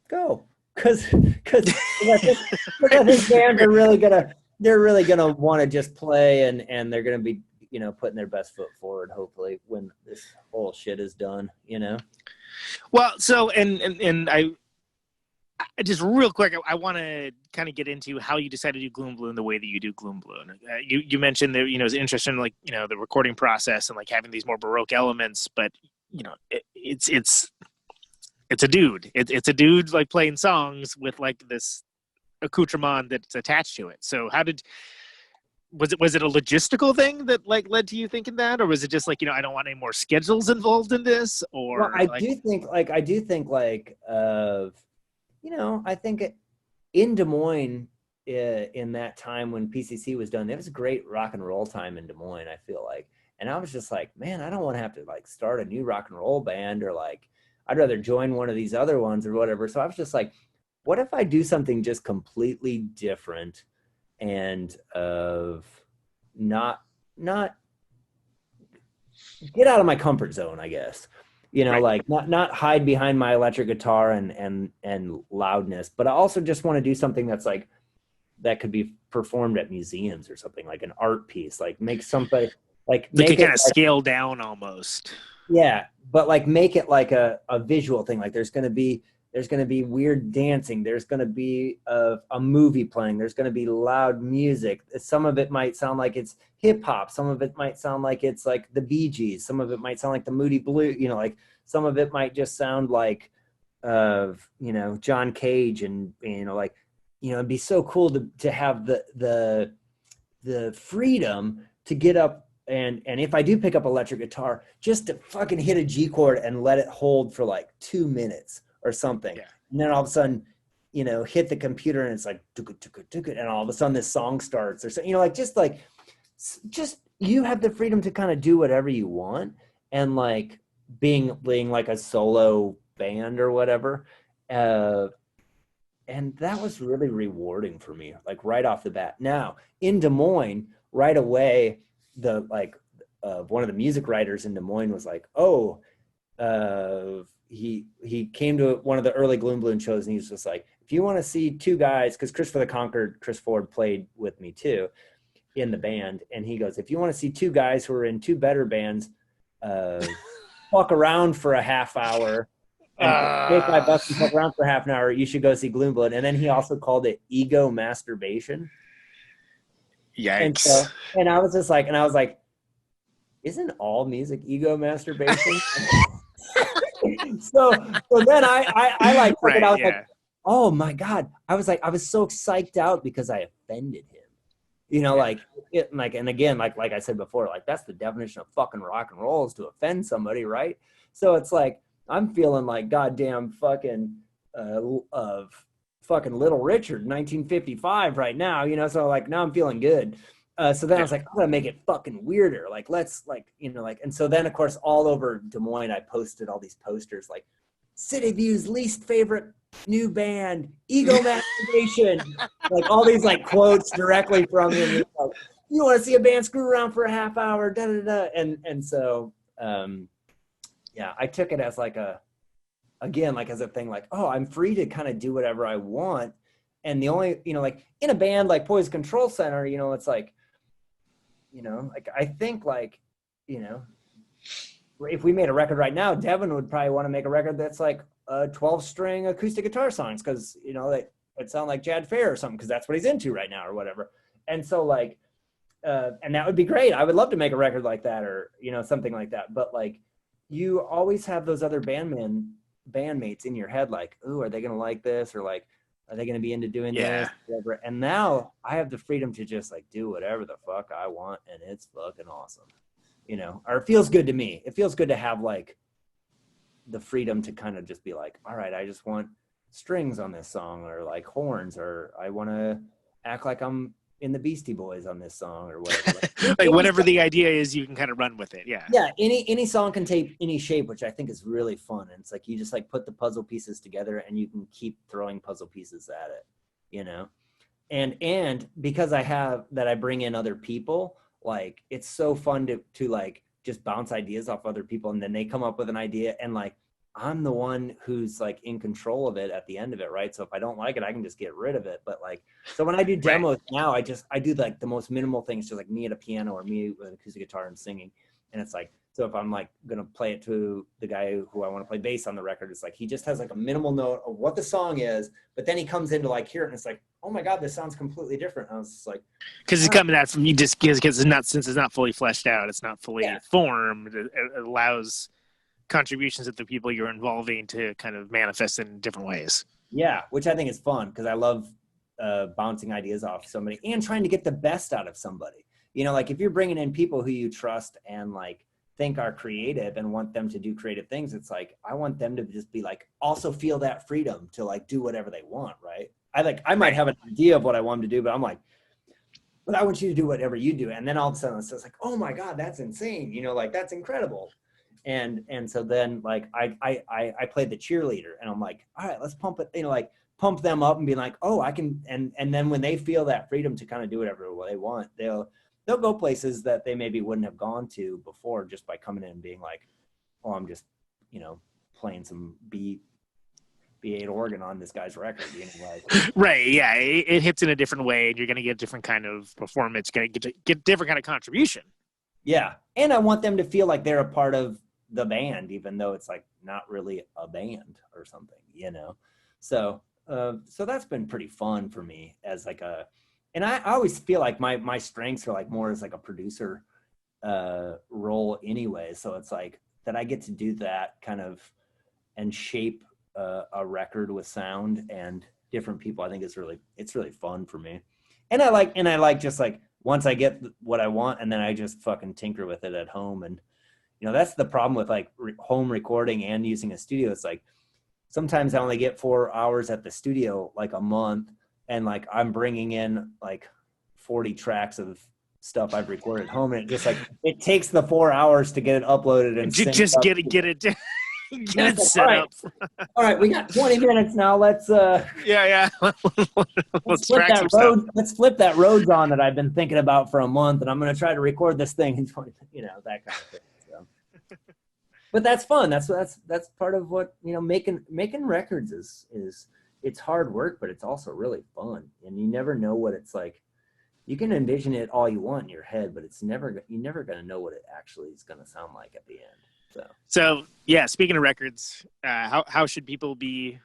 go. Because I think bands are really gonna want to just play and they're gonna be putting their best foot forward hopefully when this whole shit is done. Well, so and I just real quick, I want to kind of get into how you decided to do Gloom Balloon the way that you do Gloom Balloon. You mentioned that it's interesting, like the recording process and like having these more baroque elements, but it's a dude. It's a dude like playing songs with like this accoutrement that's attached to it. So was it a logistical thing that like led to you thinking that, or was it just like I don't want any more schedules involved in this? Or well, I do think I think in Des Moines in that time when PCC was done, it was a great rock and roll time in Des Moines, I feel like. And I was just like, man, I don't want to have to like start a new rock and roll band, or like I'd rather join one of these other ones or whatever. So I was just like, what if I do something just completely different and not get out of my comfort zone, I guess. Right. Like not hide behind my electric guitar and loudness, but I also just want to do something that's like that could be performed at museums or something, like an art piece, like make something like make it kind of scale down almost. Yeah, but like make it like a visual thing. Like there's gonna be weird dancing. There's gonna be a movie playing. There's gonna be loud music. Some of it might sound like it's hip hop. Some of it might sound like it's like the Bee Gees. Some of it might sound like the Moody Blue. Like some of it might just sound like John Cage, and like it'd be so cool to have the freedom to get up and if I do pick up electric guitar, just to fucking hit a G chord and let it hold for like 2 minutes or something. Yeah. And then all of a sudden, hit the computer and it's like, and all of a sudden this song starts or something, just you have the freedom to kind of do whatever you want. And like being like a solo band or whatever. And that was really rewarding for me, like right off the bat. Now in Des Moines, right away, one of the music writers in Des Moines was like, he came to one of the early Gloom Balloon shows and he was just like, if you want to see two guys, because Chris Ford played with me too in the band, and he goes, if you want to see two guys who are in two better bands fuck around for a half hour and take my bus and fuck around for half an hour, you should go see Gloom Balloon. And then he also called it ego masturbation. Yikes. And I was like, isn't all music ego masturbation? so then I like took it. I was like, oh my God. I was so psyched out because I offended him. And again, like I said before, like that's the definition of fucking rock and roll, is to offend somebody, right? So it's like I'm feeling like goddamn fucking fucking Little Richard 1955 right now, so like now I'm feeling good. So then I was like, I'm gonna make it fucking weirder. Like let's and so then of course all over Des Moines I posted all these posters like City View's least favorite new band, ego masturbation, like all these like quotes directly from him. Like, you want to see a band screw around for a half hour, da da da, and so I took it as like as a thing, like, oh, I'm free to kind of do whatever I want. And the only, like in a band like Poison Control Center, it's like, like I think like, if we made a record right now, Devin would probably want to make a record that's like 12-string acoustic guitar songs because, it sound like Jad Fair or something because that's what he's into right now or whatever. And so like, and that would be great. I would love to make a record like that or, something like that. But like, you always have those other bandmates in your head like, ooh, are they going to like this? Or like, are they going to be into doing this? Whatever. And now I have the freedom to just like do whatever the fuck I want. And it's fucking awesome. Or it feels good to me. It feels good to have like the freedom to kind of just be like, all right, I just want strings on this song or like horns, or I want to act like I'm in the Beastie Boys on this song or whatever. Like whatever the idea is, you can kind of run with it. Yeah. Yeah. Any song can take any shape, which I think is really fun. And it's like, you just like put the puzzle pieces together and you can keep throwing puzzle pieces at it, and because I bring in other people, like it's so fun to like just bounce ideas off other people, and then they come up with an idea, and like I'm the one who's like in control of it at the end of it, right? So if I don't like it, I can just get rid of it. But like, so when I do demos now, I do like the most minimal things, just like me at a piano or me with an acoustic guitar and singing. And it's like, so if I'm like gonna play it to the guy who I want to play bass on the record, it's like he just has like a minimal note of what the song is, but then he comes in to like hear it, and it's like, oh my God, this sounds completely different. And I was just like, because it's coming out from you, just because since it's not fully fleshed out, it's not fully formed. It allows contributions of the people you're involving to kind of manifest in different ways. Yeah, which I think is fun because I love bouncing ideas off somebody and trying to get the best out of somebody. Like if you're bringing in people who you trust and like think are creative and want them to do creative things, it's like I want them to just be like also feel that freedom to like do whatever they want, right? I might have an idea of what I want them to do, but I'm like, but I want you to do whatever you do. And then all of a sudden it's just like, oh my God, that's insane. Like that's incredible. And so then like I played the cheerleader, and I'm like, all right, let's pump it, like pump them up and be like, oh, I can. And then when they feel that freedom to kind of do whatever they want, they'll go places that they maybe wouldn't have gone to before just by coming in and being like, oh, I'm just, playing some B8 organ on this guy's record. Like, right. Yeah. It hits in a different way, and you're going to get a different kind of performance, going to get different kind of contribution. Yeah. And I want them to feel like they're a part of the band, even though it's like not really a band or something, So that's been pretty fun for me as like and I always feel like my strengths are like more as like a producer role anyway. So it's like that I get to do that kind of and shape a record with sound and different people. I think it's really fun for me. And I like just like once I get what I want, and then I just fucking tinker with it at home. And that's the problem with like home recording and using a studio. It's like sometimes I only get 4 hours at the studio like a month, and like I'm bringing in like 40 tracks of stuff I've recorded at home, and it just like it takes the 4 hours to get it uploaded and just get it set up. All right, we got 20 minutes now. Let's let's flip that road. Let's flip that Rhodes on that I've been thinking about for a month, and I'm going to try to record this thing in 20, that kind of thing. So. But that's fun. That's part of what making records is it's hard work, but it's also really fun, and you never know what it's like. You can envision it all you want in your head, but you're never going to know what it actually is going to sound like at the end. So yeah, speaking of records, how should people be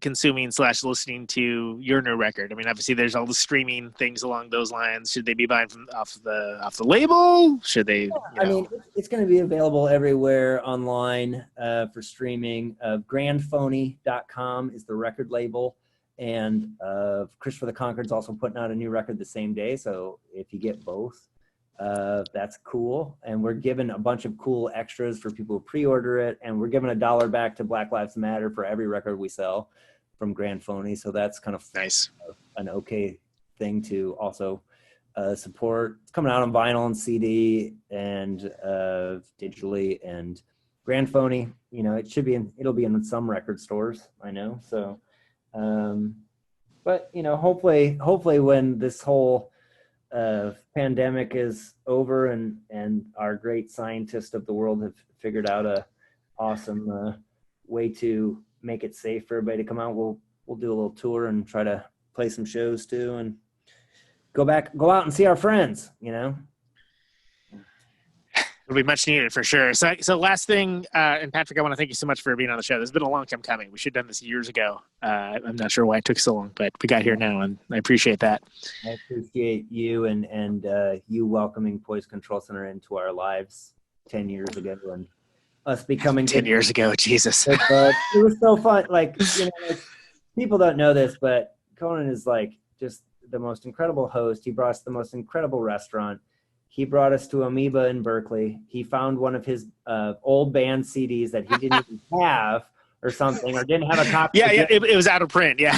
consuming / listening to your new record? I mean, obviously there's all the streaming things along those lines. Should they be buying from off the label? Should they? I mean, it's going to be available everywhere online for streaming. GrandPhony.com is the record label, and Christopher the Conquered's also putting out a new record the same day. So if you get both, that's cool. And we're giving a bunch of cool extras for people who pre-order it, and we're giving $1 back to Black Lives Matter for every record we sell from Grand Phony. So that's kind of nice, an okay thing to also support. It's coming out on vinyl and CD and digitally. And Grand Phony, it'll be in some record stores, I know. So but hopefully when this whole pandemic is over and our great scientists of the world have figured out a awesome way to make it safe for everybody to come out, we'll do a little tour and try to play some shows too, and go out and see our friends. It'll be much needed for sure. So last thing, and Patrick, I want to thank you so much for being on the show. This has been a long time coming. We should have done this years ago. I'm not sure why it took so long, but we got here now, and I appreciate that. I appreciate you and you welcoming Poise Control Center into our lives 10 years ago, and us becoming 10 years ago. Jesus, it was so fun. Like people don't know this, but Conan is like just the most incredible host. He brought us the most incredible restaurant. He brought us to Amoeba in Berkeley. He found one of his old band CDs that he didn't even have or something, or didn't have a copy. Yeah, it was out of print, yeah.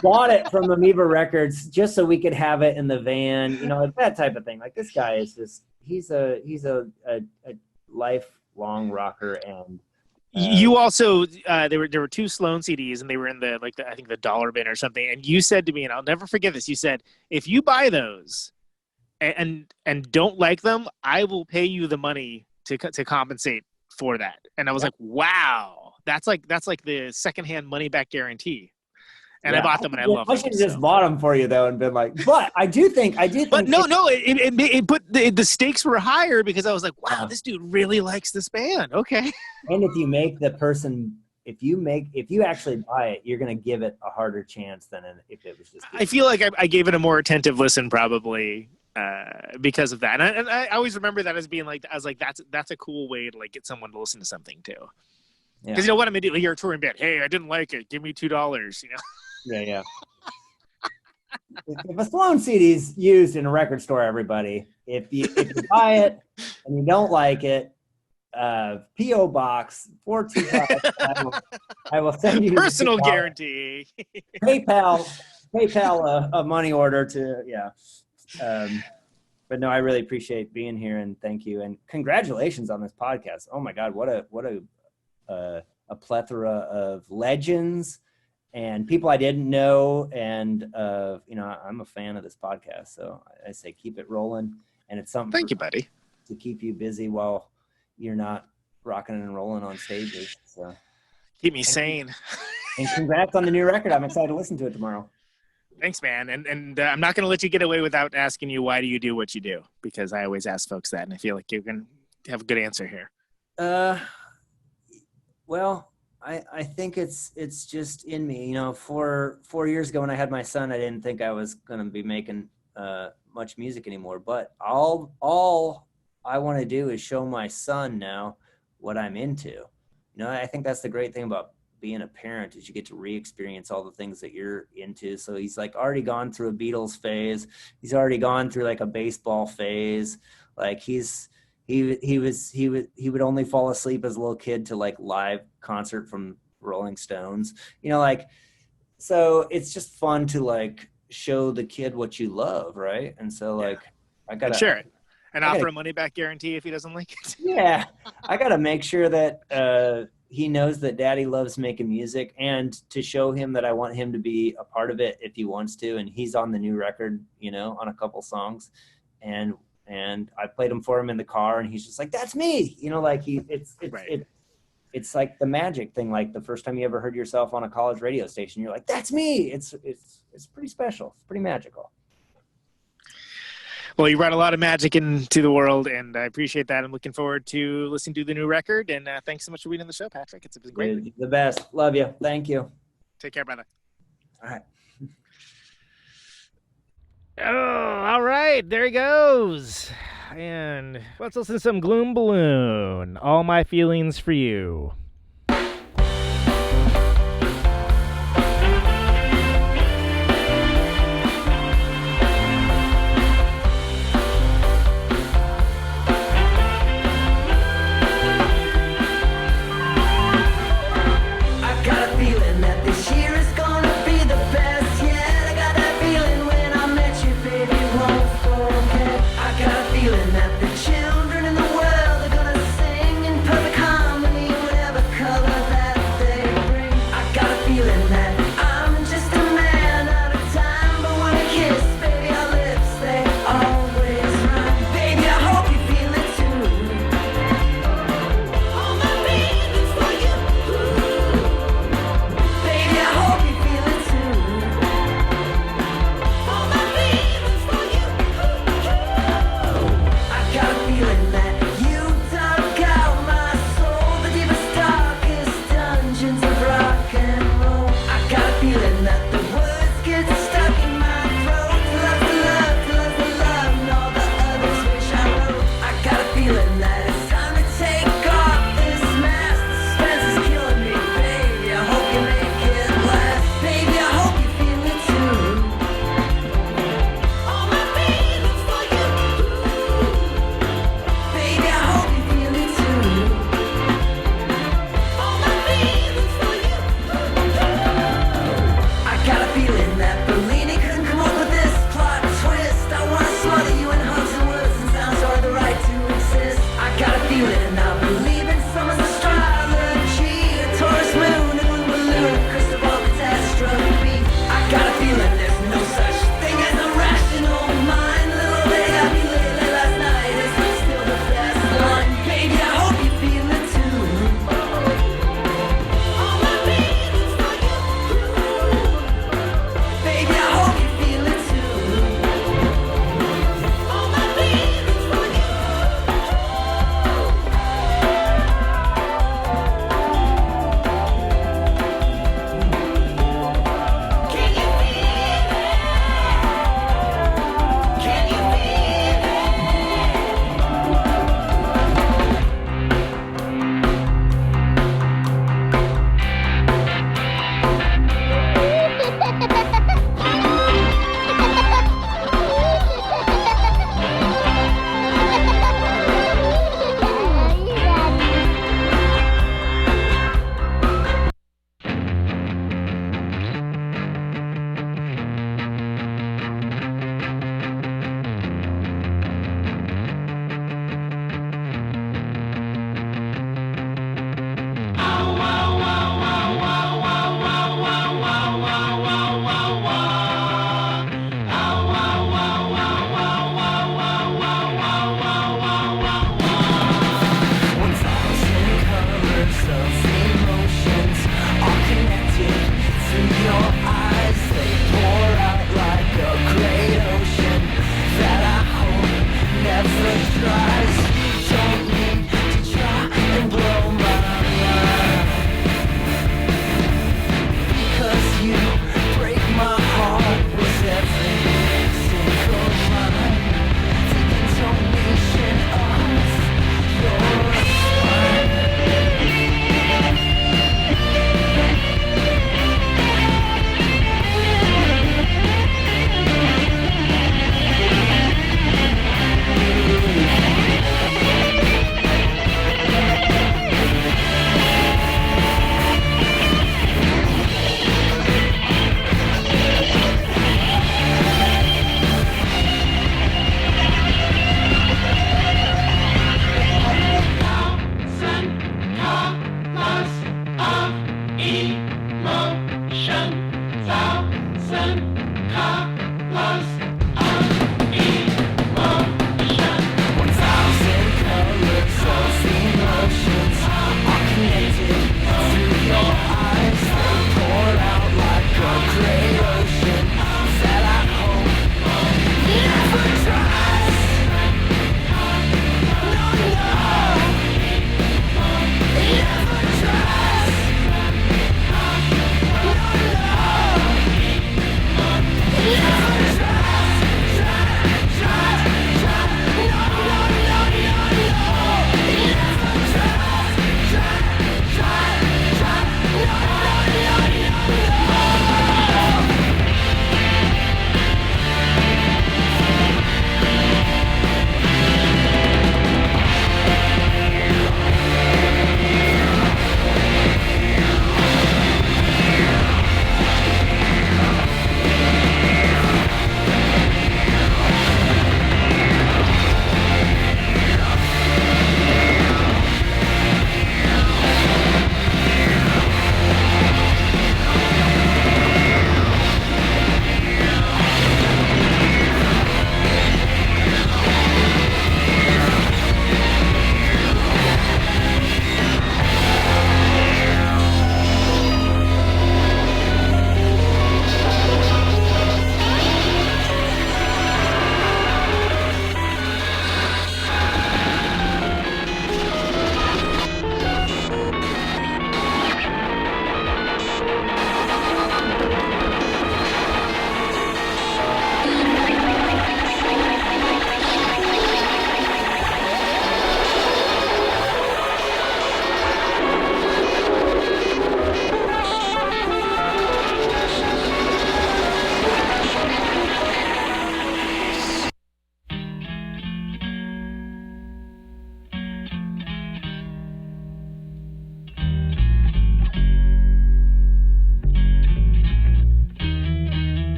Bought it from Amoeba Records just so we could have it in the van, that type of thing. Like, this guy is just, he's a lifelong rocker. And you also, there were 2 Sloan CDs, and they were in the I think the dollar bin or something. And you said to me, and I'll never forget this, you said, if you buy those, and don't like them, I will pay you the money to compensate for that. And I was like, wow, that's like the secondhand money back guarantee. And I bought them, and I love them. I should have just bought them for you though, and been like, but I do think. But no, it put the stakes were higher, because I was like, wow, this dude really likes this band. Okay. And if you make the person, if you actually buy it, you're going to give it a harder chance than if it was just. I feel like I gave it a more attentive listen, probably. Because of that, and I always remember that as being like, I was like, that's a cool way to get someone to listen to something too. Because what I'm immediately you're a touring band. Hey, I didn't like it. Give me $2. Yeah. If a Sloan CD is used in a record store, everybody, if you buy it and you don't like it, P.O. Box 425. I will send you personal guarantee. PayPal a money order to but no, I really appreciate being here, and thank you, and congratulations on this podcast. Oh my God, what a plethora of legends and people I didn't know, and I'm a fan of this podcast, so I say keep it rolling, and it's something. Thank you, buddy. To keep you busy while you're not rocking and rolling on stages. So keep me sane. And congrats on the new record. I'm excited to listen to it tomorrow. Thanks, man. And I'm not going to let you get away without asking you, why do you do what you do? Because I always ask folks that, and I feel like you're going to have a good answer here. Well, I think it's just in me. 4 years ago when I had my son, I didn't think I was going to be making much music anymore. But all I want to do is show my son now what I'm into. I think that's the great thing about being a parent is you get to re-experience all the things that you're into. So he's like already gone through a Beatles phase. He's already gone through like a baseball phase. Like he would only fall asleep as a little kid to like live concert from Rolling Stones, you know, like, so it's just fun to like show the kid what you love. Right. And so like, I gotta share it and offer a money back guarantee if he doesn't like it. Yeah. I gotta make sure that, he knows that daddy loves making music, and to show him that I want him to be a part of it if he wants to. And he's on the new record, you know, on a couple songs, and I played them for him in the car, and he's just like, that's me, you know, like it's like the magic thing. Like the first time you ever heard yourself on a college radio station, you're like, that's me. It's pretty special. It's pretty magical. Well, you brought a lot of magic into the world, and I appreciate that. I'm looking forward to listening to the new record, and thanks so much for being on the show, Patrick. It's been great. Dude, the best. Love you. Thank you. Take care, brother. All right. Oh, all right. There he goes. And let's listen to some Gloom Balloon. All My Feelings for You. Feeling that the children in the world are gonna sing in perfect harmony, whatever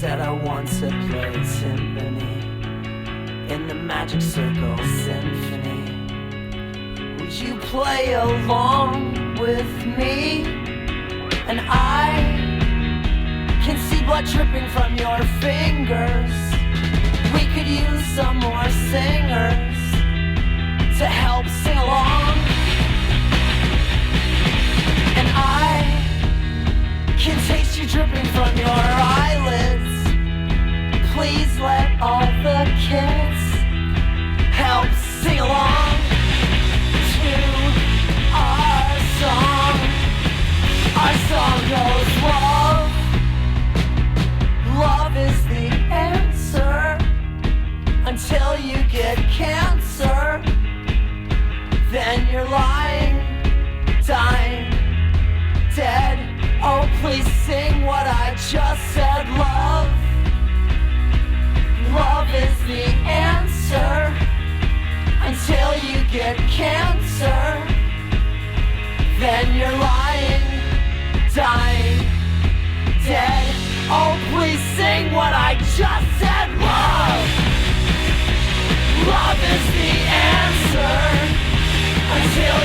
said I once had played symphony in the Magic Circle Symphony. Would you play along with me? And I can see blood dripping from your fingers. We could use some more singers to help sing along. And I can taste you dripping from your eyelids. Please let all the kids help sing along to our song. Our song goes, love, love is the answer until you get cancer. Then you're lying, dying, dead. Oh, please sing what I just said. Love, love is the answer until you get cancer. Then you're lying, dying, dead. Oh, please sing what I just said. Love, love is the answer until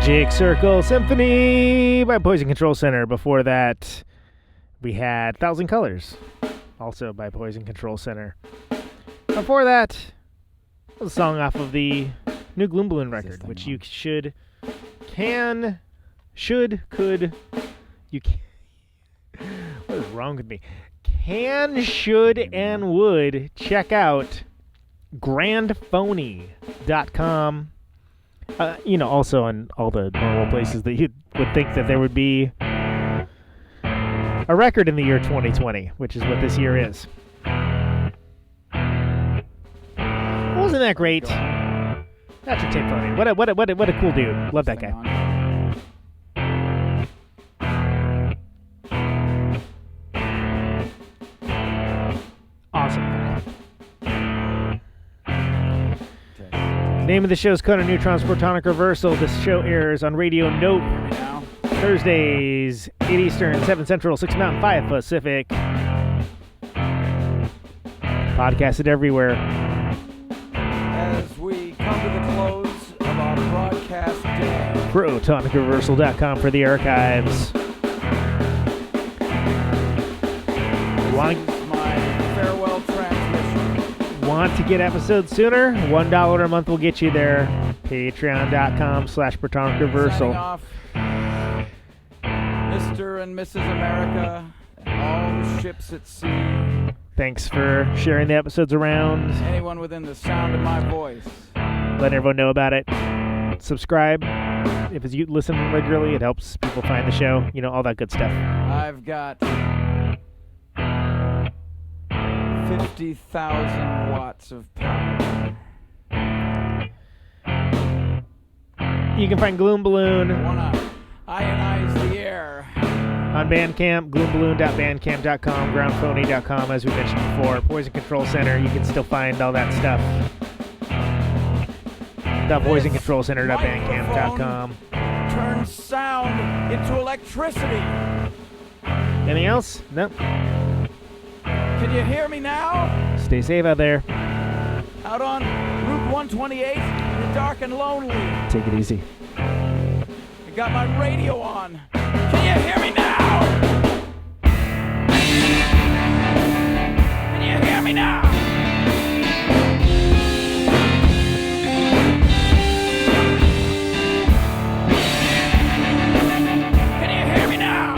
Magic Circle Symphony by Poison Control Center. Before that, we had 1,000 Colors, also by Poison Control Center. Before that, was a song off of the new Gloom Balloon record, which you could, what is wrong with me? Should, and would check out grandphony.com. Also on all the normal places that you would think that there would be a record in the year 2020, which is what this year is. Wasn't that great? Patrick Phleming. What a cool dude. Love that guy. Awesome guy. Name of the show is Conan Neutron's Protonic Reversal. This show airs on Radio Note Thursdays, 8 Eastern, 7 Central, 6 Mountain, 5 Pacific. Podcasted everywhere. As we come to the close of our broadcast day, ProtonicReversal.com for the archives. Want to get episodes sooner? $1 a month will get you there. Patreon.com/Protonic Reversal. Mr. and Mrs. America, and all the ships at sea. Thanks for sharing the episodes around. Anyone within the sound of my voice. Let everyone know about it. Subscribe. If you listen regularly, it helps people find the show. All that good stuff. I've got 50,000 watts of power. You can find Gloom Balloon. I want to ionize the air. On Bandcamp, gloomballoon.bandcamp.com, groundphony.com, as we mentioned before. Poison Control Center, you can still find all that stuff. Poisoncontrolcenter.bandcamp.com. Turns sound into electricity. Anything else? No. Can you hear me now? Stay safe out there. Out on Route 128, in the dark and lonely. Take it easy. I got my radio on. Can you hear me now? Can you hear me now? Can you hear me now?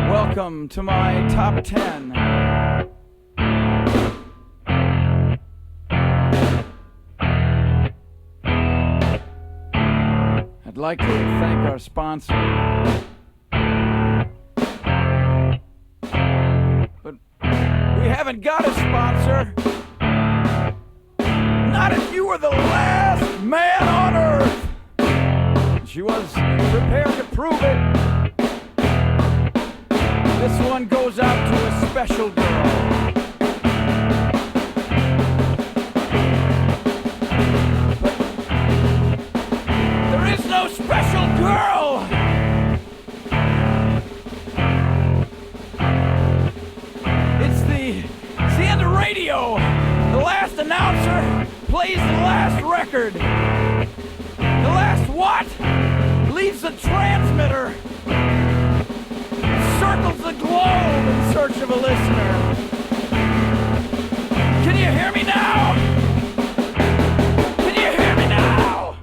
Welcome to my top 10. I'd like to thank our sponsor. But we haven't got a sponsor. Not if you were the last man on Earth. She was prepared to prove it. This one goes out to a special girl. But there is no special girl! It's the end of radio. The last announcer plays the last record. The last what? leaves the transmitter, circles the globe in search of a listener. Can you hear me now? Can you hear me now?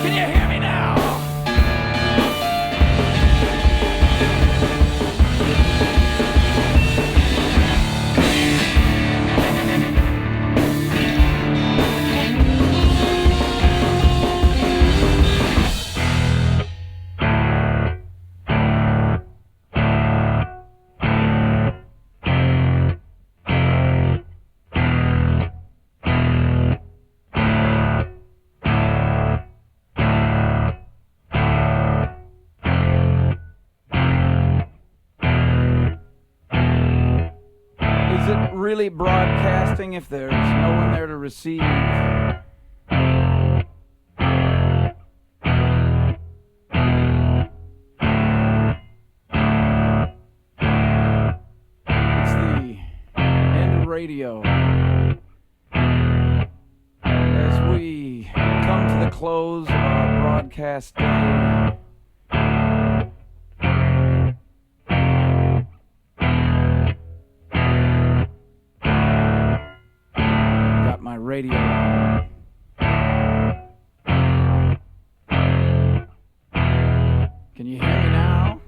Can you hear me now? Is it really broadcasting if there's no one there to receive? It's the end of radio. As we come to the close of our broadcast day, my radio. Can you hear me now?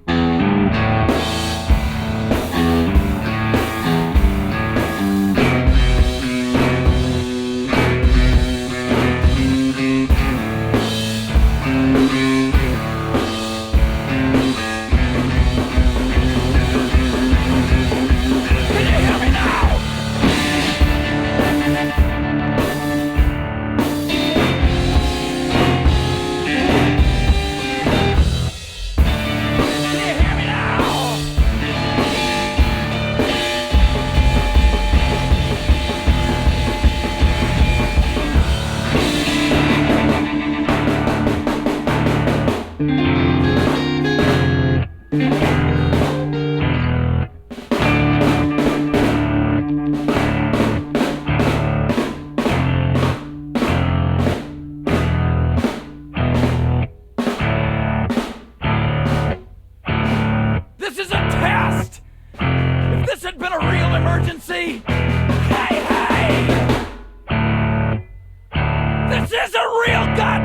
This is a real goddamn